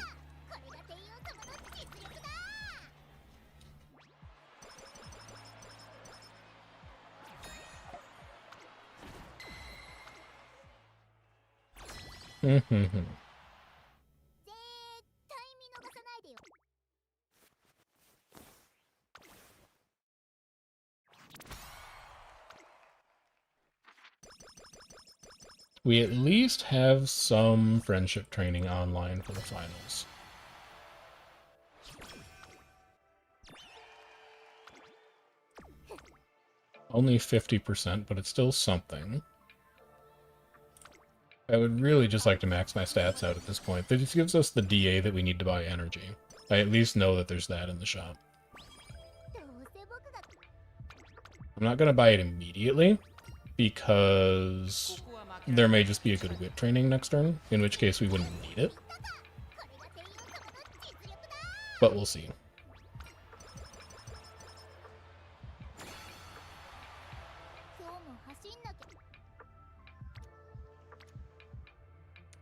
We at least have some friendship training online for the finals. Only 50%, but it's still something. I would really just like to max my stats out at this point. That just gives us the DA that we need to buy energy. I at least know that there's that in the shop. I'm not going to buy it immediately, because there may just be a good whip training next turn, in which case we wouldn't need it. But we'll see.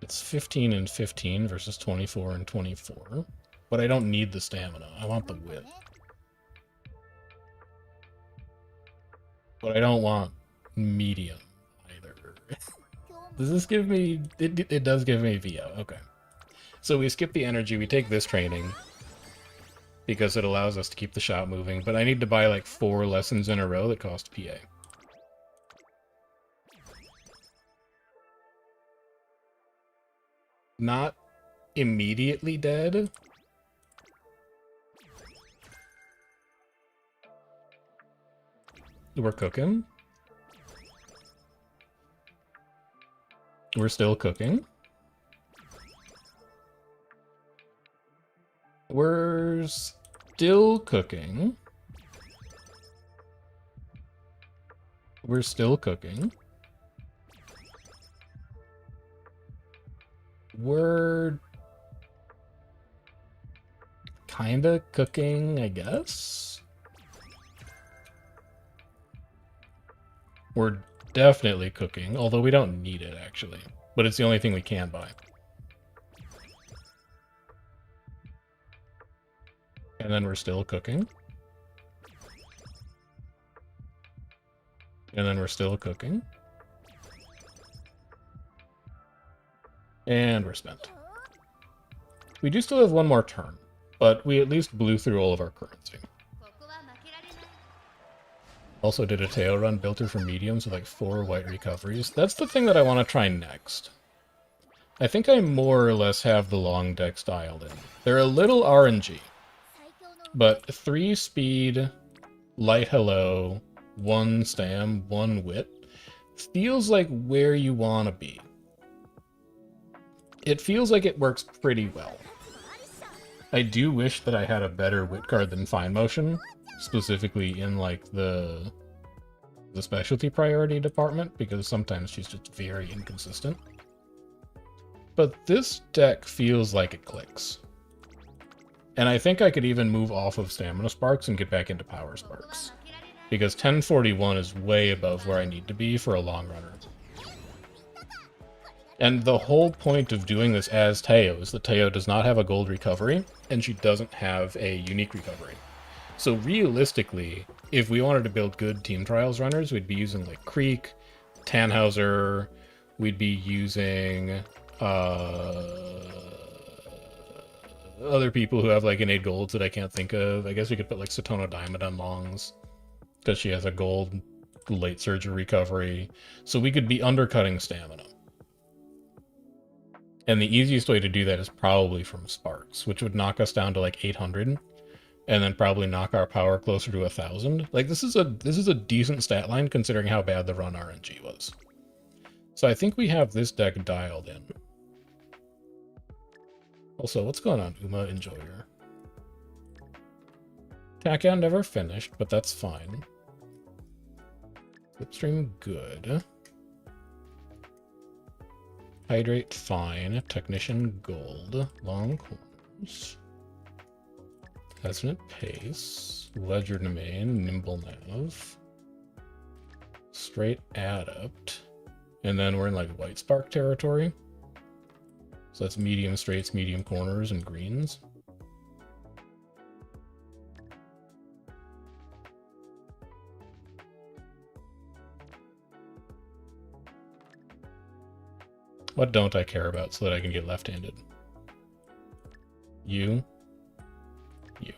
It's 15 and 15 versus 24 and 24. But I don't need the stamina. I want the whip. But I don't want medium either. Does this give me... It does give me VO. Okay. So we skip the energy. We take this training. Because it allows us to keep the shop moving. But I need to buy like 4 lessons in a row that cost PA. Not immediately dead. We're cooking. We're still cooking. We're still cooking. We're still cooking. We're kinda cooking, I guess. We're definitely cooking, although we don't need it, actually. But it's the only thing we can buy. And then we're still cooking. And then we're still cooking. And we're spent. We do still have one more turn, but we at least blew through all of our currency. Also did a Teo run, built her for mediums with like 4 white recoveries. That's the thing that I want to try next. I think I more or less have the long decks dialed in. They're a little RNG, but 3 speed, light hello, 1 stam, 1 wit feels like where you want to be. It feels like it works pretty well. I do wish that I had a better wit card than Fine Motion, specifically in like the specialty priority department, because sometimes she's just very inconsistent. But this deck feels like it clicks. And I think I could even move off of Stamina Sparks and get back into Power Sparks, because 1041 is way above where I need to be for a long runner. And the whole point of doing this as Teo is that Teo does not have a gold recovery, and she doesn't have a unique recovery. So realistically, if we wanted to build good Team Trials runners, we'd be using like Creek, Tannhauser, we'd be using other people who have like innate golds that I can't think of. I guess we could put like Satono Diamond on Longs, because she has a gold late surgery recovery. So we could be undercutting stamina. And the easiest way to do that is probably from Sparks, which would knock us down to like 800, and then probably knock our power closer to 1,000. Like this is a decent stat line considering how bad the run RNG was. So I think we have this deck dialed in. Also, what's going on, Uma Enjoyer? Tachyon never finished, but that's fine. Slipstream, good. Hydrate, fine. Technician, gold. Long corners. Hesitant pace. Ledger domain, nimble nav. Straight adept. And then we're in like white spark territory. So that's medium straights, medium corners, and greens. What don't I care about so that I can get left-handed? You. You.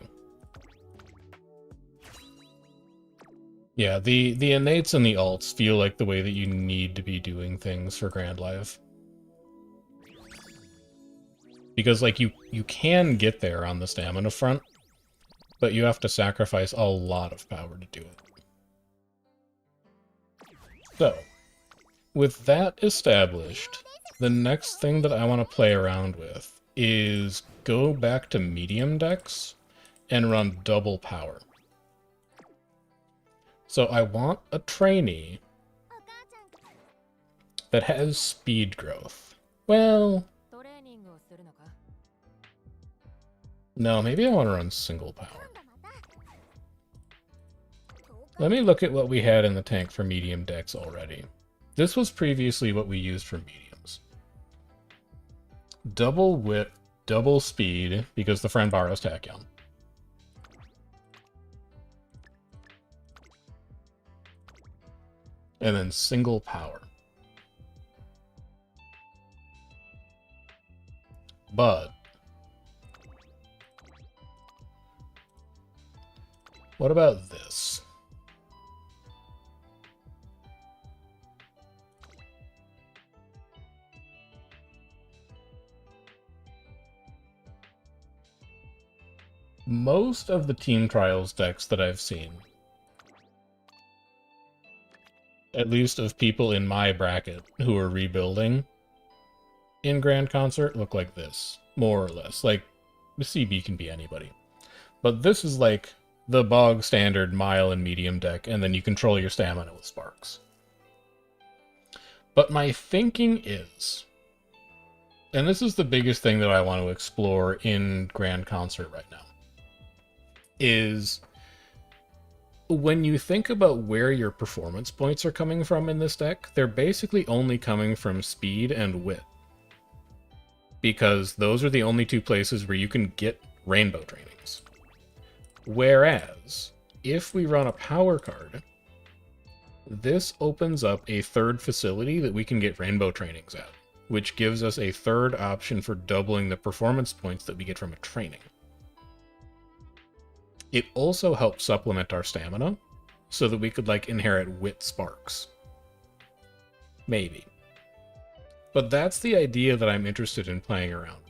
Yeah, the innates and the alts feel like the way that you need to be doing things for Grand Live. Because, like, you can get there on the stamina front, but you have to sacrifice a lot of power to do it. So, with that established, the next thing that I want to play around with is go back to medium decks and run double power. So I want a trainee that has speed growth. Well, no, maybe I want to run single power. Let me look at what we had in the tank for medium decks already. This was previously what we used for mediums. Double wit, double speed, because the friend borrows Tachyon. And then single power. But what about this? Most of the Team Trials decks that I've seen, at least of people in my bracket who are rebuilding in Grand Concert, look like this, more or less. Like, the CB can be anybody. But this is like the bog standard mile and medium deck, and then you control your stamina with Sparks. But my thinking is, and this is the biggest thing that I want to explore in Grand Concert right now, is when you think about where your performance points are coming from in this deck, they're basically only coming from speed and wit. Because those are the only two places where you can get rainbow trainings. Whereas, if we run a power card, this opens up a third facility that we can get rainbow trainings at, which gives us a third option for doubling the performance points that we get from a training. It also helps supplement our stamina, so that we could, like, inherit wit sparks. Maybe. But that's the idea that I'm interested in playing around,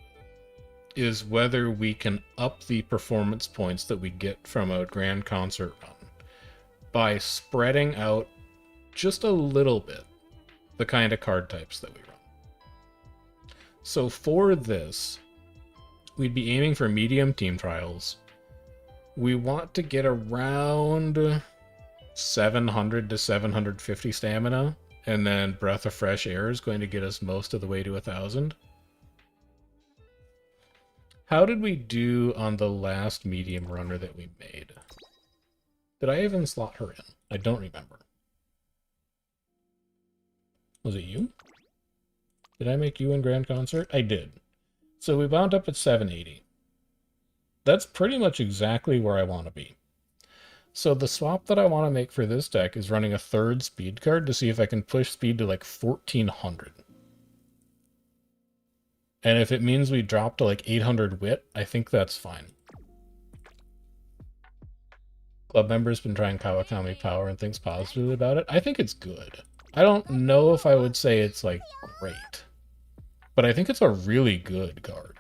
is whether we can up the performance points that we get from a grand concert run by spreading out just a little bit the kind of card types that we run. So for this, we'd be aiming for medium team trials. We want to get around 700 to 750 stamina, and then Breath of Fresh Air is going to get us most of the way to 1,000. How did we do on the last medium runner that we made? Did I even slot her in? I don't remember. Was it you? Did I make you in Grand Concert? I did. So we wound up at 780. That's pretty much exactly where I want to be. So the swap that I want to make for this deck is running a third speed card to see if I can push speed to like 1400. And if it means we drop to like 800 wit, I think that's fine. Club members been trying Kawakami Power and thinks positively about it. I think it's good. I don't know if I would say it's like great, but I think it's a really good card.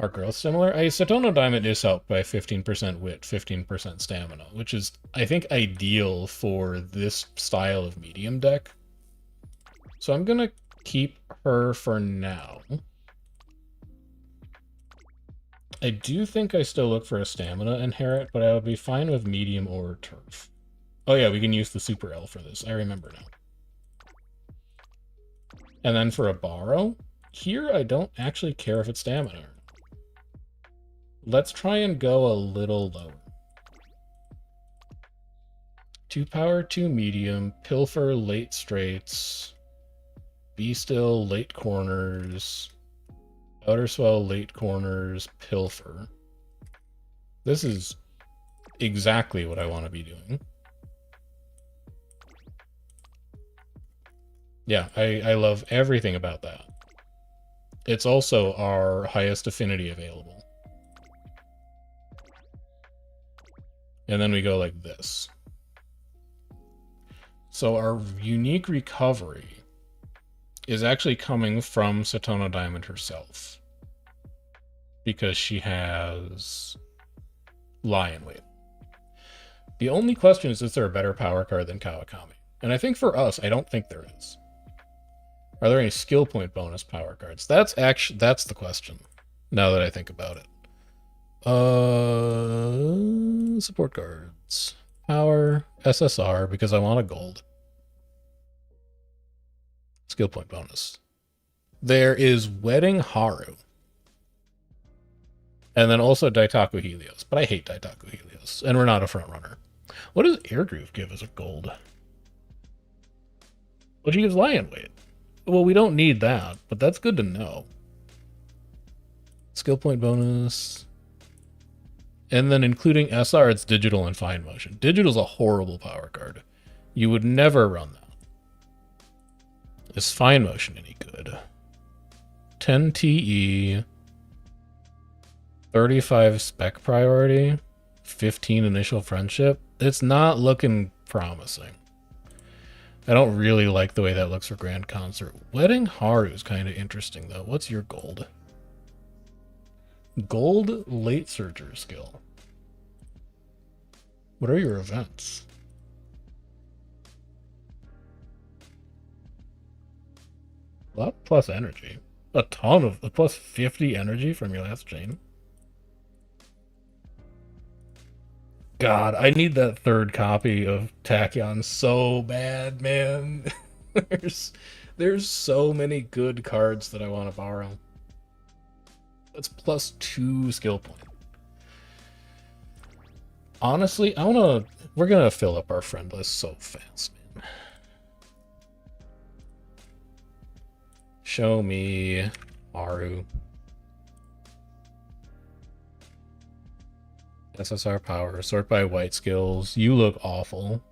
Are growth similar? Satono Diamond is helped by 15% wit, 15% stamina, which is, I think, ideal for this style of medium deck. So I'm going to keep her for now. I do think I still look for a stamina inherit, but I would be fine with medium or turf. Oh yeah, we can use the Super L for this. I remember now. And then for a borrow, here I don't actually care if it's stamina. Let's try and go a little lower. 2 power, 2 medium, pilfer, late straights, be still, late corners, outer swell, late corners, pilfer. This is exactly what I want to be doing. Yeah, I love everything about that. It's also our highest affinity available. And then we go like this. So our unique recovery is actually coming from Satono Diamond herself, because she has Lion Weight. The only question is there a better power card than Kawakami? And I think for us, I don't think there is. Are there any skill point bonus power cards? That's the question, now that I think about it. Support cards. Power, SSR, because I want a gold. Skill point bonus. There is Wedding Haru. And then also Daitaku Helios. But I hate Daitaku Helios. And we're not a front runner. What does Air Groove give as a gold? Well, she gives Lion Weight. Well, we don't need that, but that's good to know. Skill point bonus. And then including SR, it's digital and fine motion. Digital's a horrible power card. You would never run that. Is fine motion any good? 10 TE, 35 spec priority, 15 initial friendship. It's not looking promising. I don't really like the way that looks for Grand Concert. Wedding Haru is kind of interesting, though. What's your gold? Gold late surger skill. What are your events? A lot plus energy. A ton of plus 50 energy from your last chain. God, I need that third copy of Tachyon so bad, man. there's so many good cards that I want to borrow. That's plus 2 skill point. Honestly, we're gonna fill up our friend list so fast, man. Show me Aru. SSR power, sort by white skills. You look awful.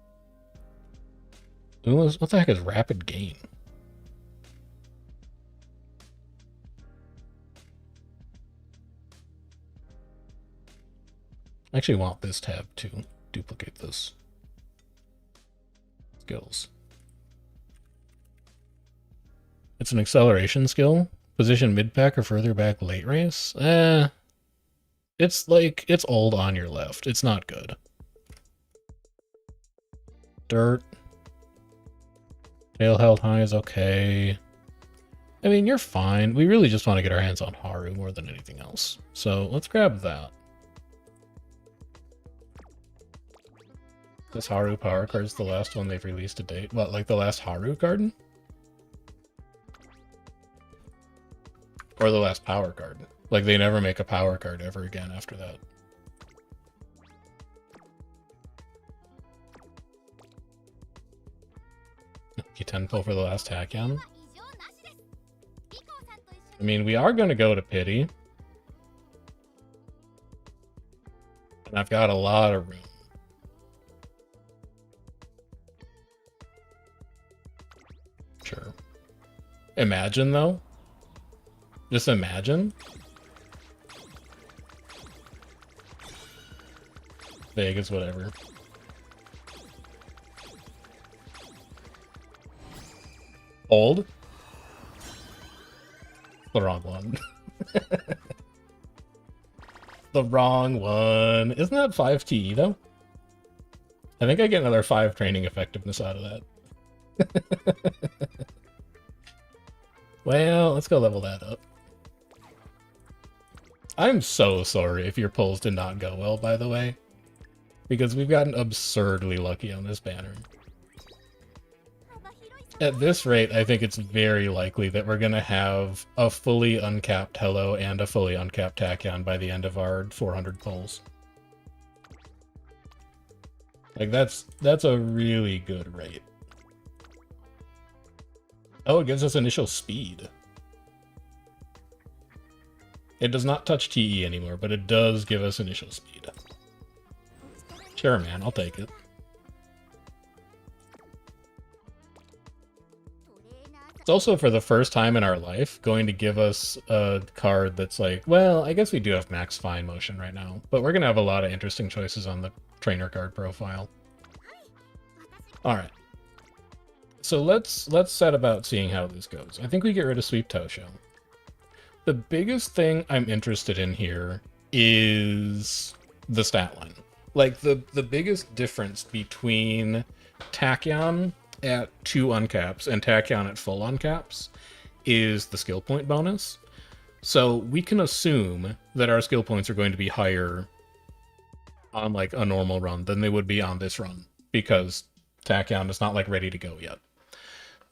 What the heck is rapid gain? I actually want this tab to duplicate this. Skills. It's an acceleration skill. Position mid-pack or further back late race? It's like, it's old on your left. It's not good. Dirt. Tail held high is okay. I mean, you're fine. We really just want to get our hands on Haru more than anything else. So let's grab that. This Haru power card is the last one they've released to date. What, like the last Haru card? Or the last power card? Like they never make a power card ever again after that. You 10 pull for the last Tachyon? I mean, we are going to go to Pity. And I've got a lot of room. Sure. Imagine, though. Just imagine. Vegas, whatever. Old? The wrong one. The wrong one. Isn't that 5 TE, though? I think I get another 5 training effectiveness out of that. Well, let's go level that up. I'm so sorry if your pulls did not go well, by the way. Because we've gotten absurdly lucky on this banner. At this rate, I think it's very likely that we're going to have a fully uncapped Hello and a fully uncapped Tachyon by the end of our 400 pulls. Like, that's a really good rate. Oh, it gives us initial speed. It does not touch TE anymore, but it does give us initial speed. Sure, man, I'll take it. It's also, for the first time in our life, going to give us a card that's like, well, I guess we do have max fine motion right now, but we're going to have a lot of interesting choices on the trainer card profile. Alright. So let's set about seeing how this goes. I think we get rid of Sweep Tosho. The biggest thing I'm interested in here is the stat line. Like, the biggest difference between Tachyon at 2 uncaps and Tachyon at full uncaps is the skill point bonus. So we can assume that our skill points are going to be higher on like a normal run than they would be on this run, because Tachyon is not like ready to go yet.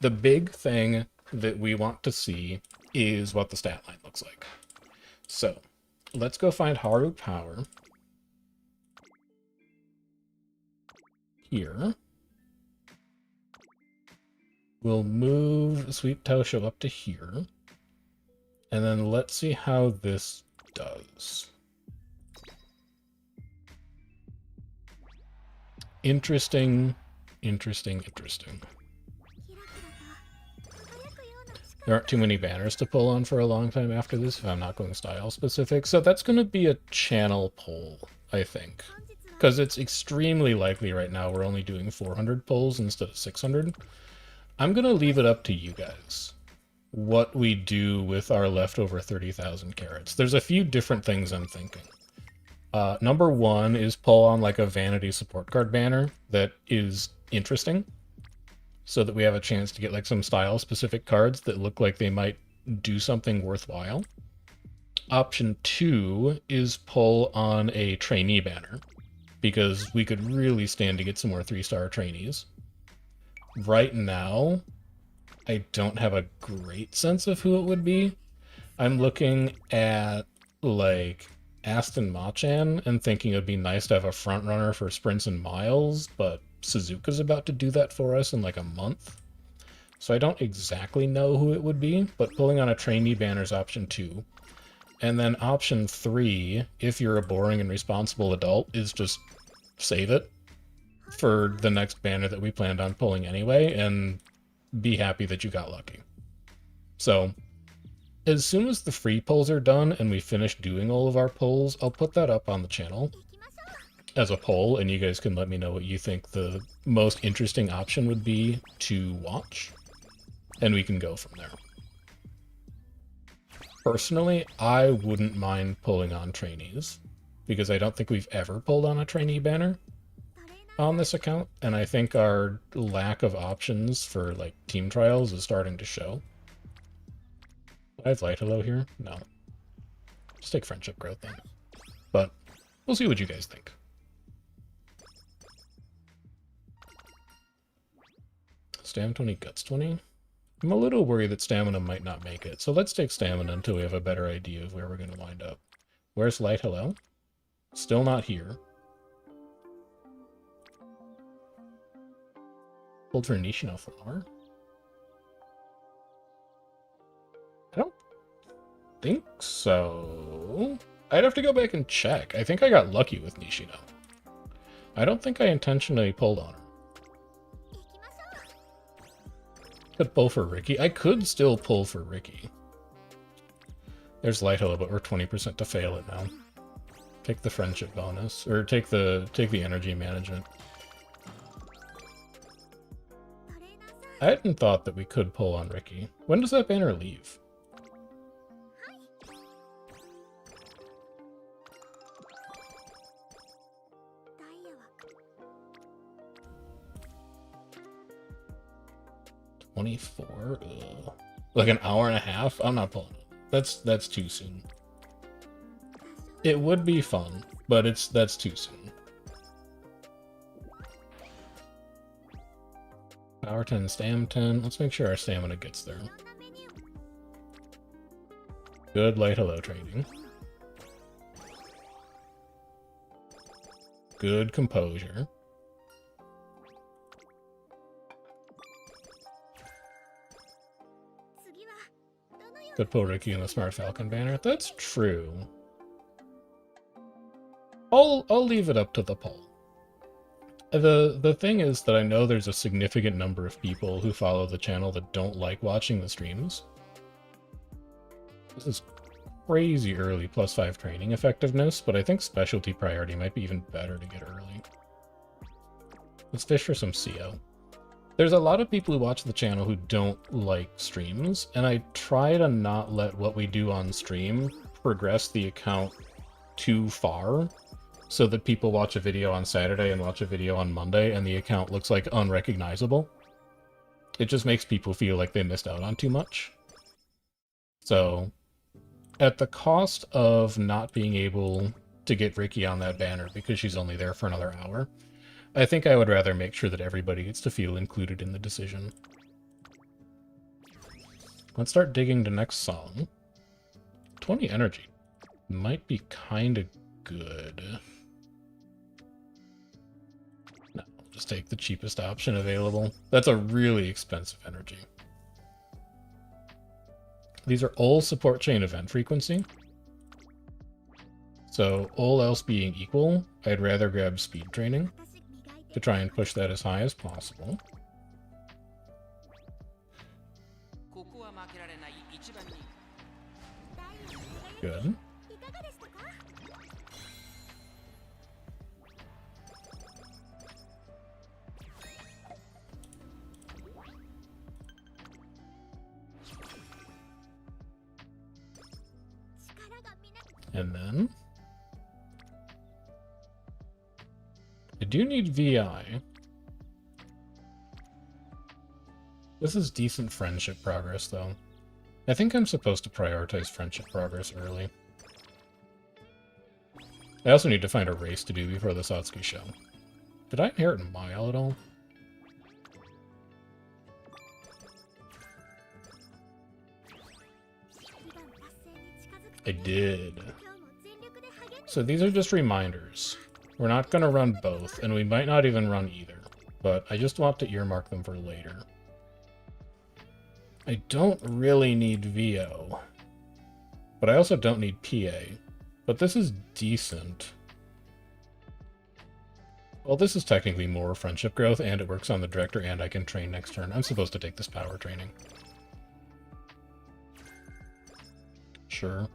The big thing that we want to see is what the stat line looks like. So let's go find Haru Power here. We'll move Sweep Tosho up to here. And then let's see how this does. Interesting, interesting, interesting. There aren't too many banners to pull on for a long time after this if I'm not going style specific. So that's going to be a channel pull, I think. Because it's extremely likely right now we're only doing 400 pulls instead of 600. I'm going to leave it up to you guys what we do with our leftover 30,000 carats. There's a few different things I'm thinking. Number one is pull on like a vanity support card banner that is interesting, so that we have a chance to get like some style specific cards that look like they might do something worthwhile. Option 2 is pull on a trainee banner, because we could really stand to get some more 3-star trainees. Right now, I don't have a great sense of who it would be. I'm looking at like Aston Machan and thinking it would be nice to have a front runner for sprints and miles, but Suzuka's about to do that for us in like a month. So I don't exactly know who it would be, but pulling on a trainee banner is option 2. And then option 3, if you're a boring and responsible adult, is just save it for the next banner that we planned on pulling anyway, and be happy that you got lucky. So, as soon as the free pulls are done and we finish doing all of our pulls, I'll put that up on the channel as a poll, and you guys can let me know what you think the most interesting option would be to watch, and we can go from there. Personally, I wouldn't mind pulling on trainees, because I don't think we've ever pulled on a trainee banner on this account, and I think our lack of options for like team trials is starting to show. I have Light Hello here? No. Just take Friendship Growth then. But we'll see what you guys think. Stam 20, Guts 20. I'm a little worried that Stamina might not make it, so let's take Stamina until we have a better idea of where we're going to wind up. Where's Light Hello? Still not here. Pulled for Nishino Flower. I don't think so. I'd have to go back and check. I think I got lucky with Nishino. I don't think I intentionally pulled on her. Could pull for Ricky. I could still pull for Ricky. There's Light Hello, but we're 20% to fail it now. Take the friendship bonus, or take the energy management. I hadn't thought that we could pull on Ricky. When does that banner leave? $24? Ugh. Like an hour and a half? I'm not pulling it. That's too soon. It would be fun, but that's too soon. Power 10, Stam 10. Let's make sure our stamina gets there. Good Light Hello training. Good composure. Could pull Ricky in the Smart Falcon banner. That's true. I'll leave it up to the poll. The thing is that I know there's a significant number of people who follow the channel that don't like watching the streams. This is crazy early +5 training effectiveness, but I think specialty priority might be even better to get early. Let's fish for some CO. There's a lot of people who watch the channel who don't like streams, and I try to not let what we do on stream progress the account too far, so that people watch a video on Saturday and watch a video on Monday, and the account looks like unrecognizable. It just makes people feel like they missed out on too much. So, at the cost of not being able to get Ricky on that banner because she's only there for another hour, I think I would rather make sure that everybody gets to feel included in the decision. Let's start digging the next song. 20 energy might be kind of good. No, we'll just take the cheapest option available. That's a really expensive energy. These are all support chain event frequency. So all else being equal, I'd rather grab speed training to try and push that as high as possible. Good. And then I do need VI. This is decent friendship progress, though. I think I'm supposed to prioritize friendship progress early. I also need to find a race to do before the Satsuki show. Did I inherit Mile at all? I did. So these are just reminders. We're not going to run both, and we might not even run either, but I just want to earmark them for later. I don't really need VO. But I also don't need PA. But this is decent. Well, this is technically more friendship growth, and it works on the director, and I can train next turn. I'm supposed to take this power training. Sure.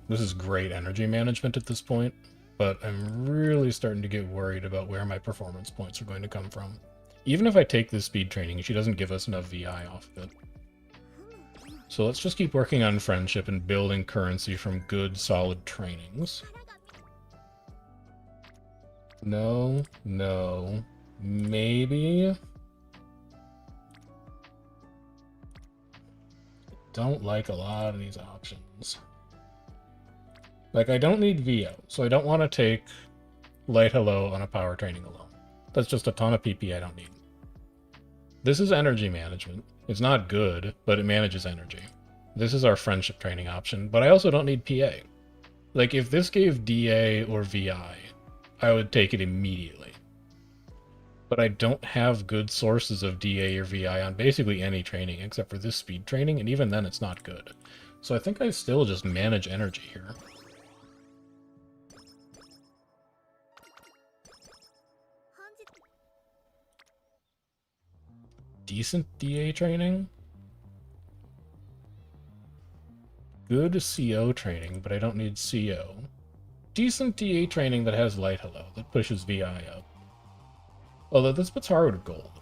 This is great energy management at this point, but I'm really starting to get worried about where my performance points are going to come from. Even if I take this speed training, she doesn't give us enough VI off of it. So let's just keep working on friendship and building currency from good, solid trainings. No, no, maybe. Don't like a lot of these options. Like, I don't need VO, so I don't want to take Light Hello on a power training alone. That's just a ton of PP I don't need. This is energy management. It's not good, but it manages energy. This is our friendship training option, but I also don't need PA. Like, if this gave DA or VI, I would take it immediately. But I don't have good sources of DA or VI on basically any training except for this speed training, and even then it's not good. So I think I still just manage energy here. Decent DA training? Good CO training, but I don't need CO. Decent DA training that has Light Hello, that pushes VI up. Although this puts Haru to gold.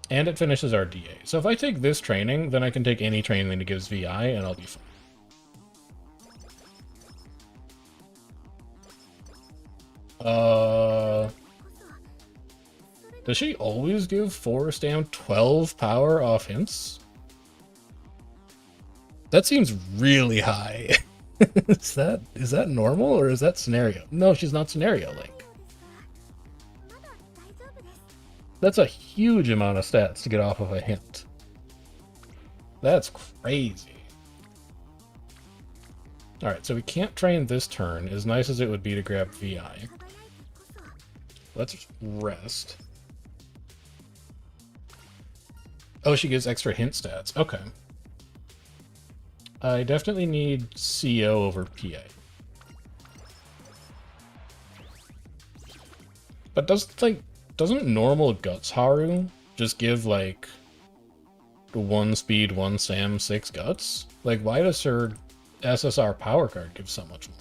And it finishes our DA. So if I take this training, then I can take any training that gives VI, and I'll be fine. Does she always give Forest Dam 12 power off hints? That seems really high. Is that normal, or is that scenario? No, she's not scenario Link. That's a huge amount of stats to get off of a hint. That's crazy. Alright, so we can't train this turn, as nice as it would be to grab VI. Let's rest. Oh, she gives extra hint stats. Okay. I definitely need CO over PA. But doesn't normal Guts Haru just give, like, 1 speed, 1 SAM, 6 Guts? Like, why does her SSR power card give so much more?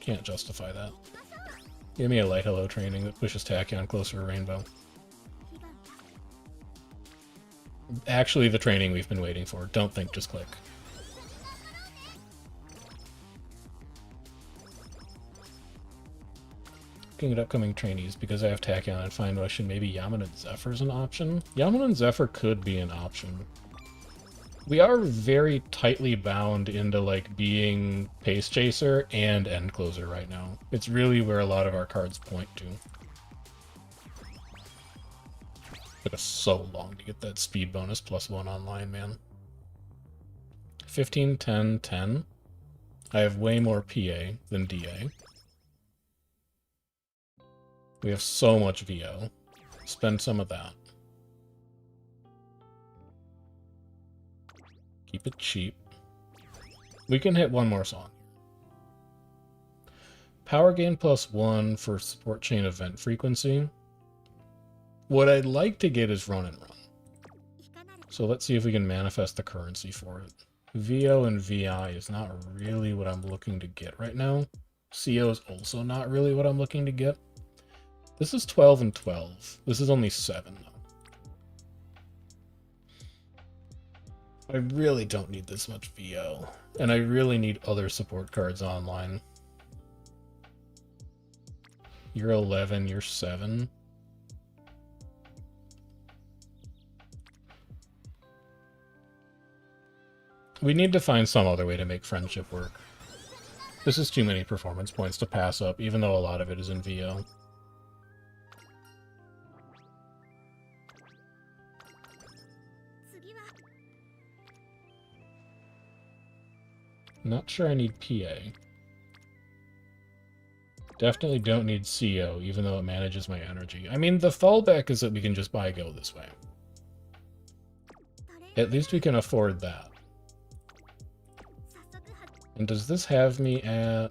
Can't justify that. Give me a Light Hello training that pushes Tachyon closer to Rainbow. Actually, the training we've been waiting for. Don't think, just click. Looking at upcoming trainees, because I have Tachyon and Fine Russian, maybe Yaman and Zephyr's an option? Yaman and Zephyr could be an option. We are very tightly bound into, like, being Pace Chaser and End Closer right now. It's really where a lot of our cards point to. Took us so long to get that speed bonus +1 online, man. 15, 10, 10. I have way more PA than DA. We have so much VO. Spend some of that. Keep it cheap. We can hit one more song. Power gain +1 for support chain event frequency. What I'd like to get is run and run. So let's see if we can manifest the currency for it. VO and VI is not really what I'm looking to get right now. CO is also not really what I'm looking to get. This is 12 and 12. This is only 7, though. I really don't need this much VO. And I really need other support cards online. You're 11, you're 7. We need to find some other way to make friendship work. This is too many performance points to pass up, even though a lot of it is in VO. Not sure I need PA. Definitely don't need CO, even though it manages my energy. I mean, the fallback is that we can just buy go this way. At least we can afford that. And does this have me at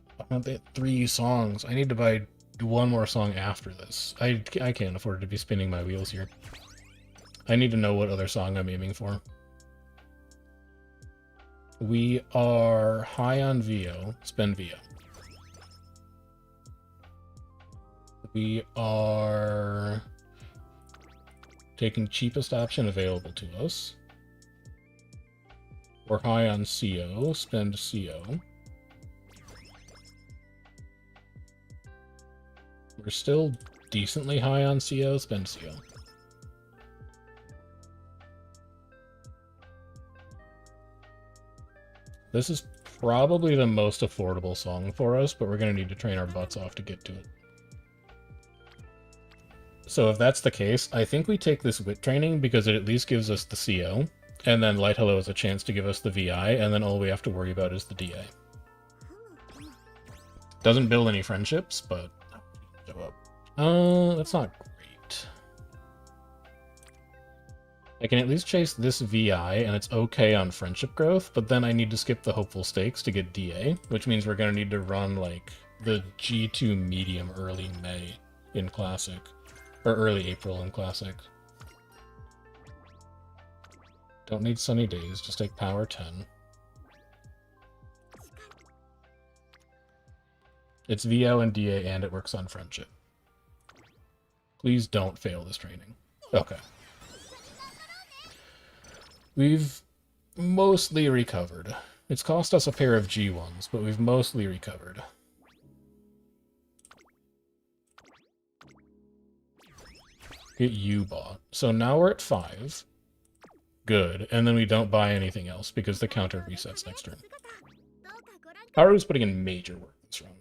3 songs? I need to buy 1 more song after this. I can't afford to be spinning my wheels here. I need to know what other song I'm aiming for. We are high on VO. Spend VO. We are taking cheapest option available to us. We're high on CO. Spend CO. We're still decently high on CO. Spend CO. This is probably the most affordable song for us, but we're going to need to train our butts off to get to it. So if that's the case, I think we take this wit training because it at least gives us the CO, and then Light Hello is a chance to give us the VI, and then all we have to worry about is the DA. Doesn't build any friendships, but show up. That's not great. I can at least chase this VI, and it's okay on friendship growth, but then I need to skip the hopeful stakes to get DA, which means we're going to need to run, like, the G2 medium early May in Classic. Or early April in Classic. Don't need sunny days, just take power 10. It's VO and DA, and it works on friendship. Please don't fail this training. Okay. We've mostly recovered. It's cost us a pair of G1s, but we've mostly recovered. Get you bought. So now we're at 5. Good. And then we don't buy anything else because the counter resets next turn. Haru's putting in major work this run.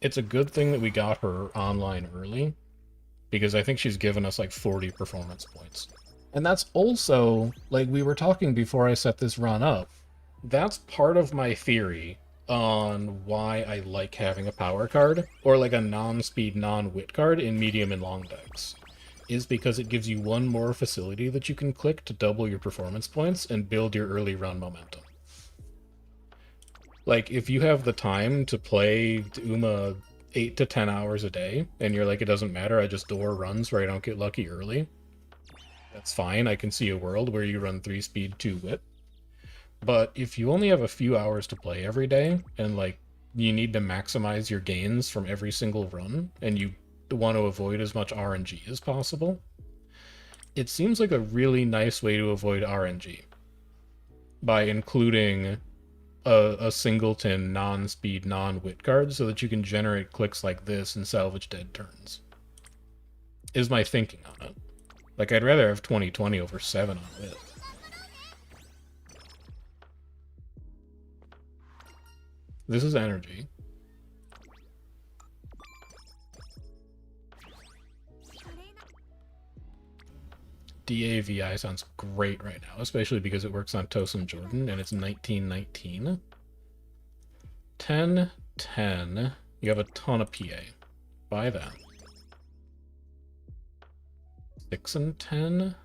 It's a good thing that we got her online early because I think she's given us like 40 performance points. And that's also, like we were talking before I set this run up, that's part of my theory on why I like having a power card, or like a non-speed, non-wit card in medium and long decks, is because it gives you 1 more facility that you can click to double your performance points and build your early run momentum. Like, if you have the time to play Uma 8 to 10 hours a day, and you're like, it doesn't matter, I just door runs where I don't get lucky early, that's fine. I can see a world where you run 3 speed, 2 wit. But if you only have a few hours to play every day, and like you need to maximize your gains from every single run, and you want to avoid as much RNG as possible, it seems like a really nice way to avoid RNG by including a singleton non-speed, non-wit card so that you can generate clicks like this and salvage dead turns. Is my thinking on it. Like, I'd rather have 20/20 over 7 on wit. This is energy. DAVI sounds great right now, especially because it works on Tosin Jordan, and it's 1919. 10, 10. You have a ton of PA. Buy that. 6 and 10.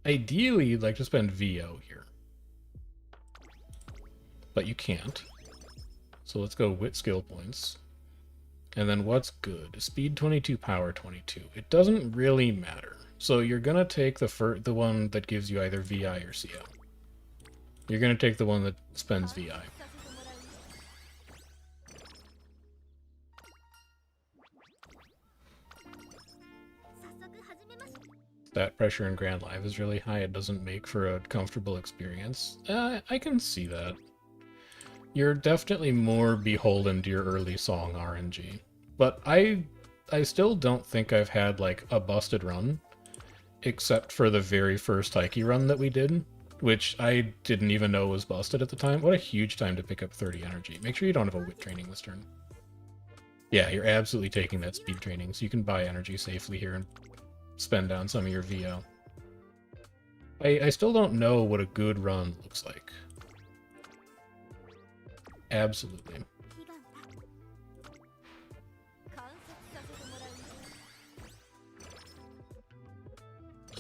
Ideally, you'd like to spend VO here. But you can't. So let's go wit skill points. And then what's good? Speed 22, power 22. It doesn't really matter. So you're going to take the one that gives you either VI or CO. You're going to take the one that spends VI. Stat pressure in Grand Live is really high. It doesn't make for a comfortable experience. I can see that. You're definitely more beholden to your early song RNG. But I still don't think I've had, like, a busted run, except for the very first Taiki run that we did, which I didn't even know was busted at the time. What a huge time to pick up 30 energy. Make sure you don't have a wit training this turn. Yeah, you're absolutely taking that speed training, so you can buy energy safely here and spend down some of your VO. I still don't know what a good run looks like. Absolutely.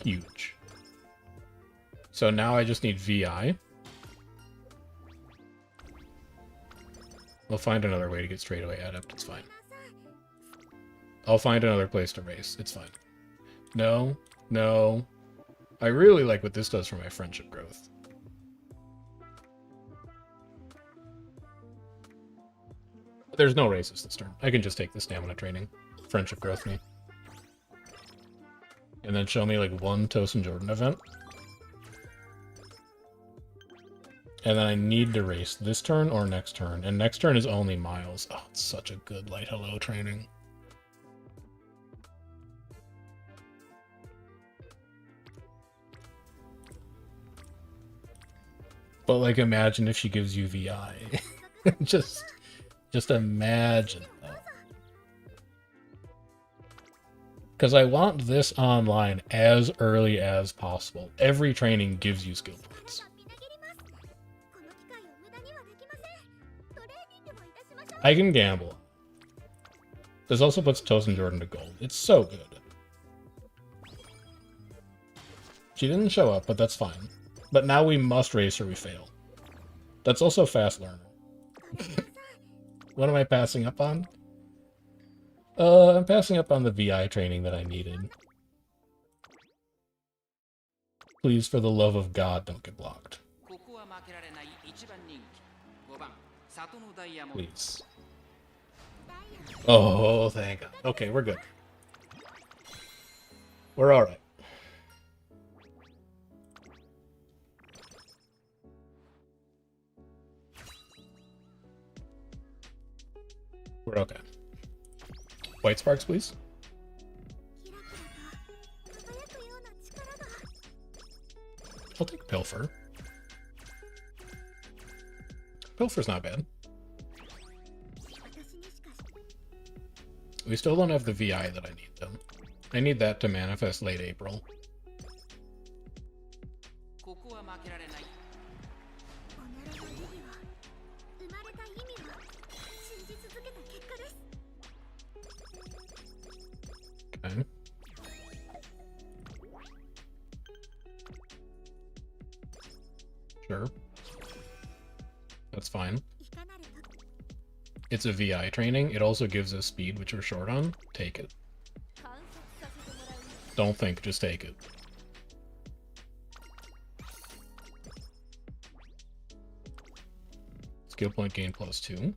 Huge. So now I just need VI. I'll find another way to get straightaway adept, it's fine. I'll find another place to race, it's fine. No, no. I really like what this does for my friendship growth. There's no races this turn. I can just take the stamina training. Friendship growth me. And then show me like one Tosin Jordan event. And then I need to race this turn or next turn. And next turn is only miles. Oh, it's such a good light hello training. But like imagine if she gives you VI. just imagine that. Because I want this online as early as possible. Every training gives you skill points. I can gamble. This also puts Tosin Jordan to gold. It's so good. She didn't show up, but that's fine. But now we must race or we fail. That's also fast learner. What am I passing up on? I'm passing up on the VI training that I needed. Please, for the love of God, don't get blocked. Please. Oh, thank God. Okay, we're good. We're alright. We're okay. White sparks, please. I'll take Pilfer. Pilfer's not bad. We still don't have the VI that I need, though. I need that to manifest late April. Okay. Sure. That's fine. It's a VI training. It also gives us speed, which we're short on. Take it. Don't think, just take it. Skill point gain +2.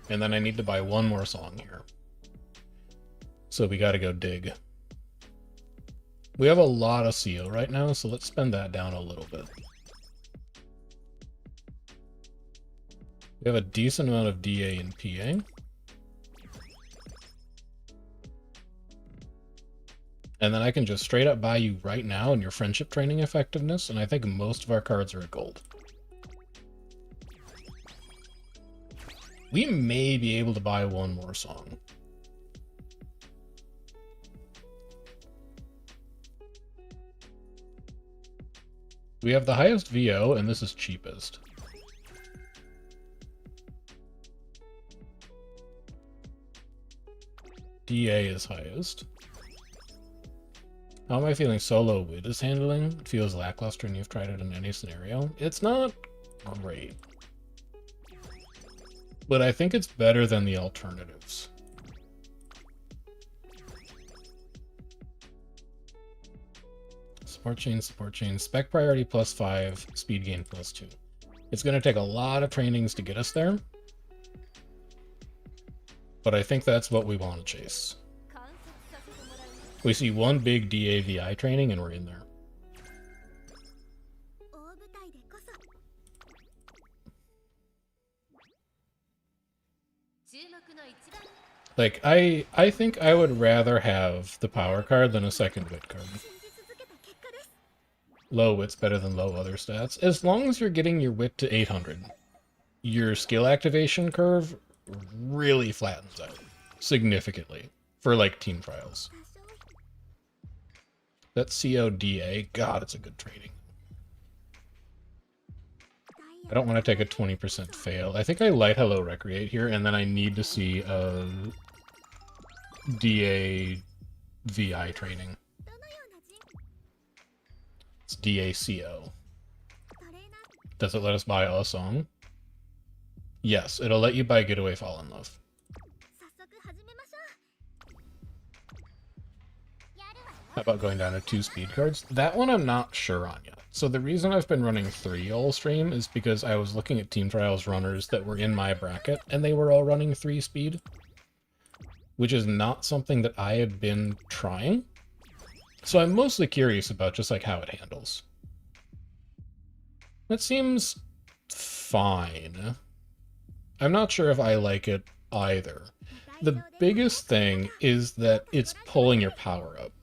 And then I need to buy one more song here. So we gotta go dig. We have a lot of CO right now, so let's spend that down a little bit. We have a decent amount of DA and PA. And then I can just straight up buy you right now in your friendship training effectiveness, and I think most of our cards are at gold. We may be able to buy one more song. We have the highest VO, and this is cheapest. DA is highest. How am I feeling solo wit is handling? It feels lackluster and you've tried it in any scenario. It's not great. But I think it's better than the alternatives. Support chain, spec priority +5, speed gain +2. It's going to take a lot of trainings to get us there. But I think that's what we want to chase. We see one big DAVI training and we're in there. Like, I think I would rather have the power card than a second wit card. Low wit's better than low other stats. As long as you're getting your wit to 800, your skill activation curve really flattens out significantly for like team trials. That CODA, God, it's a good training. I don't want to take a 20% fail. I think I light hello recreate here, and then I need to see a DA VI training. It's DACO. Does it let us buy a song? Yes, it'll let you buy Getaway Fall in Love. How about going down to 2 speed cards? That one I'm not sure on yet. So the reason I've been running 3 all stream is because I was looking at Team Trials runners that were in my bracket, and they were all running 3 speed, which is not something that I had been trying. So I'm mostly curious about just like how it handles. That seems fine. I'm not sure if I like it either. The biggest thing is that it's pulling your power up.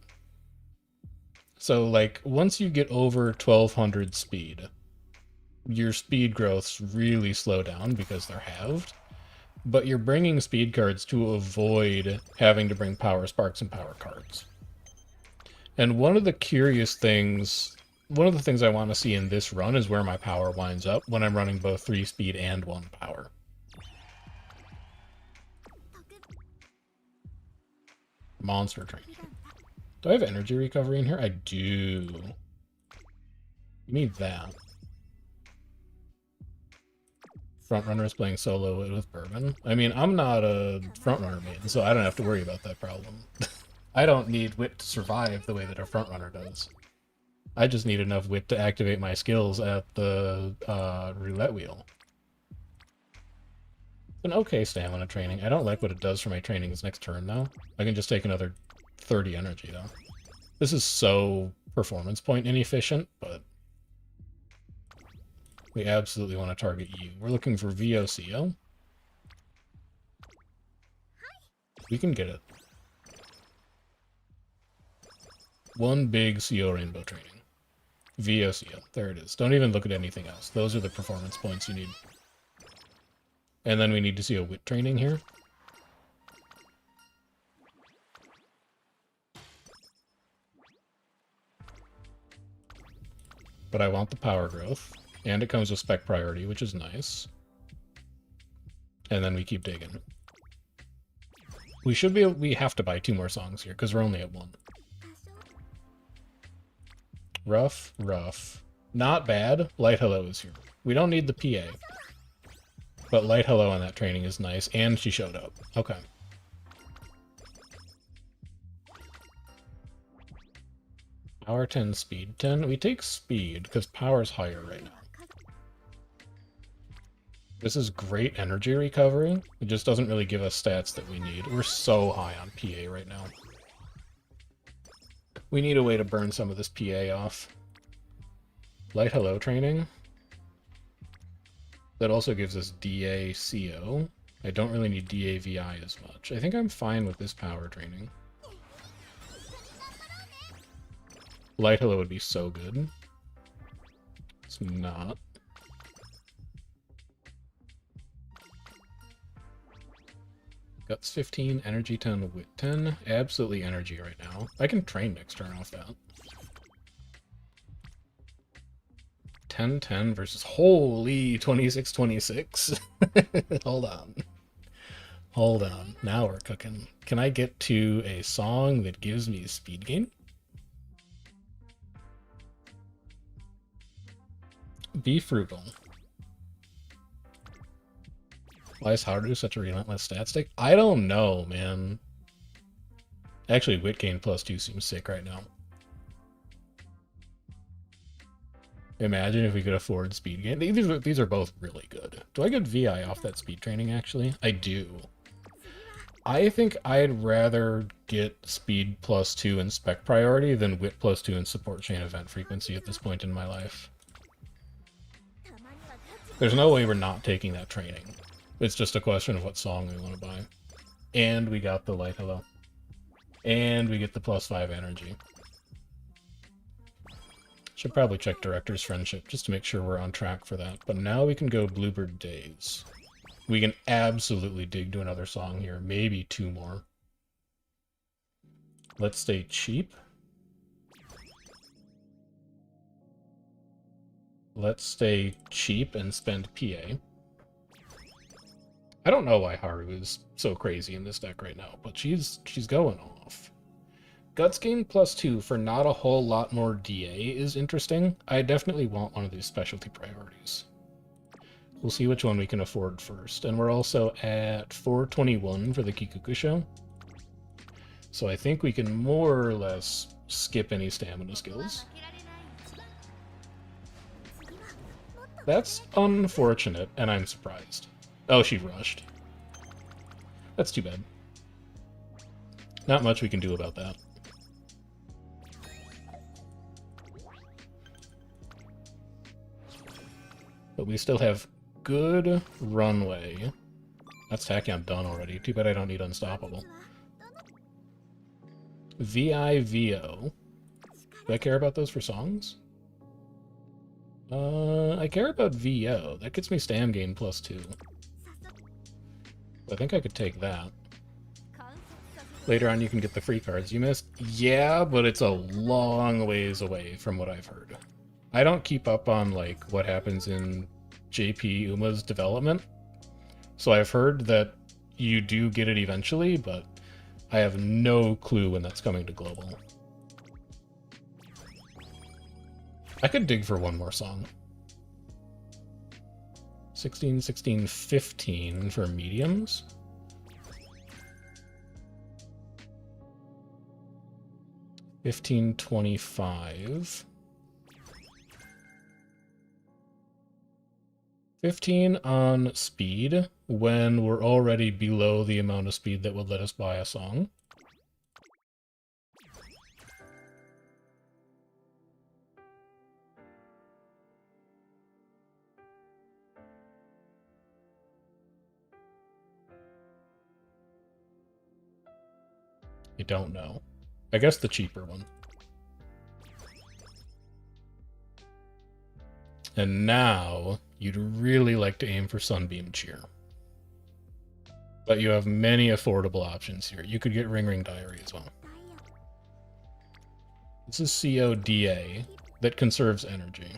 So, like, once you get over 1200 speed, your speed growths really slow down because they're halved, but you're bringing speed cards to avoid having to bring power sparks and power cards. And one of the things I want to see in this run is where my power winds up when I'm running both 3 speed and 1 power. Monster training. Do I have energy recovery in here? I do. You need that. Frontrunner is playing solo with Bourbon. I mean, I'm not a frontrunner main, so I don't have to worry about that problem. I don't need wit to survive the way that a frontrunner does. I just need enough wit to activate my skills at the roulette wheel. An okay stamina training. I don't like what it does for my trainings next turn, though. I can just take another 30 energy, though. This is so performance point inefficient, but we absolutely want to target you. We're looking for VOCO. We can get it. One big CO rainbow training. VOCO. There it is. Don't even look at anything else. Those are the performance points you need. And then we need to see a wit training here. But I want the power growth. And it comes with spec priority, which is nice. And then we keep digging. We have to buy 2 more songs here, because we're only at 1. Rough, rough. Not bad. Light Hello is here. We don't need the PA. But Light Hello on that training is nice, and she showed up. Okay. Power 10, speed 10. We take speed, because power's higher right now. This is great energy recovery. It just doesn't really give us stats that we need. We're so high on PA right now. We need a way to burn some of this PA off. Light Hello training. That also gives us DACO. I don't really need DAVI as much. I think I'm fine with this power training. Light Hello would be so good. It's not. Guts 15, energy 10, wit 10. Absolutely energy right now. I can train next turn off that. 10-10 versus... Holy 26-26. Hold on. Hold on. Now we're cooking. Can I get to a song that gives me a speed gain? Be frugal. Why is Haru such a relentless stat stick? I don't know, man. Actually, wit gain +2 seems sick right now. Imagine if we could afford speed gain. These are both really good. Do I get VI off that speed training, actually? I do. I think I'd rather get speed +2 in spec priority than wit +2 in support chain event frequency at this point in my life. There's no way we're not taking that training. It's just a question of what song we want to buy. And we got the Light Hello. And we get the +5 energy. Should probably check Director's Friendship just to make sure we're on track for that. But now we can go Bluebird Days. We can absolutely dig to another song here. Maybe 2 more. Let's stay cheap. Let's stay cheap and spend PA. I don't know why Haru is so crazy in this deck right now, but she's going off. Guts gain +2 for not a whole lot more DA is interesting. I definitely want one of these specialty priorities. We'll see which one we can afford first. And we're also at 421 for the Kikukusho. So I think we can more or less skip any stamina skills. That's unfortunate, and I'm surprised. Oh, she rushed. That's too bad. Not much we can do about that. But we still have good runway. That's Tachyon done already. Too bad I don't need Unstoppable. VIVO. Do I care about those for songs? I care about VO. That gets me stam gain +2. I think I could take that. Later on you can get the free cards you missed. Yeah, but it's a long ways away from what I've heard. I don't keep up on, like, what happens in JP Uma's development. So I've heard that you do get it eventually, but I have no clue when that's coming to global. I could dig for one more song. 16, 16, 15 for mediums. $15.25. 15 on speed when we're already below the amount of speed that would let us buy a song. I don't know. I guess the cheaper one. And now, you'd really like to aim for Sunbeam Cheer. But you have many affordable options here. You could get Ring Ring Diary as well. This is CODA that conserves energy.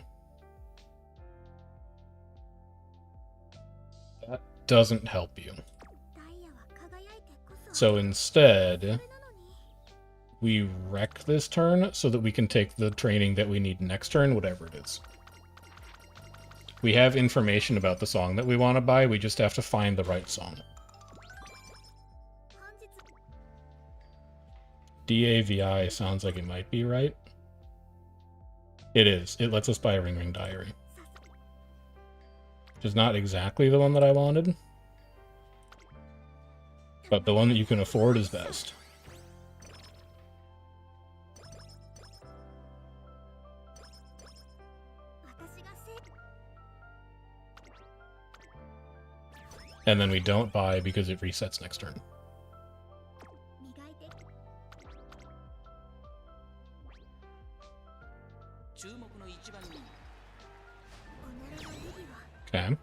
That doesn't help you. So instead, we wreck this turn so that we can take the training that we need next turn, whatever it is. We have information about the song that we want to buy, we just have to find the right song. DAVI sounds like it might be right. It is. It lets us buy a Ring Ring Diary. Which is not exactly the one that I wanted. But the one that you can afford is best. And then we don't buy because it resets next turn. Okay.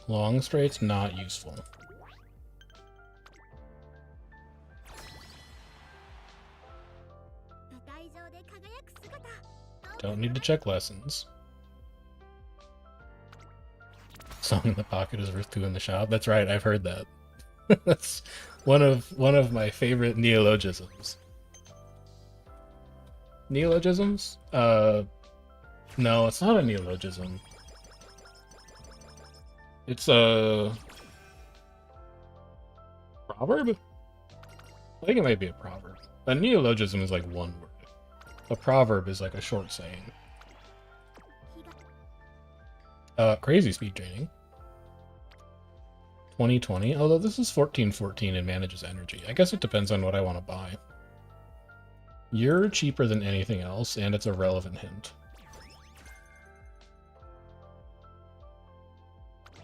Long straight's not useful. Don't need to check lessons. Song in the pocket is worth 2 in the shop. That's right, I've heard that. That's one of my favorite neologisms. Neologisms? No, it's not a neologism. It's a proverb? I think it might be a proverb. A neologism is like one word. A proverb is like a short saying. Crazy speed training. 2020, although this is 1414 and manages energy. I guess it depends on what I want to buy. You're cheaper than anything else, and it's a relevant hint.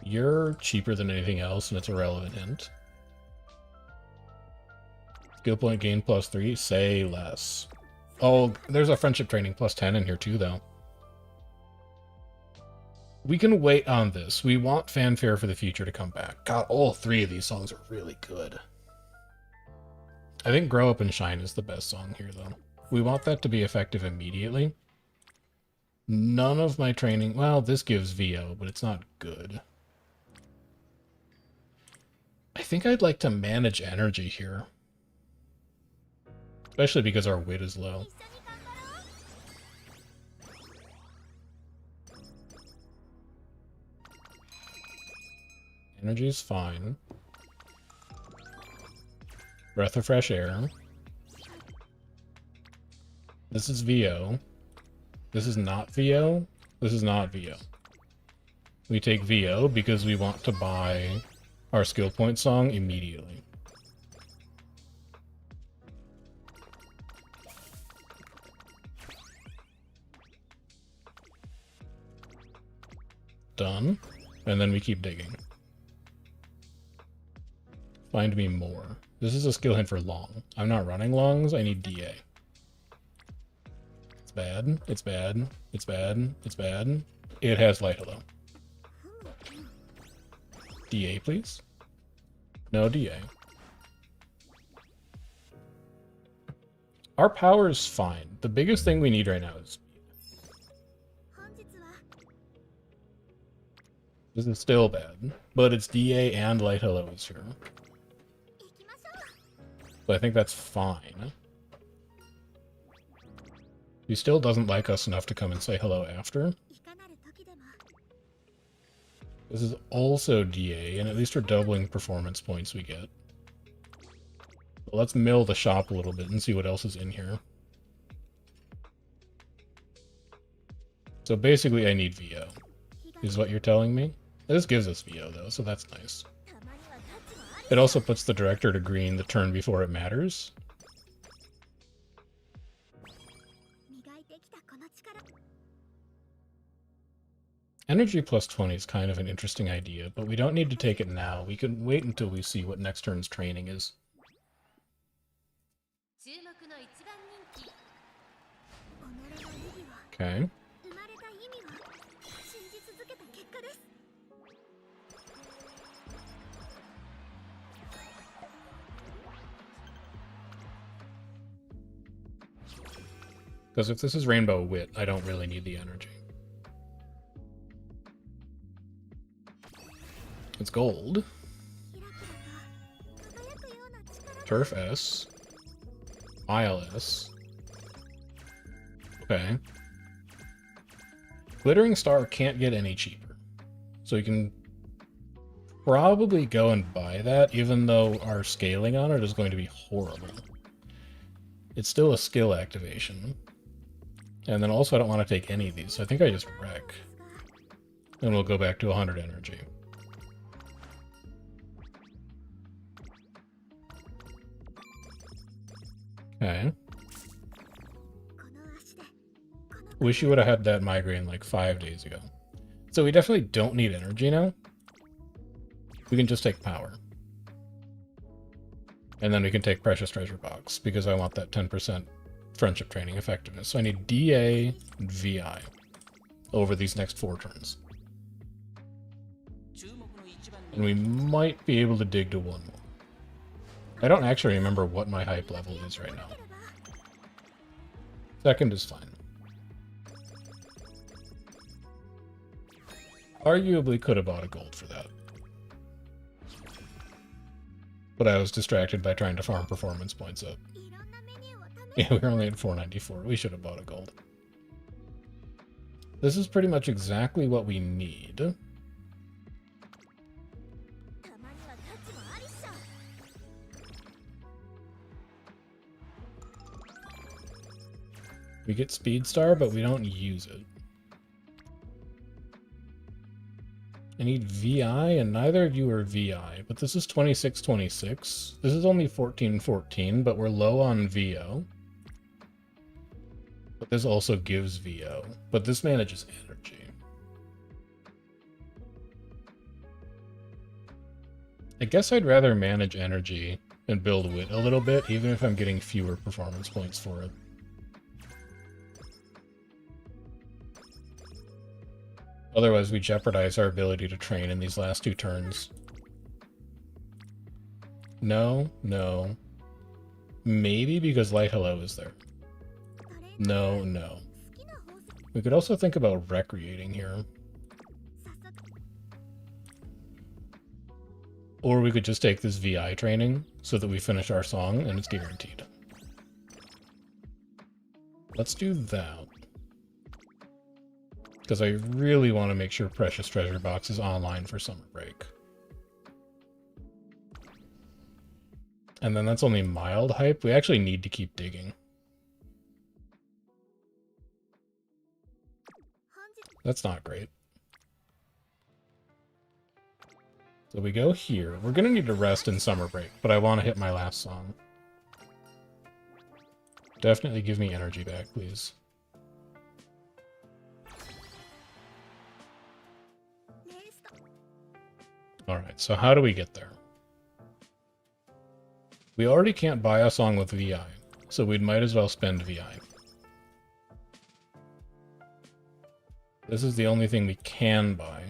You're cheaper than anything else, and it's a relevant hint. Skill point gain +3, say less. Oh, there's a friendship training +10 in here too, though. We can wait on this. We want Fanfare for the Future to come back. God, all 3 of these songs are really good. I think Grow Up and Shine is the best song here, though. We want that to be effective immediately. None of my training... Well, this gives VO, but it's not good. I think I'd like to manage energy here. Especially because our wit is low. Energy's fine. Breath of fresh air. This is VO. This is not VO. This is not VO. We take VO because we want to buy our skill point song immediately. Done. And then we keep digging. Find me more. This is a skill hint for long. I'm not running longs, I need DA. It's bad, it's bad, it's bad, it's bad. It has light hello. DA, please? No DA. Our power is fine. The biggest thing we need right now is speed. This is still bad, but it's DA and light hello is here. So I think that's fine. He still doesn't like us enough to come and say hello after. This is also DA, and at least we're doubling performance points we get. But let's mill the shop a little bit and see what else is in here. So basically I need VO, is what you're telling me. This gives us VO though, so that's nice. It also puts the director to green the turn before it matters. Energy plus 20 is kind of an interesting idea, but we don't need to take it now. We can wait until we see what next turn's training is. Okay. Because if this is Rainbow Wit, I don't really need the energy. It's gold. Turf S. ILS. Okay. Glittering Star can't get any cheaper. So you can probably go and buy that, even though our scaling on it is going to be horrible. It's still a skill activation. And then also I don't want to take any of these, so I think I just wreck. And we'll go back to 100 energy. Okay. Wish you would have had that migraine like 5 days ago. So we definitely don't need energy now. We can just take power. And then we can take Precious Treasure Box, because I want that 10% friendship training effectiveness. So I need DA and VI over these next 4 turns. And we might be able to dig to 1 more. I don't actually remember what my hype level is right now. Second is fine. Arguably could have bought a gold for that. But I was distracted by trying to farm performance points up. Yeah, we were only at 494. We should have bought a gold. This is pretty much exactly what we need. We get Speed Star, but we don't use it. I need VI, and neither of you are VI, but this is 26-26. This is only 14-14, but we're low on VO. But this also gives VO, but this manages energy. I guess I'd rather manage energy and build wit a little bit, even if I'm getting fewer performance points for it. Otherwise, we jeopardize our ability to train in these last 2 turns. No, no. Maybe because Light Hello is there. No, no. We could also think about recreating here. Or we could just take this VI training so that we finish our song and it's guaranteed. Let's do that. Because I really want to make sure Precious Treasure Box is online for summer break. And then that's only mild hype. We actually need to keep digging. That's not great. So we go here. We're going to need to rest in summer break, but I want to hit my last song. Definitely give me energy back, please. Alright, so how do we get there? We already can't buy a song with VI, so we might as well spend VI. This is the only thing we can buy.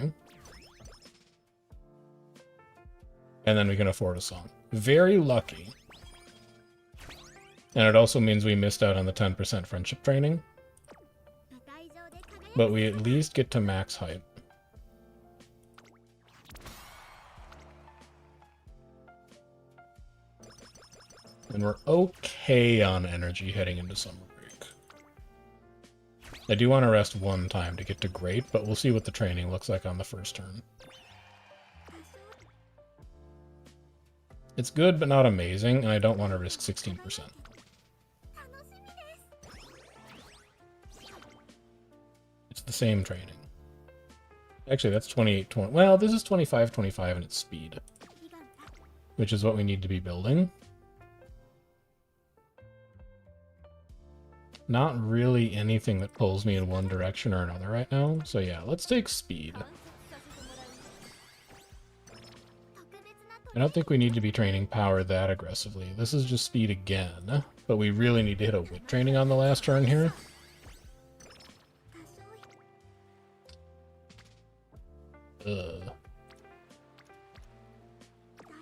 And then we can afford a song. Very lucky. And it also means we missed out on the 10% friendship training. But we at least get to max height. And we're okay on energy heading into summer break. I do want to rest one time to get to great, but we'll see what the training looks like on the first turn. It's good, but not amazing, and I don't want to risk 16%. It's the same training. Actually, that's 28-20. Well, this is 25-25 and it's speed, which is what we need to be building. Not really anything that pulls me in one direction or another right now. So yeah, let's take speed. I don't think we need to be training power that aggressively. This is just speed again, but we really need to hit a wit training on the last turn here.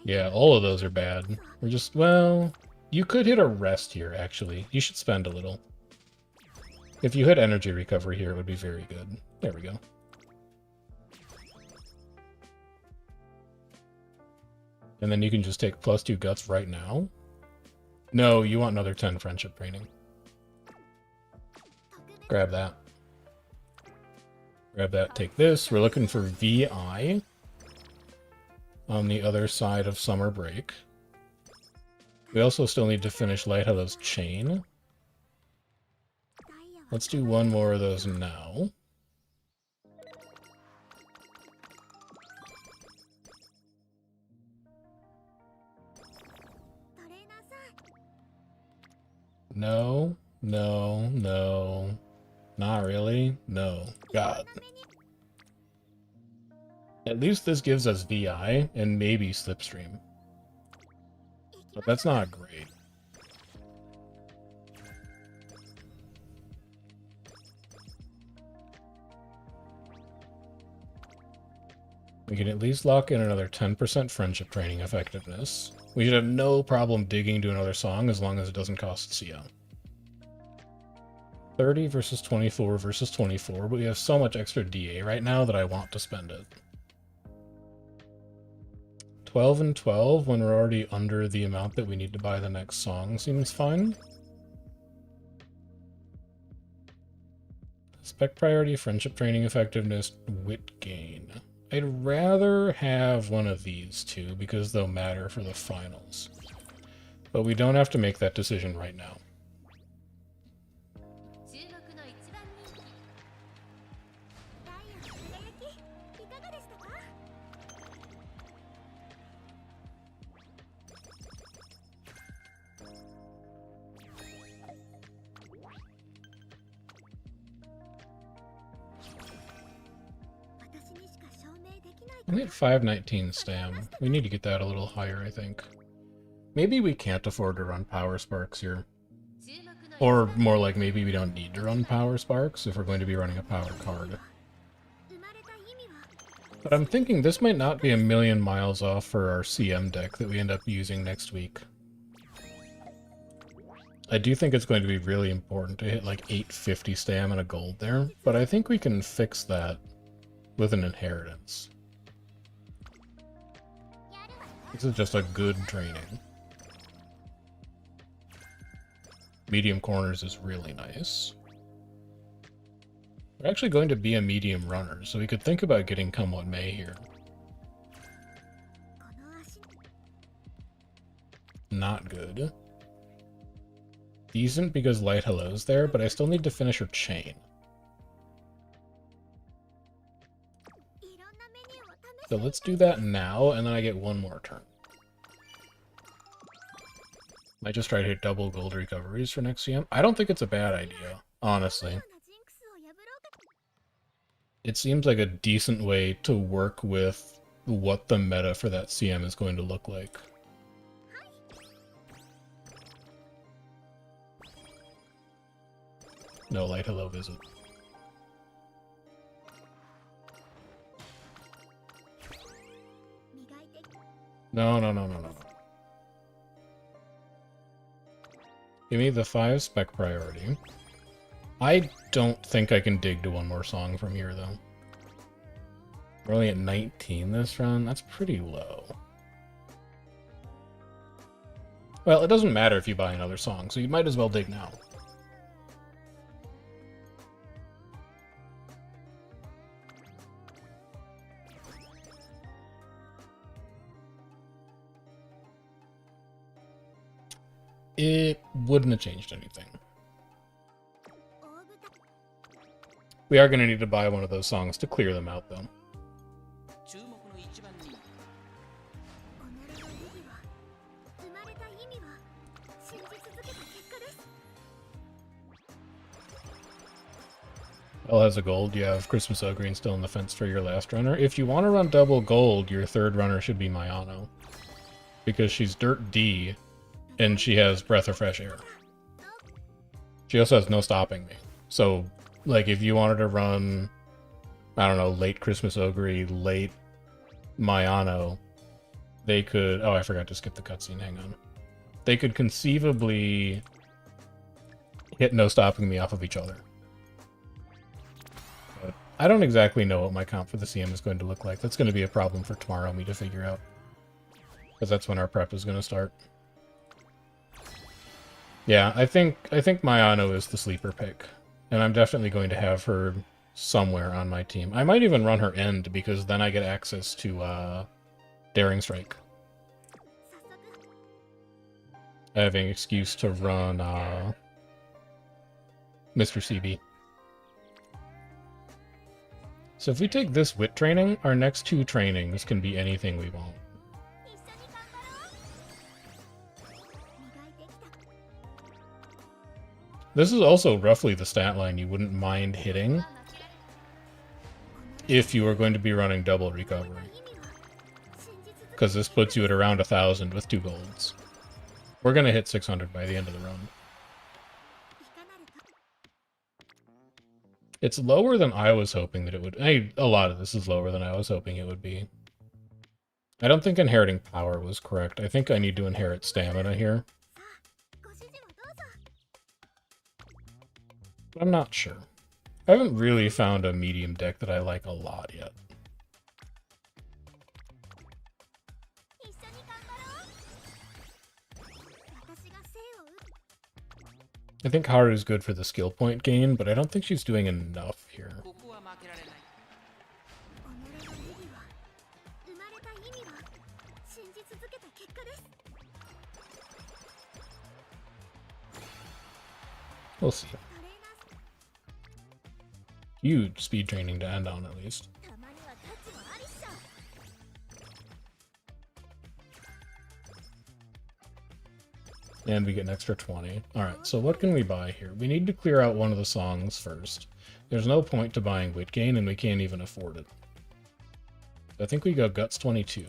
Yeah, all of those are bad. We're just, well, you could hit a rest here, actually. You should spend a little. If you hit energy recovery here, it would be very good. There we go. And then you can just take +2 guts right now. No, you want another 10 friendship training. Grab that. Grab that, take this. We're looking for VI on the other side of summer break. We also still need to finish Lighthellow's chain. Let's do one more of those now. No, no, no. Not really? No. God. At least this gives us VI and maybe Slipstream. But that's not great. We can at least lock in another 10% friendship training effectiveness. We should have no problem digging to another song as long as it doesn't cost CO. 30 versus 24 versus 24, but we have so much extra DA right now that I want to spend it. 12 and 12 when we're already under the amount that we need to buy the next song seems fine. Spec priority, friendship training effectiveness, wit gain. I'd rather have one of these two because they'll matter for the finals. But we don't have to make that decision right now. I'm at 519 stam. We need to get that a little higher, I think. Maybe we can't afford to run Power Sparks here. Or more like maybe we don't need to run Power Sparks if we're going to be running a power card. But I'm thinking this might not be a million miles off for our CM deck that we end up using next week. I do think it's going to be really important to hit like 850 stam and a gold there, but I think we can fix that with an inheritance. This is just a good training. Medium corners is really nice. We're actually going to be a medium runner, so we could think about getting Come What May here. Not good. Decent because Light Hello's there, but I still need to finish her chain. So let's do that now, and then I get one more turn. Might just try to hit double gold recoveries for next CM. I don't think it's a bad idea, honestly. It seems like a decent way to work with what the meta for that CM is going to look like. No Light Hello visit. No. Give me the 5 spec priority. I don't think I can dig to one more song from here, though. We're only at 19 this run. That's pretty low. Well, it doesn't matter if you buy another song, so you might as well dig now. It wouldn't have changed anything. We are going to need to buy one of those songs to clear them out, though. L has a gold. You have Christmas Ogreen still in the fence for your last runner. If you want to run double gold, your third runner should be Mayano. Because she's Dirt D, and she has Breath of Fresh Air. She also has No Stopping Me. So, like, if you wanted to run, I don't know, late Christmas Ogre, late Mayano, they could... Oh, I forgot to skip the cutscene. Hang on. They could conceivably hit No Stopping Me off of each other. But I don't exactly know what my comp for the CM is going to look like. That's going to be a problem for tomorrow me to figure out. Because that's when our prep is going to start. Yeah, I think Mayano is the sleeper pick. And I'm definitely going to have her somewhere on my team. I might even run her end, because then I get access to Daring Strike. I have an excuse to run Mr. CB. So if we take this wit training, our next 2 trainings can be anything we want. This is also roughly the stat line you wouldn't mind hitting if you were going to be running double recovery. Because this puts you at around 1,000 with 2 golds. We're going to hit 600 by the end of the run. It's lower than I was hoping that it would... a lot of this is lower than I was hoping it would be. I don't think inheriting power was correct. I think I need to inherit stamina here. I'm not sure. I haven't really found a medium deck that I like a lot yet. I think Haru's good for the skill point gain, but I don't think she's doing enough here. We'll see. Huge speed training to end on, at least. And we get an extra 20. Alright, so what can we buy here? We need to clear out one of the songs first. There's no point to buying Wit Gain, and we can't even afford it. I think we go Guts 22.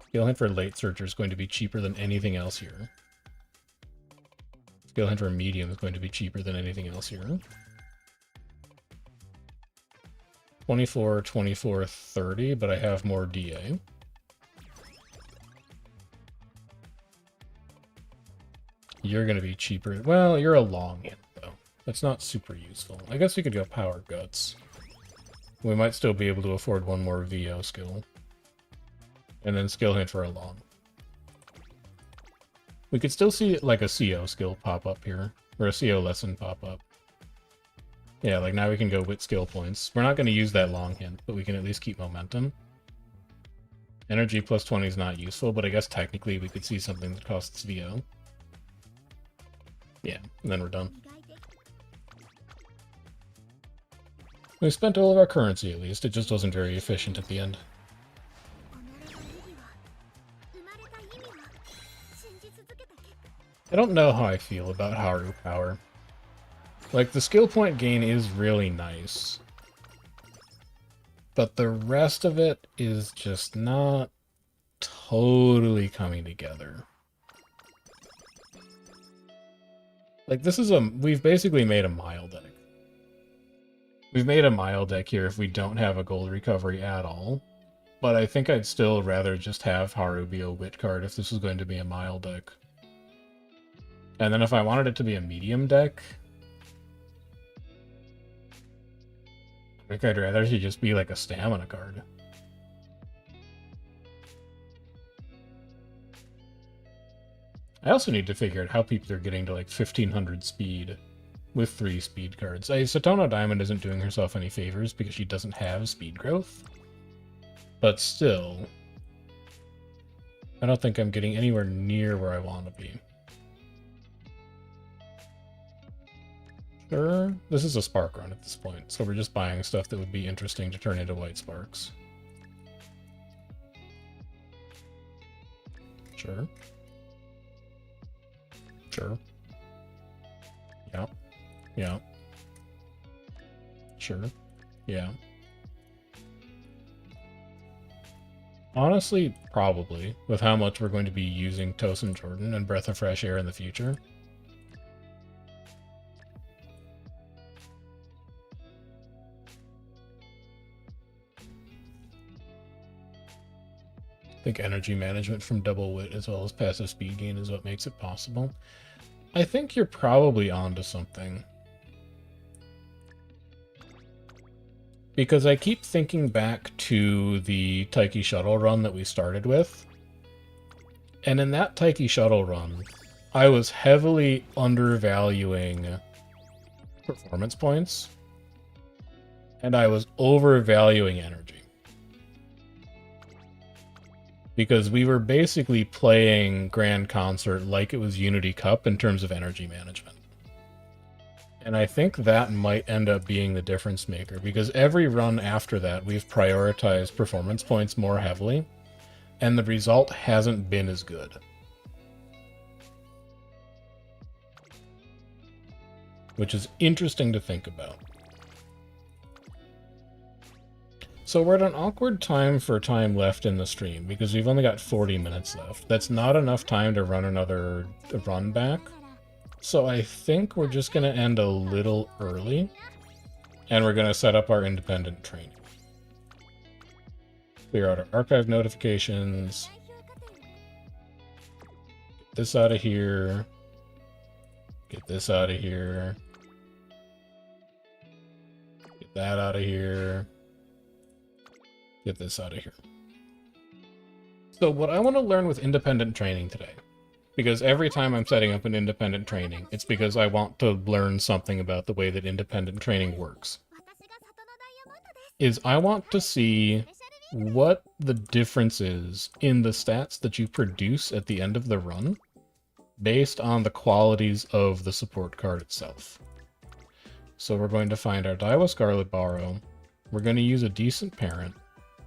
Skill Hint for Late Searcher is going to be cheaper than anything else here. Skill Hint for Medium is going to be cheaper than anything else here. 24, 24, 30, but I have more DA. You're going to be cheaper. Well, you're a long hint, though. That's not super useful. I guess we could go Power Guts. We might still be able to afford one more VO skill. And then skill hint for a long. We could still see like a CO skill pop up here. Or a CO lesson pop up. Yeah, like now we can go with skill points. We're not going to use that long hint, but we can at least keep momentum. Energy plus 20 is not useful, but I guess technically we could see something that costs VO. Yeah, and then we're done. We spent all of our currency at least, it just wasn't very efficient at the end. I don't know how I feel about Haru Power. Like, the skill point gain is really nice. But the rest of it is just not totally coming together. Like, this is we've basically made a Mile deck. We've made a Mile deck here if we don't have a gold recovery at all. But I think I'd still rather just have Haru be a wit card if this was going to be a Mile deck. And then if I wanted it to be a medium deck, I think I'd rather she just be like a stamina card. I also need to figure out how people are getting to like 1500 speed with 3 speed cards. Satono Diamond isn't doing herself any favors because she doesn't have speed growth. But still, I don't think I'm getting anywhere near where I want to be. Sure, this is a spark run at this point, so we're just buying stuff that would be interesting to turn into white sparks. Sure. Sure. Yeah. Yeah. Sure. Yeah. Honestly, probably, with how much we're going to be using Tosin Jordan and Breath of Fresh Air in the future. I think energy management from double wit as well as passive speed gain is what makes it possible. I think you're probably onto something. Because I keep thinking back to the Taiki Shuttle run that we started with. And in that Taiki Shuttle run, I was heavily undervaluing performance points. And I was overvaluing energy. Because we were basically playing Grand Concert like it was Unity Cup in terms of energy management. And I think that might end up being the difference maker, because every run after that we've prioritized performance points more heavily, and the result hasn't been as good. Which is interesting to think about. So we're at an awkward time for time left in the stream, because we've only got 40 minutes left. That's not enough time to run another run back. So I think we're just going to end a little early, and we're going to set up our independent training. Clear out our archive notifications. Get this out of here. Get this out of here. Get that out of here. Get this out of here. So what I want to learn with independent training today, because every time I'm setting up an independent training, it's because I want to learn something about the way that independent training works, is I want to see what the difference is in the stats that you produce at the end of the run based on the qualities of the support card itself. So we're going to find our Daiwa Scarlet Borrow. We're going to use a decent parent,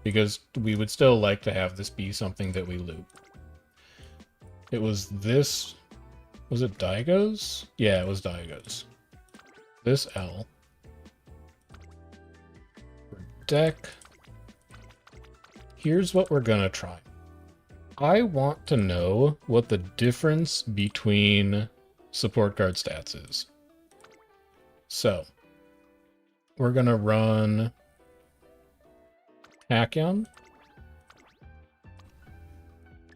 because we would still like to have this be something that we loot. It was this... Was it Daigo's? Yeah, it was Daigo's. This L. For deck. Here's what we're gonna try. I want to know what the difference between support card stats is. So, we're gonna run Tachyon,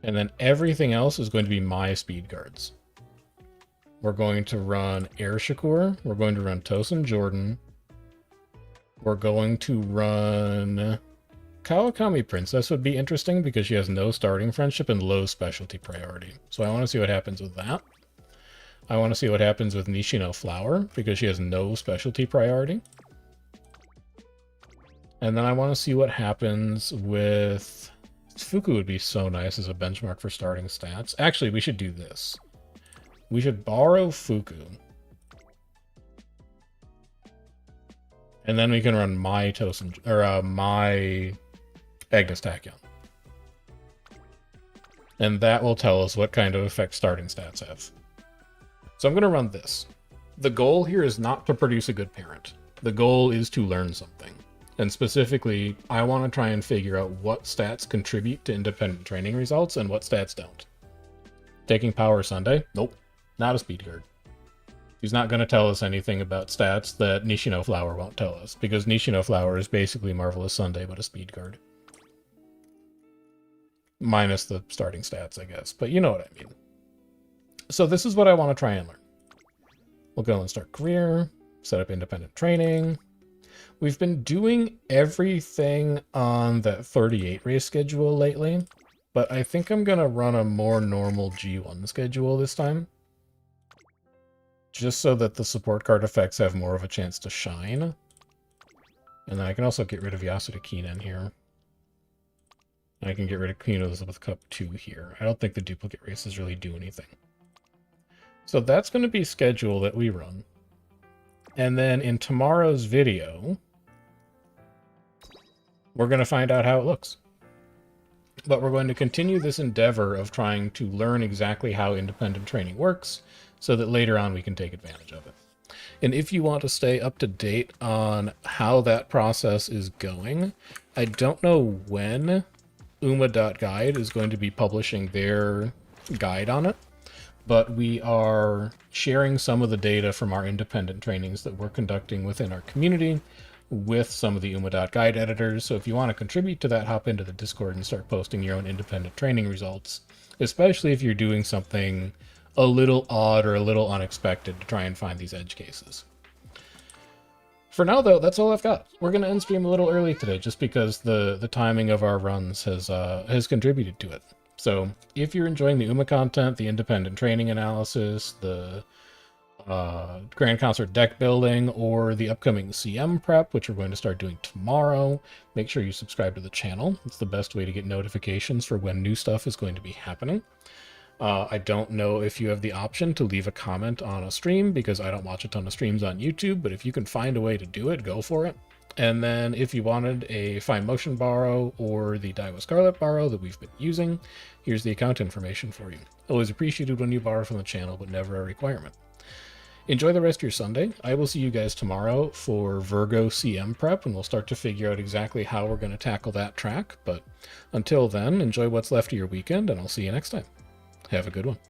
and then everything else is going to be my speed cards. We're going to run Air Shakur, we're going to run Tosin Jordan, we're going to run Kawakami Princess would be interesting because she has no starting friendship and low specialty priority. So I want to see what happens with that. I want to see what happens with Nishino Flower because she has no specialty priority. And then I want to see what happens with... Fuku would be so nice as a benchmark for starting stats. Actually, we should do this. We should borrow Fuku. And then we can run my Tosin, or my Agnes Tachyon. And that will tell us what kind of effect starting stats have. So I'm going to run this. The goal here is not to produce a good parent. The goal is to learn something. And specifically, I want to try and figure out what stats contribute to independent training results and what stats don't. Taking Power Sunday? Nope. Not a speed guard. He's not going to tell us anything about stats that Nishino Flower won't tell us, because Nishino Flower is basically Marvelous Sunday, but a speed guard. Minus the starting stats, I guess. But you know what I mean. So this is what I want to try and learn. We'll go and start career, set up independent training. We've been doing everything on that 38 race schedule lately, but I think I'm going to run a more normal G1 schedule this time. Just so that the support card effects have more of a chance to shine. And then I can also get rid of Yasuda Keenan here. I can get rid of Queen Elizabeth Cup 2 here. I don't think the duplicate races really do anything. So that's going to be schedule that we run. And then in tomorrow's video, we're going to find out how it looks. But we're going to continue this endeavor of trying to learn exactly how independent training works so that later on we can take advantage of it. And if you want to stay up to date on how that process is going, I don't know when Uma.guide is going to be publishing their guide on it, but we are sharing some of the data from our independent trainings that we're conducting within our community with some of the Uma.guide editors. So if you want to contribute to that, hop into the Discord and start posting your own independent training results, especially if you're doing something a little odd or a little unexpected to try and find these edge cases. For now, though, that's all I've got. We're going to end stream a little early today just because the timing of our runs has contributed to it. So if you're enjoying the Uma content, the independent training analysis, the Grand Concert deck building, or the upcoming CM prep, which we're going to start doing tomorrow, make sure you subscribe to the channel. It's the best way to get notifications for when new stuff is going to be happening. I don't know if you have the option to leave a comment on a stream because I don't watch a ton of streams on YouTube, but if you can find a way to do it, go for it. And then if you wanted a Fine Motion borrow or the Daiwa Scarlet borrow that we've been using, here's the account information for you. Always appreciated when you borrow from the channel, but never a requirement. Enjoy the rest of your Sunday. I will see you guys tomorrow for Virgo CM prep, and we'll start to figure out exactly how we're going to tackle that track. But until then, enjoy what's left of your weekend, and I'll see you next time. Have a good one.